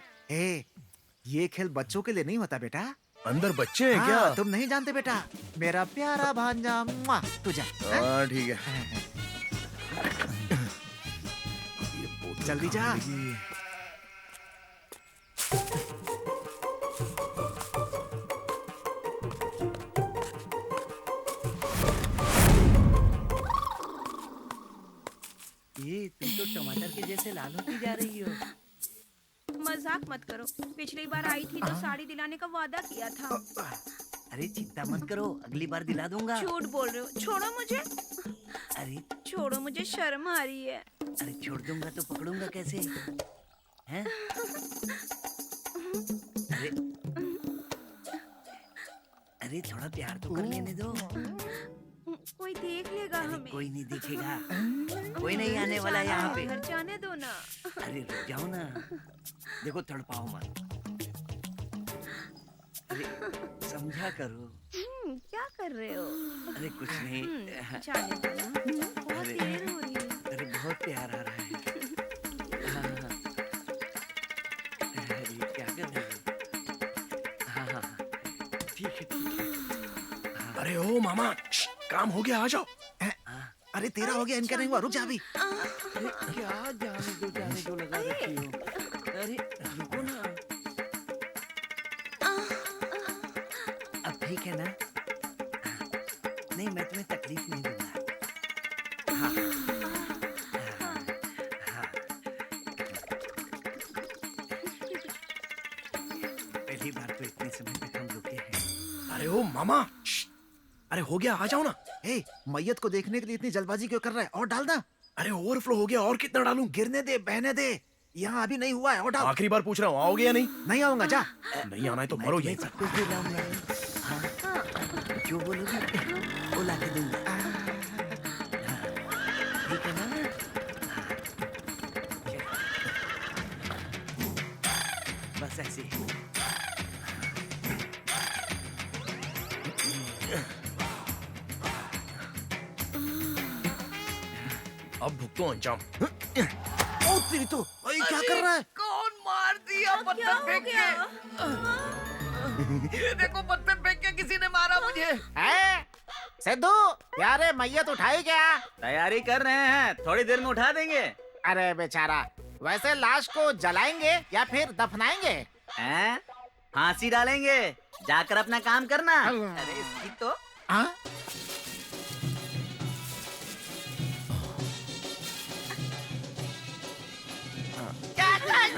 ये खेल बच्चों के लिए नहीं होता बेटा। अंदर बच्चे हैं क्या? तुम नहीं जानते बेटा, मेरा प्यारा भांजा, तू जा। हाँ ठीक है। जल्दी जा। ये तुम तो टमाटर के जैसे लाल होती जा रही हो। मजाक मत करो, पिछली बार आई थी तो साड़ी दिलाने का वादा किया था। अरे चिंता मत करो, अगली बार दिला दूंगा। झूठ बोल रहे हो, छोड़ो मुझे। अरे छोड़ो मुझे, शर्म आ रही है। अरे छोड़ दूंगा तो पकड़ूंगा कैसे? हैं? अरे थोड़ा प्यार तो कर लेने दो। कोई देख लेगा हमें। कोई नहीं देखेगा, कोई नहीं आने वाला यहाँ पे। घर जाने दो ना। अरे रुक जाओ ना, देखो तड़पाओ मत। अरे समझा करो। क्या कर रहे हो? अरे कुछ नहीं। जाने दो ना, बहुत देर हो रही है। अरे बहुत प्यार आ रहा है। हाँ। अरे क्या कर रहे हो? हाँ ठीक है। अरे ओ मामा, काम हो गया, आ जाओ। अरे तेरा हो गया, इनका नहीं हुआ, रुक जा अभी। अरे क्या जाने दो लगा रखी हो। अरे रुको ना, अब ठीक है ना? नहीं मैं तुम्हें तकलीफ नहीं दूंगा। हाँ पहली बार तो इतने समय तक हम रुके हैं। अरे ओ मामा, अरे हो गया, आ जाओ ना। मैयत को देखने के लिए इतनी जल्दबाजी क्यों कर रहा है? और डाल ना। अरे ओवरफ्लो हो गया, और कितना डालूं? गिरने दे, बहने दे, यहाँ अभी नहीं हुआ है, और डाल। आखिरी बार पूछ रहा हूँ, आओगे या नहीं? नहीं आऊंगा, जा। नहीं आना है तो मरो यहीं। सब कुछ दिलाऊंगा। हाँ जो बोलोगे वो ला के दूंगा। अब भुगतो अंजाम। ओ तेरी तो, ओए क्या कर रहा है? कौन मार दिया पत्थर फेंक के? ये देखो पत्थर फेंक के किसी ने मारा मुझे। है? सिद्धू, यारे मैयत उठाई क्या? तैयारी कर रहे हैं, थोड़ी देर में उठा देंगे। अरे बेचारा, वैसे लाश को जलाएंगे या फिर दफनाएंगे? हैं? फांसी डालेंगे, जाकर अपना काम करना। अरे इसकी तो हाँ?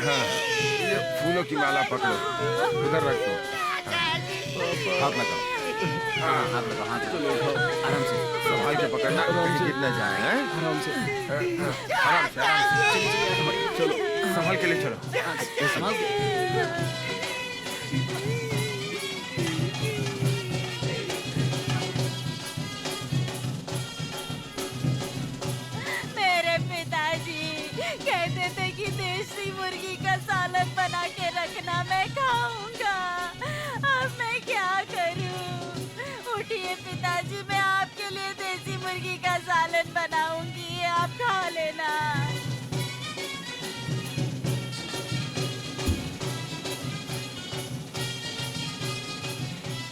ये फूलों की माला पकड़ो, इधर रख दो। हाथ लगाओ। हाँ हाथ लगाओ, हाथ लगाओ। आराम से संभाल के पकड़ना, कहीं गिर न जाए। हैं? आराम से, आराम से। चलो संभाल के ले चलो। संभाल के। मेरे पिताजी कहते थे कि देसी मुर्गी का सालन बना के रखना, मैं खाऊंगा। अब मैं क्या करूं? उठिए पिताजी, मैं आपके लिए देसी मुर्गी का सालन बनाऊंगी, आप खा लेना।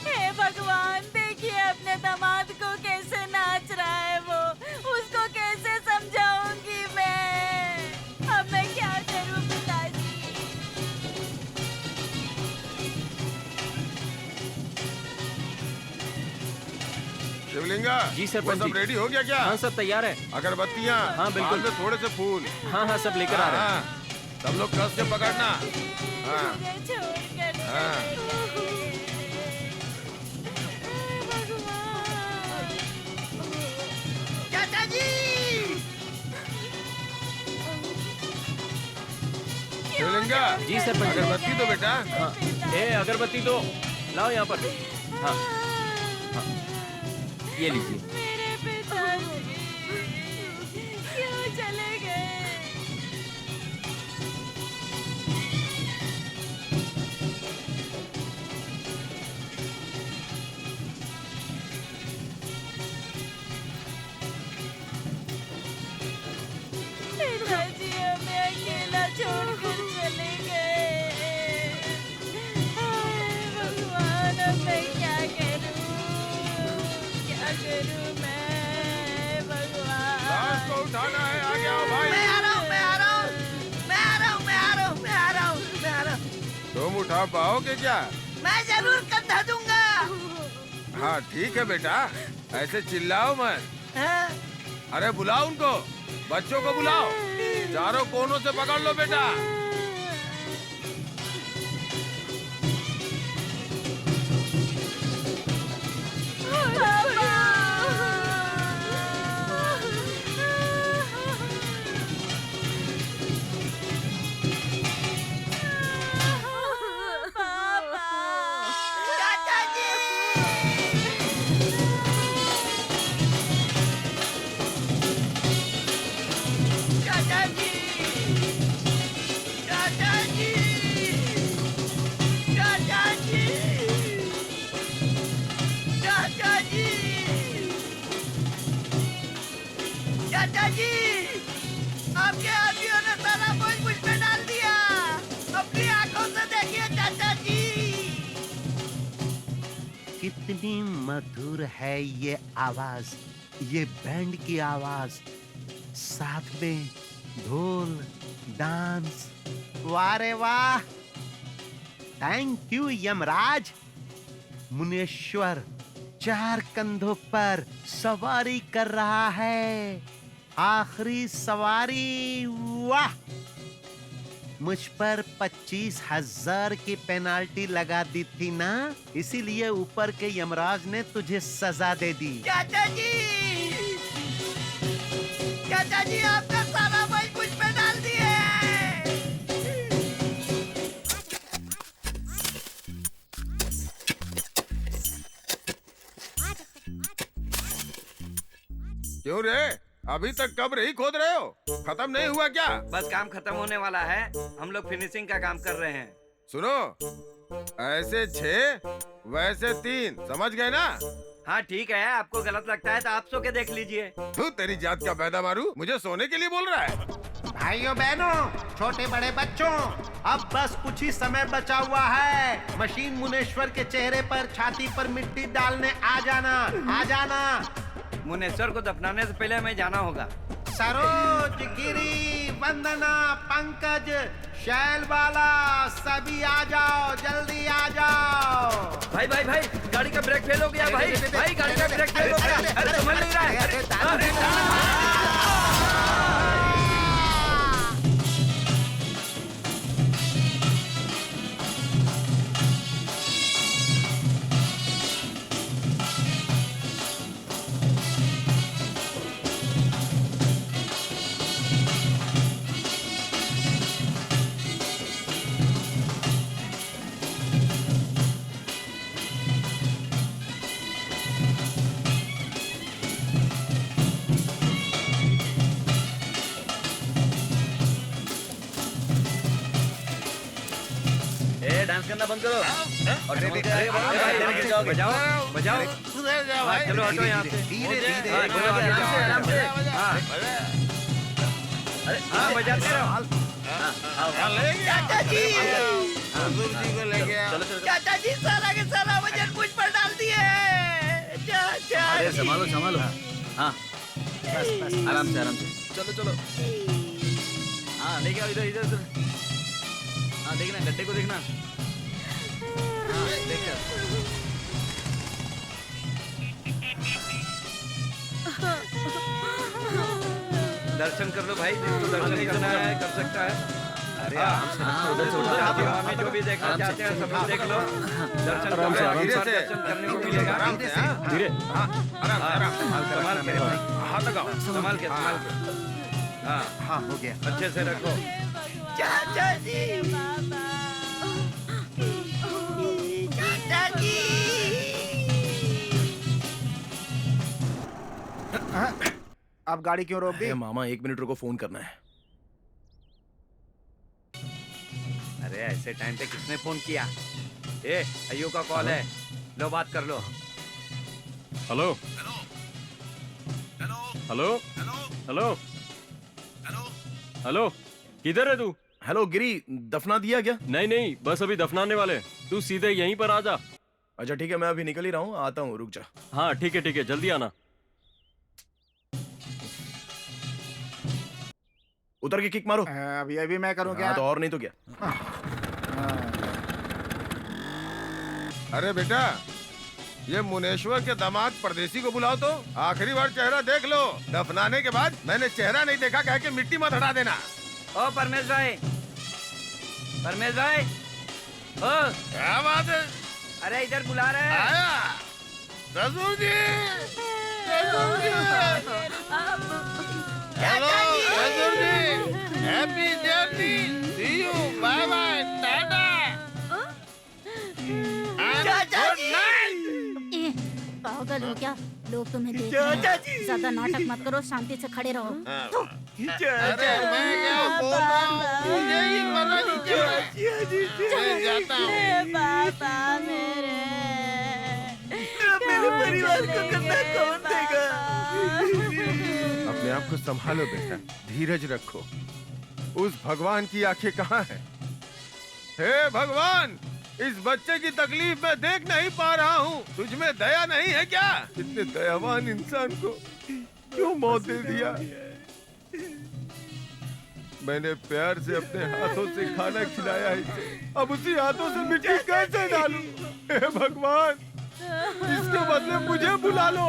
हे भगवान, देखिए अपने दामाद को कैसे नाच रहा है वो, उसको कैसे समझाऊंगी मैं? अब मैं क्या करूं पिताजी? शिवलिंगा जी सर, वो सब रेडी हो गया क्या? हाँ सब तैयार है। अगरबत्तियाँ, हाँ, बिल्कुल। बाद में थोड़े से फूल। हाँ हाँ सब लेकर आ रहे हैं। हाँ, सब लोग कस से पकड़ना। हाँ मुझे छोड़कर हाँ। चाचा जी! शिवलिंगा जी सर, अगरबत्ती दो बेटा। हाँ, ए अगरबत्ती तो लाओ यहाँ पर। हाँ, हाँ, ये लीजिए। मेरे पिताजी क्यों चले गए? पिताजी हमें अकेला छोड़कर चले गए। हाय भगवान, अब मैं क्या करूं? क्या करूं मैं भगवान? लाश को उठाना है, आगे आओ भाई। मैं आ रहा हूँ, मैं आ रहा हूँ, मैं आ रहा हूँ, मैं आ रहा हूँ, मैं आ रहा हूँ, मैं आ रहा हूँ। तुम उठा पाओगे क्या? मैं जरूर कंधा दूंगा। हाँ ठीक है बेटा, ऐसे चिल्लाओ मत। हाँ? अरे बुलाओ उनको, बच्चों को बुलाओ, चारों कोनों से पकड़ लो बेटा। चाचा जी! चाचा जी! चाचा जी! चाचा जी! चाचा जी! चाचा जी! आपके आदमियों ने सारा बोझ मुझ पे डाल दिया। अपनी आंखों से देखिए चाचा जी। कितनी मधुर है ये आवाज, ये बैंड की आवाज, साथ में ढोल, डांस। वाह रे वाह! Thank you Yamraj. मुनेश्वर 4 कंधों पर सवारी कर रहा है, आखिरी सवारी। वाह! मुझ पर 25,000 की पेनाल्टी लगा दी थी ना, इसीलिए ऊपर के यमराज ने तुझे सजा दे दी। चाचा जी! चाचा जी, आपका सारा बोझ मुझ पे डाल दिए। क्यों रे, अभी तक कब्र ही खोद रहे हो? खत्म नहीं हुआ क्या? बस काम खत्म होने वाला है, हम लोग फिनिशिंग का काम कर रहे हैं। सुनो, ऐसे 6 वैसे 3, समझ गए ना? हाँ ठीक है, आपको गलत लगता है तो आप सो के देख लीजिए। तू तेरी जात का पैदा मारू, मुझे सोने के लिए बोल रहा है? भाइयों बहनों, छोटे बड़े बच्चों, अब बस कुछ ही समय बचा हुआ है। मशीन मुनेश्वर के चेहरे पर, छाती पर मिट्टी डालने आ जाना, आ जाना। मुनेश्वर को दफनाने से पहले हमें जाना होगा। सरोज, गिरी, वंदना, पंकज, शैलबाला, सभी आ जाओ, जल्दी आ जाओ। भाई भाई भाई, गाड़ी का ब्रेक फेल हो गया भाई। भाई गाड़ी का ब्रेक फेल हो गया। अरे समझ नहीं रहा है। डांस करना बंद करो और बजाओ बजाओ। चलो हटो यहाँ से। धीरे धीरे। हाँ बजाते रहो। चाचा जी, चलो चाचा जी सारा के सारा वजन मुझ पर डाल दिए। चाचा अरे जी। संभालो संभालो। हाँ आराम से चलो चलो। हाँ लेके आओ इधर इधर इधर। हाँ देखना गड्ढे को देखना। हाँ देखकर। दर्शन कर लो भाई, जिसको दर्शन करना है कर सकता है। अरे उधर से उधर हमें जो भी देखना चाहते हैं सब देख लो। दर्शन करो, दर्शन करने को मिलेगा। धीरे संभाल के हाथ लगाओ, संभाल के संभाल के। हाँ हाँ हो गया। अच्छे से रखो। चाचा जी, चाचा जी। अब गाड़ी क्यों रोक दी? अरे मामा 1 मिनट रुको, फोन करना है। अरे ऐसे टाइम पे किसने फोन किया? ए अय्यू का कॉल है, लो बात कर लो। हेलो हेलो हेलो हेलो, किधर है तू? हेलो गिरी, दफना दिया क्या? नहीं नहीं, बस अभी दफनाने वाले। तू सीधे यहीं पर आ जा। अच्छा ठीक है, मैं अभी निकल ही रहा हूँ, आता हूँ, रुक जा। हाँ ठीक है, जल्दी आना। उतर के किक मारो। अभी मैं करूँ क्या? हाँ तो और नहीं तो क्या। अरे बेटा, ये मुनेश्वर के दामाद परदेसी को बुलाओ तो आखिरी बार चेहरा देख लो। दफनाने के बाद मैंने चेहरा नहीं देखा कह के मिट्टी मत हटा देना। ओ परमेश भाई, परमेश भाई, ओ क्या बात है? अरे इधर बुला रहे हैं। आया ससुर जी, ससुर जी। हेलो ससुर जी, happy journey, see you, bye bye, ta-ta. चाचा जी। पागल हो क्या? लोग तुम्हें देख चाचा रहे जी। हैं। ज्यादा नाटक मत करो, शांति से खड़े रहो। अरे मैं क्या बोल रहा हूँ, मुझे ही पता नहीं चला। मैं जाता हूँ। पापा मेरे परिवार को करना कौन देगा? अपने आप को संभालो बेटा, धीरज रखो। उस भगवान की आंखें कहाँ हैं? हे भगवान, इस बच्चे की तकलीफ मैं देख नहीं पा रहा हूँ। तुझ में दया नहीं है क्या? इतने दयावान इंसान को क्यों मौत दे दिया? मैंने प्यार से अपने हाथों से खाना खिलाया इसे, अब उसी हाथों से मिट्टी कैसे डालूं? हे भगवान, इसके बदले मुझे बुला लो,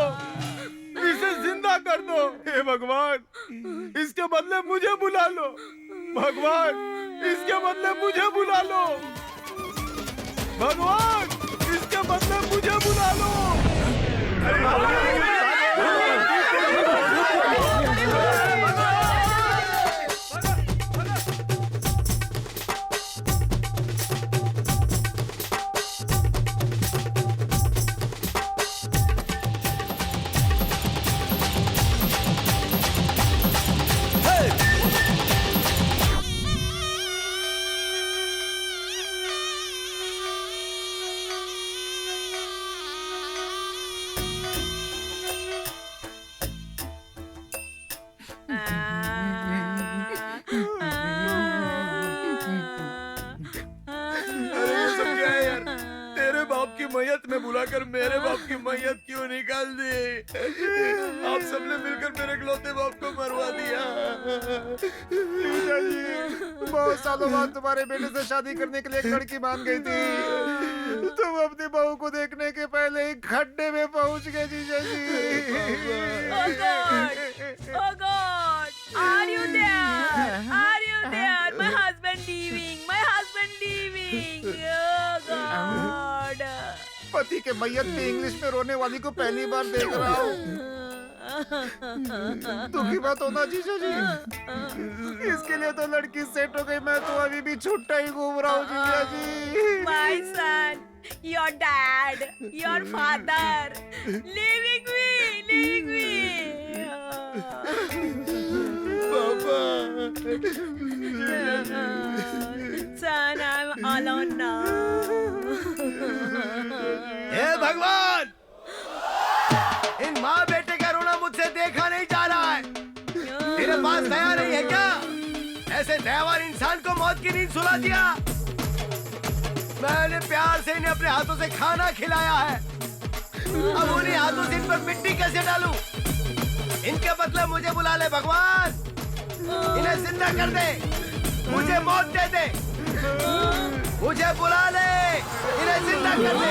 इसे जिंदा कर दो। हे भगवान, इसके बदले मुझे बुला लो। भगवान, इसके बदले मुझे बुला लो। भगवान, इसके बदले मुझे बुला लो। रात में बुलाकर मेरे बाप की मैयत क्यों निकाल दी? आप सबने मिलकर मेरे इकलौते बाप को मरवा दिया। जीजा जी, बहुत सालों बाद तुम्हारे बेटे से शादी करने के लिए एक लड़की मान गई थी। तुम अपनी बहू को देखने के पहले ही खड्डे में पहुंच गए जीजा जी। Oh God! Oh God! Are you there? Are you there? My husband leaving. My husband leaving. Oh God! पति के मैयत में इंग्लिश में रोने वाली को पहली बार देख रहा हूँ। दुखी मत होना जीजा जी। इसके लिए तो लड़की सेट हो गई, मैं तो अभी भी छुट्टा ही घूम रहा हूँ जीजा जी। My son, your dad, your father, leaving me, leaving me. Son, I'm alone now. हे भगवान, इन माँ बेटे का रोना मुझसे देखा नहीं जा रहा है। तेरे पास दया नहीं है क्या? ऐसे दयावान इंसान को मौत की नींद सुला दिया। मैंने प्यार से इन्हें अपने हाथों से खाना खिलाया है, अब उन्हीं हाथों से इन पर मिट्टी कैसे डालूं? इनके बदले मुझे बुला ले भगवान, इन्हें जिंदा कर दे, मुझे मौत दे दे, मुझे बुला ले, इन्हें जिंदा कर दे।